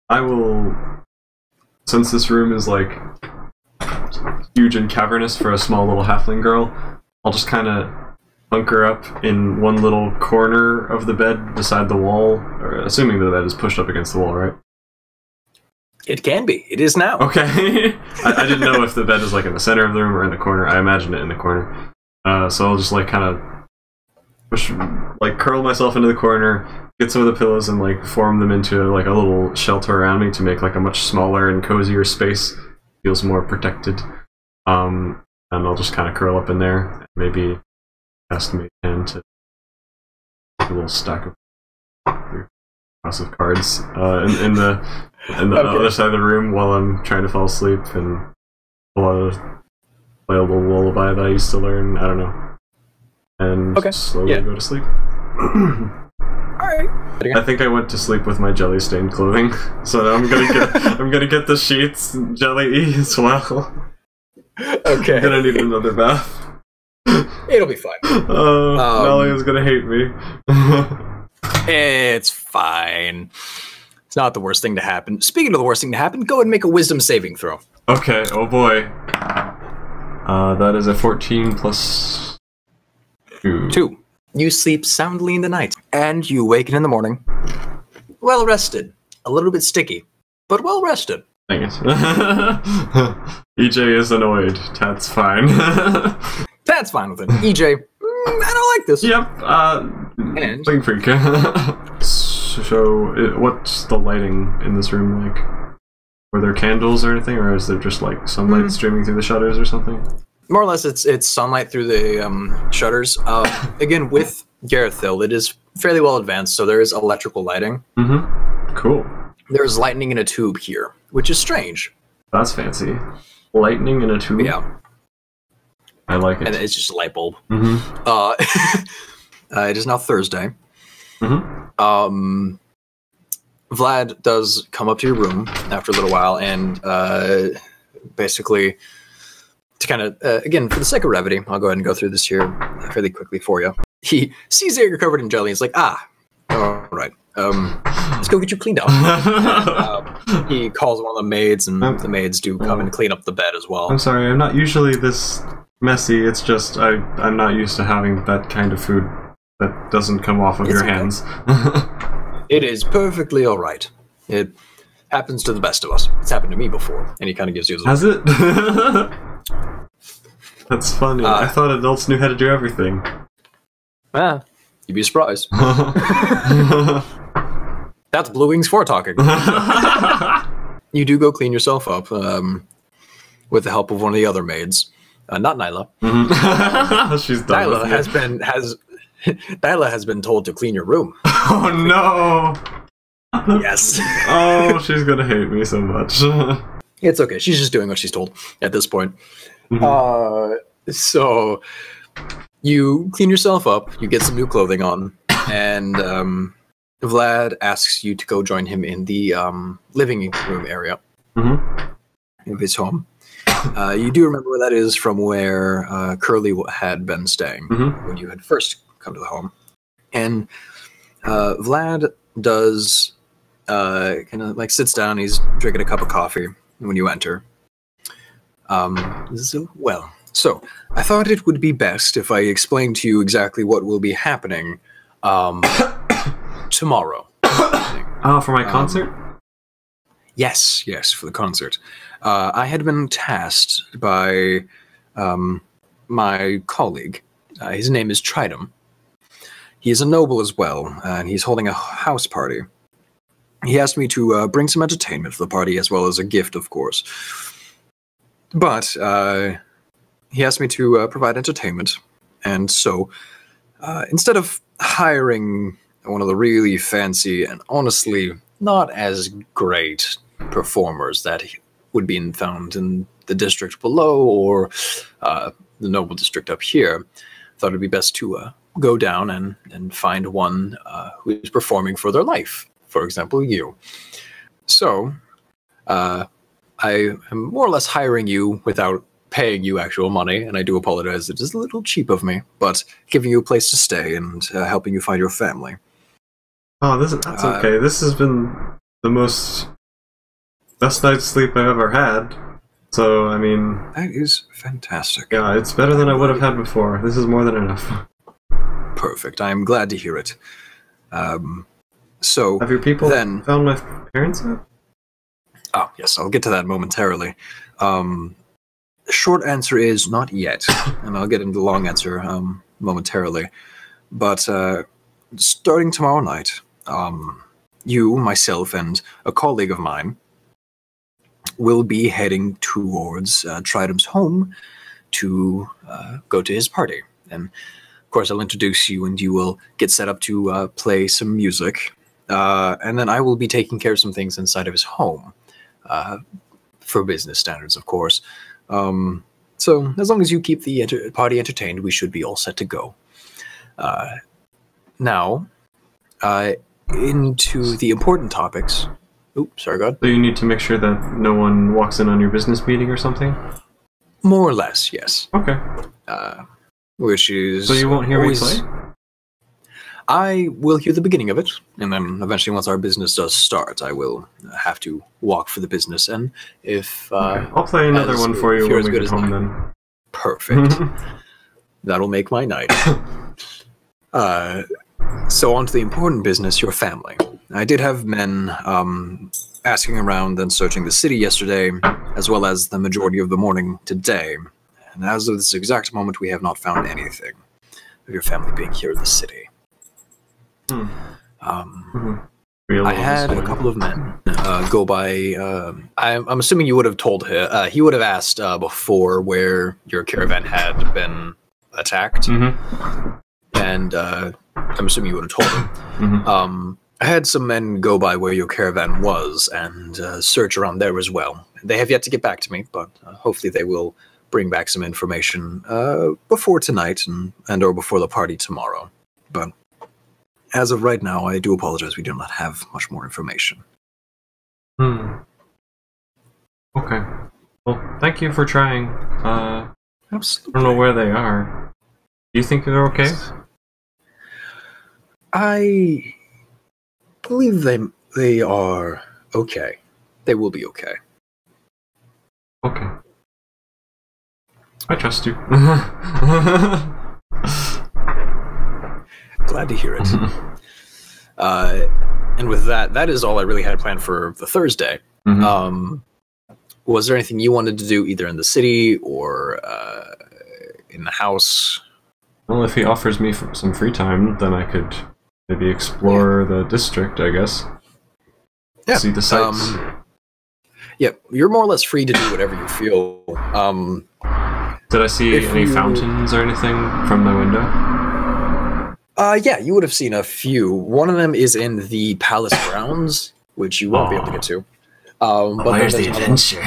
[SPEAKER 2] I will, since this room is like huge and cavernous for a small little halfling girl, I'll just kind of bunker up in one little corner of the bed beside the wall, or assuming the bed is pushed up against the wall, right?
[SPEAKER 1] It can be. It is now.
[SPEAKER 2] Okay. I didn't know if the bed is like in the center of the room or in the corner. I imagined it in the corner. So I'll just like kind of push, like curl myself into the corner, get some of the pillows and like form them into like a little shelter around me to make like a much smaller and cozier space. Feels more protected. And I'll just kind of curl up in there. Maybe ask me and to a little stack of house of cards in the other side of the room while I'm trying to fall asleep and play a little lullaby that I used to learn. I don't know, and slowly go to sleep.
[SPEAKER 1] Alright.
[SPEAKER 2] I think I went to sleep with my jelly stained clothing, so I'm gonna get the sheets jelly as well.
[SPEAKER 1] Okay.
[SPEAKER 2] I'm gonna need another bath.
[SPEAKER 1] It'll be fine.
[SPEAKER 2] Melly is gonna hate me.
[SPEAKER 1] It's fine. It's not the worst thing to happen. Speaking of the worst thing to happen, go and make a wisdom saving throw.
[SPEAKER 2] Okay, oh boy. That is a 14 plus 2.
[SPEAKER 1] 2. You sleep soundly in the night, and you waken in the morning. Well rested. A little bit sticky, but well rested.
[SPEAKER 2] Dang it. EJ is annoyed. That's fine.
[SPEAKER 1] That's fine with it. EJ, I don't like this.
[SPEAKER 2] Yep, Clean freak. So, what's the lighting in this room like? Were there candles or anything, or is there just like sunlight streaming through the shutters or something?
[SPEAKER 1] More or less, it's sunlight through the shutters. Again, with Garethil, it is fairly well advanced, so there is electrical lighting.
[SPEAKER 2] Cool.
[SPEAKER 1] There's lightning in a tube here, which is strange.
[SPEAKER 2] That's fancy. Lightning in a tube?
[SPEAKER 1] Yeah.
[SPEAKER 2] I like it.
[SPEAKER 1] And it's just a light bulb. It is now Thursday. Vlad does come up to your room after a little while and basically, to kind of, again, for the sake of brevity, I'll go ahead and go through this here fairly quickly for you. He sees that you're covered in jelly. He's like, all right. Let's go get you cleaned up. And, he calls one of the maids, and the maids do come and clean up the bed as well.
[SPEAKER 2] I'm sorry, I'm not usually this messy. It's just I'm not used to having that kind of food that doesn't come off of your hands.
[SPEAKER 1] It is perfectly all right. It happens to the best of us. It's happened to me before. And he kind of gives you his...
[SPEAKER 2] Has it? That's funny. I thought adults knew how to do everything.
[SPEAKER 1] You'd be surprised. That's Bluewings for talking. You do go clean yourself up with the help of one of the other maids. Not Nyla.
[SPEAKER 2] She's done.
[SPEAKER 1] Nyla has been told to clean your room.
[SPEAKER 2] Oh no!
[SPEAKER 1] Yes.
[SPEAKER 2] Oh, she's gonna hate me so much.
[SPEAKER 1] It's okay. She's just doing what she's told at this point. So you clean yourself up. You get some new clothing on, and Vlad asks you to go join him in the living room area of his home. You do remember where that is from where Curly had been staying when you had first come to the home. And Vlad does kind of like sits down. He's drinking a cup of coffee when you enter. So I thought it would be best if I explained to you exactly what will be happening tomorrow.
[SPEAKER 2] Oh, for my concert?
[SPEAKER 1] Yes, for the concert. I had been tasked by my colleague. His name is Tridum. He is a noble as well, and he's holding a house party. He asked me to bring some entertainment for the party, as well as a gift, of course. But he asked me to provide entertainment, and so instead of hiring one of the really fancy and honestly not as great performers that would be found in the district below or the noble district up here, thought it'd be best to go down and find one who is performing for their life. For example, you. So, I am more or less hiring you without paying you actual money, and I do apologize. It is a little cheap of me, but giving you a place to stay and helping you find your family.
[SPEAKER 2] Oh, that's okay. This has been the best night's sleep I've ever had. So, I mean...
[SPEAKER 1] That is fantastic.
[SPEAKER 2] Yeah, it's better than I would have had before. This is more than enough.
[SPEAKER 1] Perfect. I'm glad to hear it. So,
[SPEAKER 2] have your people found my parents yet?
[SPEAKER 1] Oh, yes, I'll get to that momentarily. The short answer is not yet, and I'll get into the long answer momentarily. But starting tomorrow night, you, myself, and a colleague of mine will be heading towards Tridum's home to go to his party. And, of course, I'll introduce you, and you will get set up to play some music. And then I will be taking care of some things inside of his home. For business standards, of course. So as long as you keep the party entertained, we should be all set to go. Now, into the important topics. Oops, sorry, God.
[SPEAKER 2] So you need to make sure that no one walks in on your business meeting or something?
[SPEAKER 1] More or less, yes.
[SPEAKER 2] Okay.
[SPEAKER 1] Which is...
[SPEAKER 2] So you won't hear me play?
[SPEAKER 1] I will hear the beginning of it, and then eventually once our business does start, I will have to walk for the business, and if...
[SPEAKER 2] Okay. I'll play another one for you when we get home, then.
[SPEAKER 1] Perfect. That'll make my night. So on to the important business, your family. I did have men asking around and searching the city yesterday, as well as the majority of the morning today, and as of this exact moment, we have not found anything of your family being here in the city. I had a couple of men go by. I'm assuming you would have told him. He would have asked before where your caravan had been attacked, and I'm assuming you would have told him. I had some men go by where your caravan was and search around there as well. They have yet to get back to me, but hopefully they will bring back some information before tonight and or before the party tomorrow. But as of right now, I do apologize. We do not have much more information.
[SPEAKER 2] Okay. Well, thank you for trying.
[SPEAKER 1] Absolutely.
[SPEAKER 2] I don't know where they are. Do you think they're okay?
[SPEAKER 1] I believe they are okay. They will be okay.
[SPEAKER 2] Okay. I trust you.
[SPEAKER 1] Glad to hear it. And with that is all I really had planned for the Thursday. Was there anything you wanted to do either in the city or in the house?
[SPEAKER 2] Well, if he offers me some free time, then I could maybe explore the district, I guess.
[SPEAKER 1] Yeah.
[SPEAKER 2] See the sights.
[SPEAKER 1] Yeah, you're more or less free to do whatever you feel.
[SPEAKER 2] Did I see any fountains or anything from my window?
[SPEAKER 1] Yeah, you would have seen a few. One of them is in the palace grounds, which you won't be able to get to. But
[SPEAKER 3] where's the adventure?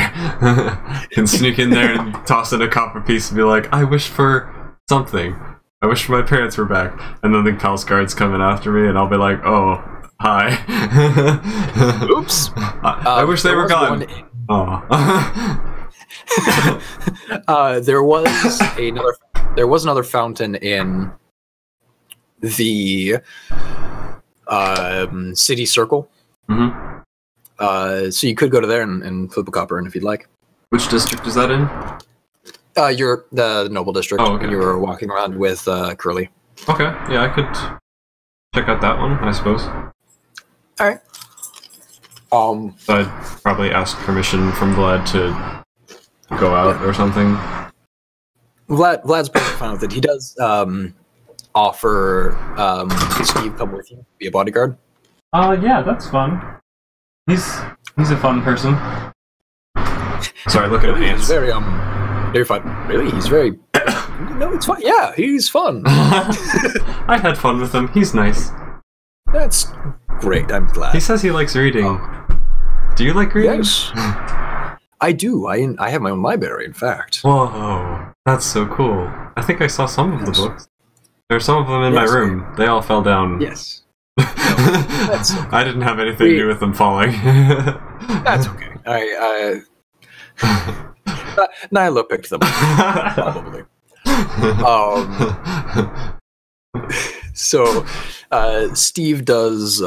[SPEAKER 2] Can sneak in there and toss in a copper piece and be like, I wish for something. I wish my parents were back. And then the palace guards come in after me, and I'll be like, oh, hi.
[SPEAKER 1] Oops.
[SPEAKER 2] I wish they were gone.
[SPEAKER 1] There was another fountain in the city circle. So you could go to there and flip a copper in if you'd like.
[SPEAKER 2] Which district is that in?
[SPEAKER 1] You're the noble district.
[SPEAKER 2] Oh, okay.
[SPEAKER 1] You were walking around with Curly.
[SPEAKER 2] Okay, yeah, I could check out that one, I suppose.
[SPEAKER 1] Alright.
[SPEAKER 2] I'd probably ask permission from Vlad to go out or something.
[SPEAKER 1] Vlad's perfectly fine with it. He does offer Steve come with you, be a bodyguard.
[SPEAKER 2] Yeah, that's fun. He's a fun person. Sorry, look at him.
[SPEAKER 1] He's very very fun. Really, he's very. No, it's fun. Yeah, he's fun.
[SPEAKER 2] I had fun with him. He's nice.
[SPEAKER 1] That's great. I'm glad.
[SPEAKER 2] He says he likes reading. Do you like reading?
[SPEAKER 1] Yes. I do. I have my own library, in fact.
[SPEAKER 2] Whoa, that's so cool. I think I saw some of the books. There are some of them in my room. They all fell down.
[SPEAKER 1] Yes.
[SPEAKER 2] That's okay. I didn't have anything to do with them falling.
[SPEAKER 1] That's okay. Nyla picked them up, probably. So, Steve does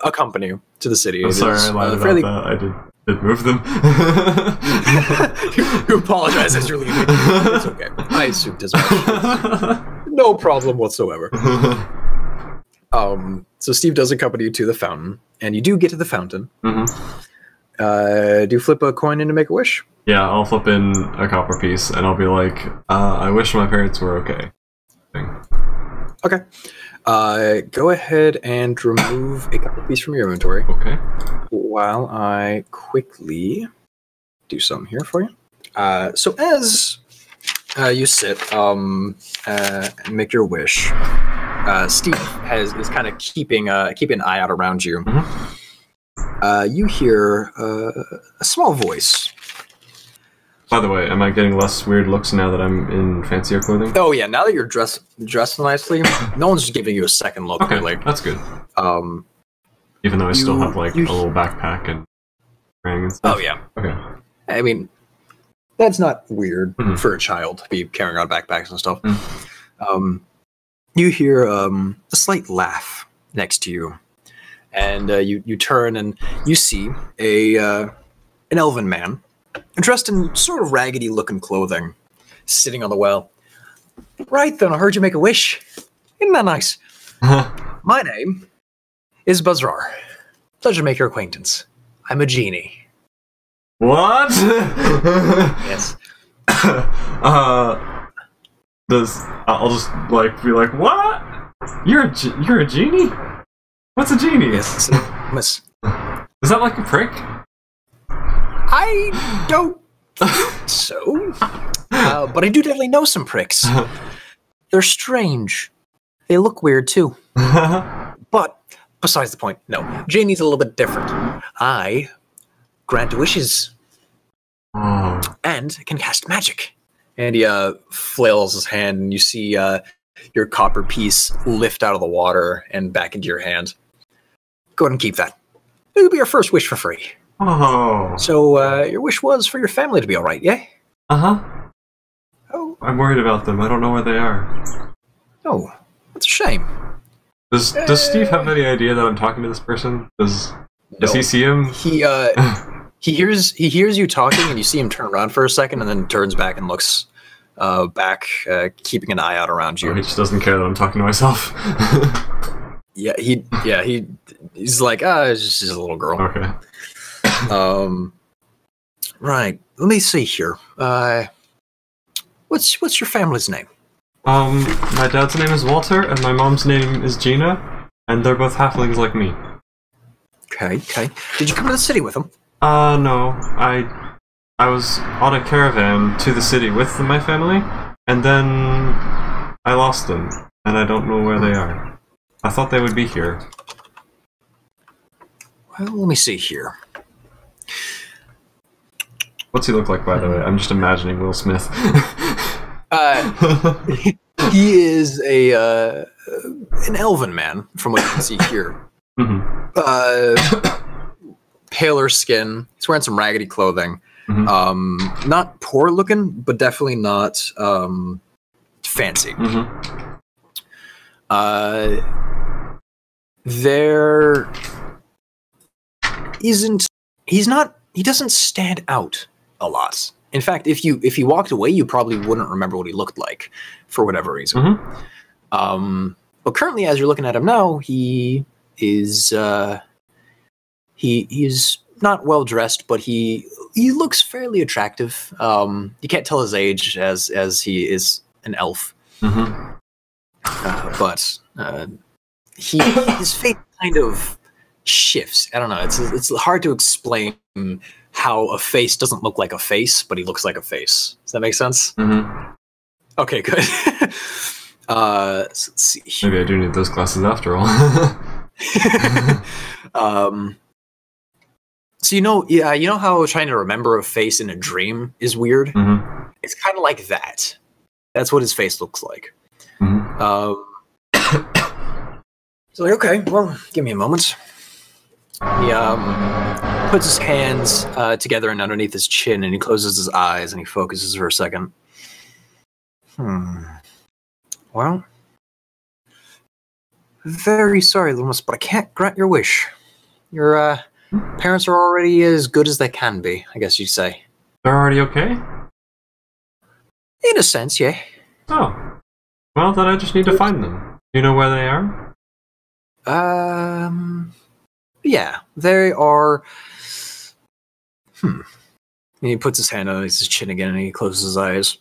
[SPEAKER 1] accompany you to the city.
[SPEAKER 2] I'm sorry, I lied about that. I did move them.
[SPEAKER 1] You apologize as you're leaving. It's okay. I assumed as much. No problem whatsoever. So Steve does accompany you to the fountain, and you do get to the fountain. Do you flip a coin in to make a wish?
[SPEAKER 2] Yeah, I'll flip in a copper piece, and I'll be like, I wish my parents were okay.
[SPEAKER 1] Okay. Go ahead and remove a copper piece from your inventory.
[SPEAKER 2] Okay.
[SPEAKER 1] While I quickly do something here for you. So as you sit and make your wish, Steve is kind of keeping an eye out around you. You hear a small voice.
[SPEAKER 2] By the way, am I getting less weird looks now that I'm in fancier clothing?
[SPEAKER 1] Oh yeah, now that you're dressed nicely, no one's just giving you a second look.
[SPEAKER 2] Okay,
[SPEAKER 1] really.
[SPEAKER 2] That's good. Even though I still have like a little backpack and ring and stuff.
[SPEAKER 1] Oh yeah.
[SPEAKER 2] Okay.
[SPEAKER 1] I mean, that's not weird for a child to be carrying on backpacks and stuff. You hear a slight laugh next to you, and you turn and you see an elven man dressed in sort of raggedy-looking clothing, sitting on the well. Right then, I heard you make a wish. Isn't that nice? My name is Bazrar. Pleasure to make your acquaintance. I'm a genie.
[SPEAKER 2] What?
[SPEAKER 1] Yes.
[SPEAKER 2] I'll just like be like, what? You're a genie? What's a genie?
[SPEAKER 1] Yes. Miss.
[SPEAKER 2] Is that like a prick?
[SPEAKER 1] I don't think so. But I do definitely know some pricks. They're strange. They look weird too. But besides the point, no. Genie's a little bit different. I grant wishes. And can cast magic. And he flails his hand, and you see your copper piece lift out of the water and back into your hand. Go ahead and keep that. It'll be your first wish for free.
[SPEAKER 2] Oh.
[SPEAKER 1] So your wish was for your family to be all right, yeah?
[SPEAKER 2] Uh-huh.
[SPEAKER 1] Oh.
[SPEAKER 2] I'm worried about them. I don't know where they are.
[SPEAKER 1] Oh, that's a shame.
[SPEAKER 2] Does Steve have any idea that I'm talking to this person? Does he see him?
[SPEAKER 1] He hears you talking, and you see him turn around for a second, and then turns back and looks back, keeping an eye out around you.
[SPEAKER 2] Oh, he just doesn't care that I'm talking to myself.
[SPEAKER 1] He's like, it's just a little girl.
[SPEAKER 2] Okay.
[SPEAKER 1] Right. Let me see here. What's your family's name?
[SPEAKER 2] My dad's name is Walter, and my mom's name is Gina, and they're both halflings like me.
[SPEAKER 1] Okay. Did you come to the city with them?
[SPEAKER 2] No. I was on a caravan to the city with my family, and then I lost them, and I don't know where they are. I thought they would be here.
[SPEAKER 1] Well, let me see here.
[SPEAKER 2] What's he look like, by the way? I'm just imagining Will Smith.
[SPEAKER 1] He is an elven man, from what you can see here. Paler skin. He's wearing some raggedy clothing. Not poor looking, but definitely not fancy. There isn't. He doesn't stand out a lot. In fact, if he walked away, you probably wouldn't remember what he looked like, for whatever reason. But currently, as you're looking at him now, he is he's not well dressed, but he looks fairly attractive. You can't tell his age as he is an elf. But his face kind of shifts. I don't know. It's hard to explain how a face doesn't look like a face, but he looks like a face. Does that make sense? Okay, good. Let's see.
[SPEAKER 2] Maybe I do need those glasses after all.
[SPEAKER 1] So you know how trying to remember a face in a dream is weird?
[SPEAKER 2] Mm-hmm.
[SPEAKER 1] It's kind of like that. That's what his face looks like.
[SPEAKER 2] Mm-hmm.
[SPEAKER 1] So like, okay, well, give me a moment. He puts his hands together and underneath his chin, and he closes his eyes and he focuses for a second. Well, very sorry, little miss, but I can't grant your wish. Your parents are already as good as they can be, I guess you'd say.
[SPEAKER 2] They're already okay?
[SPEAKER 1] In a sense, yeah.
[SPEAKER 2] Oh. Well, then I just need to find them. You know where they are?
[SPEAKER 1] Yeah, they are... And he puts his hand on his chin again and he closes his eyes.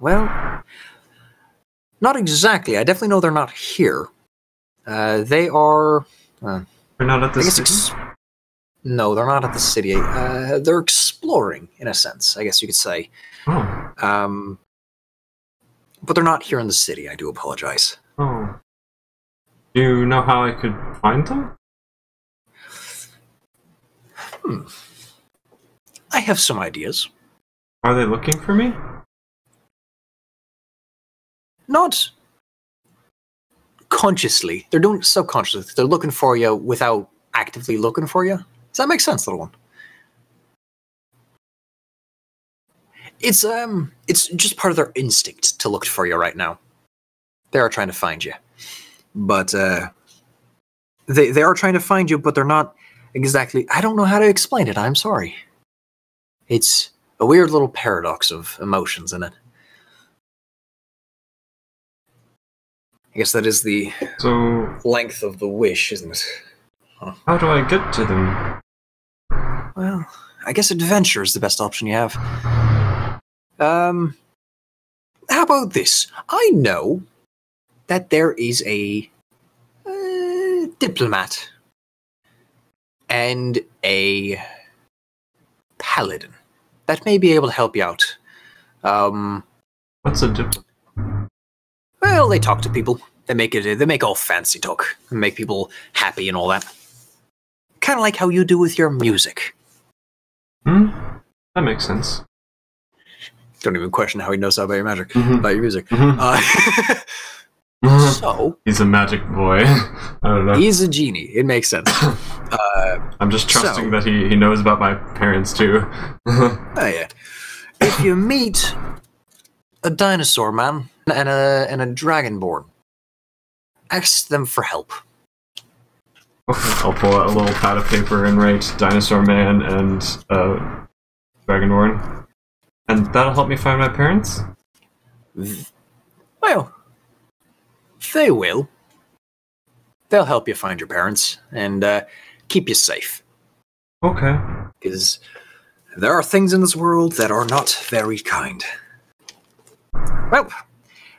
[SPEAKER 1] Well, not exactly. I definitely know they're not here. They are...
[SPEAKER 2] They're not at the city?
[SPEAKER 1] No, they're not at the city. They're exploring, in a sense, I guess you could say.
[SPEAKER 2] Oh.
[SPEAKER 1] But they're not here in the city. I do apologize.
[SPEAKER 2] Oh. Do you know how I could find them?
[SPEAKER 1] I have some ideas.
[SPEAKER 2] Are they looking for me?
[SPEAKER 1] Not consciously. They're doing it subconsciously. They're looking for you without actively looking for you. Does that make sense, little one? It's just part of their instinct to look for you right now. They are trying to find you. But they are trying to find you, but they're not exactly... I don't know how to explain it. I'm sorry. It's a weird little paradox of emotions in it. I guess that is the length of the wish, isn't it? Huh.
[SPEAKER 2] How do I get to them?
[SPEAKER 1] Well, I guess adventure is the best option you have. How about this? I know that there is a diplomat and a paladin that may be able to help you out.
[SPEAKER 2] What's a diplomat?
[SPEAKER 1] Well, they talk to people. They make all fancy talk and make people happy and all that. Kind of like how you do with your music.
[SPEAKER 2] That makes sense.
[SPEAKER 1] Don't even question how he knows about your magic,
[SPEAKER 2] Mm-hmm.
[SPEAKER 1] about your music. So
[SPEAKER 2] he's a magic boy. I don't know.
[SPEAKER 1] He's a genie. It makes sense.
[SPEAKER 2] I'm just trusting that he knows about my parents too.
[SPEAKER 1] Oh yeah. If you meet a dinosaur man and a dragonborn, ask them for help.
[SPEAKER 2] Okay, I'll pull out a little pad of paper and write Dinosaur Man and Dragonborn. And that'll help me find my parents?
[SPEAKER 1] Well, they will. They'll help you find your parents and keep you safe.
[SPEAKER 2] Okay.
[SPEAKER 1] Because there are things in this world that are not very kind. Well,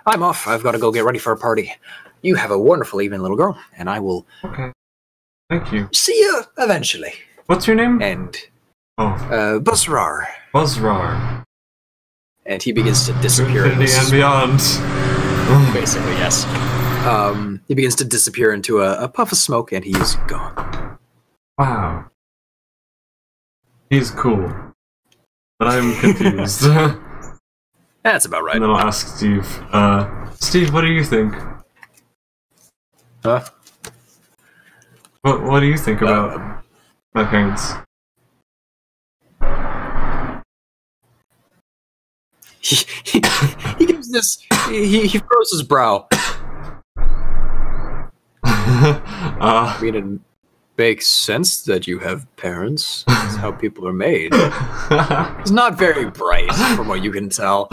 [SPEAKER 1] I'm off. I've got to go get ready for a party. You have a wonderful evening, little girl, and I will...
[SPEAKER 2] Okay. Thank you.
[SPEAKER 1] See you eventually.
[SPEAKER 2] What's your name?
[SPEAKER 1] And...
[SPEAKER 2] Buzzrar.
[SPEAKER 1] Buzzrar. And he begins to disappear.
[SPEAKER 2] Infinity and beyond.
[SPEAKER 1] Basically, yes. He begins to disappear into a puff of smoke, and he's gone.
[SPEAKER 2] Wow. He's cool. But I'm confused.
[SPEAKER 1] That's about right.
[SPEAKER 2] And then I'll ask Steve. Steve, what do you think?
[SPEAKER 1] Huh?
[SPEAKER 2] What do you think about my parents?
[SPEAKER 1] He gives this... He furrows his brow. I mean, it makes sense that you have parents. That's how people are made. He's not very bright, from what you can tell.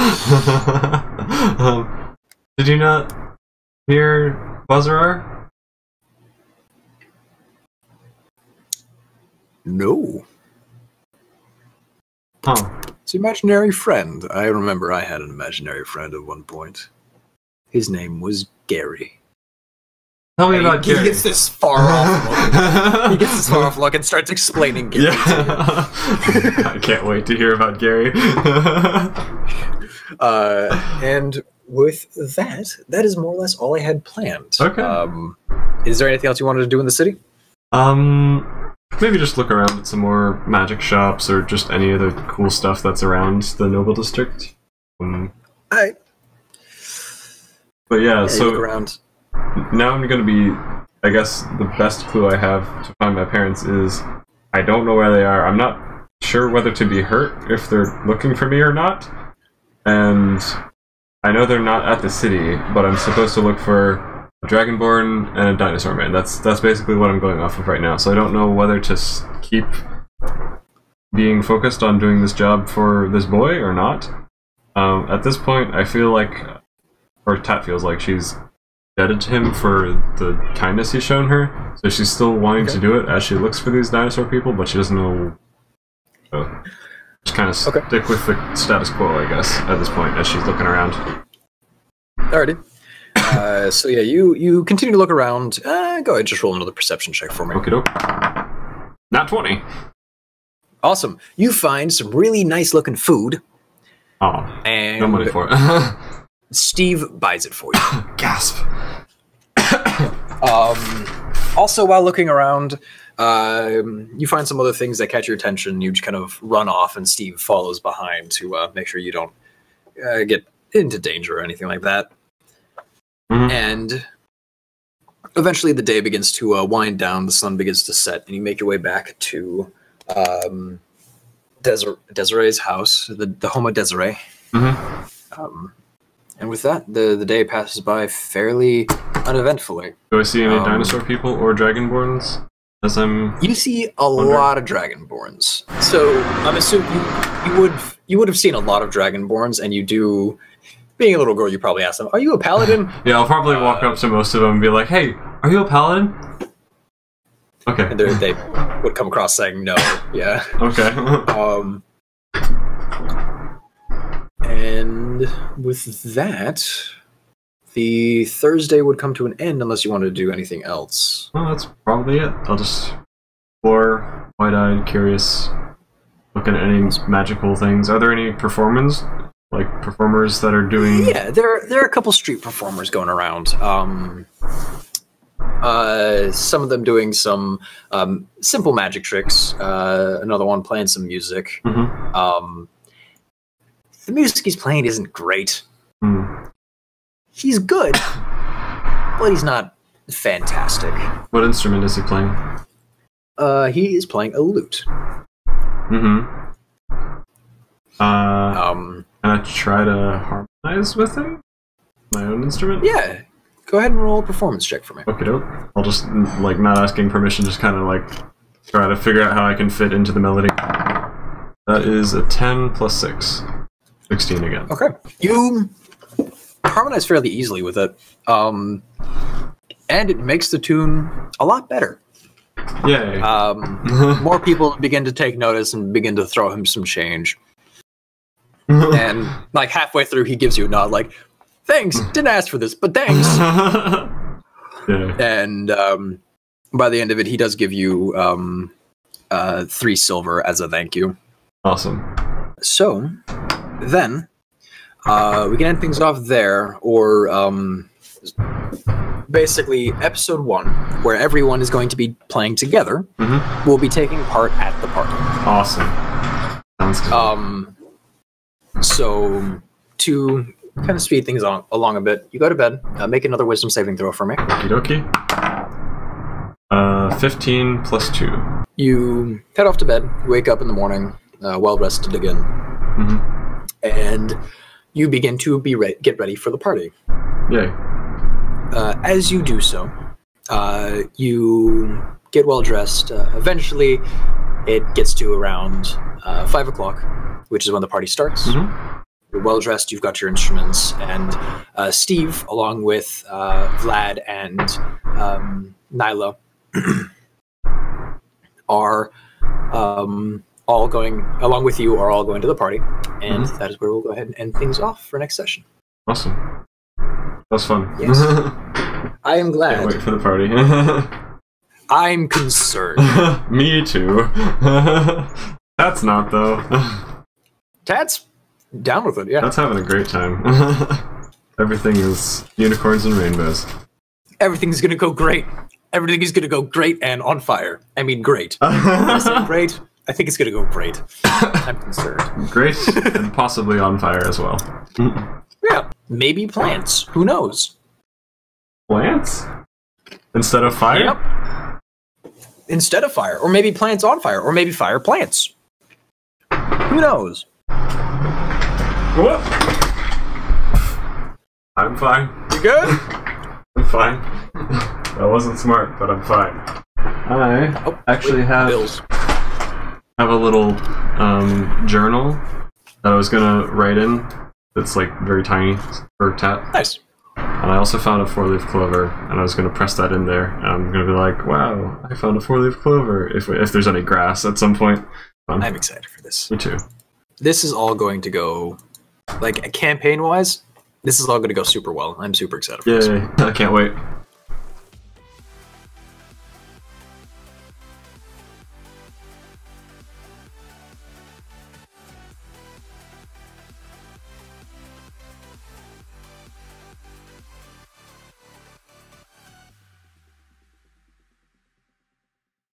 [SPEAKER 2] Did you not hear Buzzrar?
[SPEAKER 1] No.
[SPEAKER 2] Huh.
[SPEAKER 1] It's an imaginary friend. I remember I had an imaginary friend at one point. His name was Gary.
[SPEAKER 2] Tell me about Gary.
[SPEAKER 1] He gets this far off look. He gets this far off look and starts explaining Gary.
[SPEAKER 2] Yeah. I can't wait to hear about Gary.
[SPEAKER 1] And with that is more or less all I had planned.
[SPEAKER 2] Okay.
[SPEAKER 1] Is there anything else you wanted to do in the city?
[SPEAKER 2] maybe just look around at some more magic shops or just any other cool stuff that's around the Noble District.
[SPEAKER 1] Alright.
[SPEAKER 2] But yeah, so
[SPEAKER 1] look around.
[SPEAKER 2] now I'm going to be, I guess the best clue I have to find my parents is I don't know where they are. I'm not sure whether to be hurt if they're looking for me or not. And I know they're not at the city, but I'm supposed to look for a Dragonborn and a Dinosaur Man. That's basically what I'm going off of right now. So I don't know whether to keep being focused on doing this job for this boy or not. At this point, I feel like, or Tat feels like she's indebted to him for the kindness he's shown her. So she's still wanting to do it as she looks for these dinosaur people, but she doesn't know. So just kind of stick with the status quo, I guess, at this point as she's looking around.
[SPEAKER 1] Alrighty. So yeah, you continue to look around. Go ahead, just roll another perception check for me.
[SPEAKER 2] Okie doke. Not 20.
[SPEAKER 1] Awesome. You find some really nice looking food.
[SPEAKER 2] Oh,
[SPEAKER 1] and
[SPEAKER 2] no money for it.
[SPEAKER 1] Steve buys it for you.
[SPEAKER 2] Gasp.
[SPEAKER 1] Also, while looking around, you find some other things that catch your attention. You just kind of run off, and Steve follows behind to make sure you don't get into danger or anything like that. Mm-hmm. And eventually the day begins to wind down, the sun begins to set, and you make your way back to Desiree's house, the home of Desiree. Mm-hmm. And with that, the day passes by fairly uneventfully.
[SPEAKER 2] Do I see any dinosaur people or Dragonborns? As
[SPEAKER 1] you see a lot of Dragonborns. So I'm assuming you would have seen a lot of Dragonborns, and you do. Being a little girl, you probably ask them, "Are you a paladin?"
[SPEAKER 2] Yeah, I'll probably walk up to most of them and be like, "Hey, are you a paladin?" Okay.
[SPEAKER 1] And they would come across saying no. Yeah.
[SPEAKER 2] Okay.
[SPEAKER 1] And with that, the Thursday would come to an end unless you wanted to do anything else.
[SPEAKER 2] Well, that's probably it. I'll just explore, wide-eyed, curious, looking at any magical things. Are there any performers that are doing?
[SPEAKER 1] Yeah, there are a couple street performers going around. Some of them doing some simple magic tricks. Another one playing some music. Mm-hmm. The music he's playing isn't great. Mm. He's good, but he's not fantastic.
[SPEAKER 2] What instrument is he playing?
[SPEAKER 1] He is playing a lute.
[SPEAKER 2] Mm-hmm. Can I try to harmonize with him? My own instrument?
[SPEAKER 1] Yeah. Go ahead and roll a performance check for me.
[SPEAKER 2] Okay, doke. I'll just, not asking permission, just kind of, try to figure out how I can fit into the melody. That is a 10 plus 6. 16 again.
[SPEAKER 1] Okay. You harmonize fairly easily with it. And it makes the tune a lot better.
[SPEAKER 2] Yay.
[SPEAKER 1] More people begin to take notice and begin to throw him some change. And halfway through, he gives you a nod, thanks, didn't ask for this, but thanks.
[SPEAKER 2] Yeah.
[SPEAKER 1] And by the end of it, he does give you 3 silver as a thank you.
[SPEAKER 2] Awesome.
[SPEAKER 1] So, then, we can end things off there, or basically episode 1, where everyone is going to be playing together, mm-hmm. will be taking part at the party.
[SPEAKER 2] Awesome. Sounds good.
[SPEAKER 1] So, to kind of speed things along a bit, you go to bed, make another wisdom saving throw for me.
[SPEAKER 2] Okie dokie. 15 plus 2.
[SPEAKER 1] You head off to bed, wake up in the morning, well rested again, mm-hmm. and you begin to get ready for the party.
[SPEAKER 2] Yay.
[SPEAKER 1] As you do so, you get well dressed. Eventually, it gets to around 5 o'clock, which is when the party starts. Mm-hmm. You're well dressed, you've got your instruments, and Steve, along with Vlad and Nyla, are all going, along with you, are all going to the party. And mm-hmm. that is where we'll go ahead and end things off for next session.
[SPEAKER 2] Awesome. That was fun.
[SPEAKER 1] Yes. I am glad.
[SPEAKER 2] Can't wait for the party.
[SPEAKER 1] I'm concerned.
[SPEAKER 2] Me too. That's not, though.
[SPEAKER 1] Tad's down with it, yeah.
[SPEAKER 2] That's having a great time. Everything is unicorns and rainbows.
[SPEAKER 1] Everything's gonna go great. everything is gonna go great and on fire. I mean, great. I say great. I think it's gonna go great. I'm concerned.
[SPEAKER 2] Great, and possibly on fire as well.
[SPEAKER 1] Yeah, maybe plants. Who knows?
[SPEAKER 2] Plants? Instead of fire?
[SPEAKER 1] Yep. Instead of fire. Or maybe plants on fire. Or maybe fire plants. Who knows?
[SPEAKER 2] What? I'm fine.
[SPEAKER 1] You good?
[SPEAKER 2] I'm fine. That wasn't smart, but I'm fine. I actually have a little journal that I was gonna write in. That's like very tiny for tap.
[SPEAKER 1] Nice.
[SPEAKER 2] And I also found a 4-leaf clover, and I was going to press that in there. And I'm going to be like, wow, I found a 4-leaf clover, if there's any grass at some point.
[SPEAKER 1] I'm excited for this.
[SPEAKER 2] Me too.
[SPEAKER 1] This is all going to go, like, campaign-wise, this is all going to go super well. I'm super excited for this.
[SPEAKER 2] Yay, I can't wait.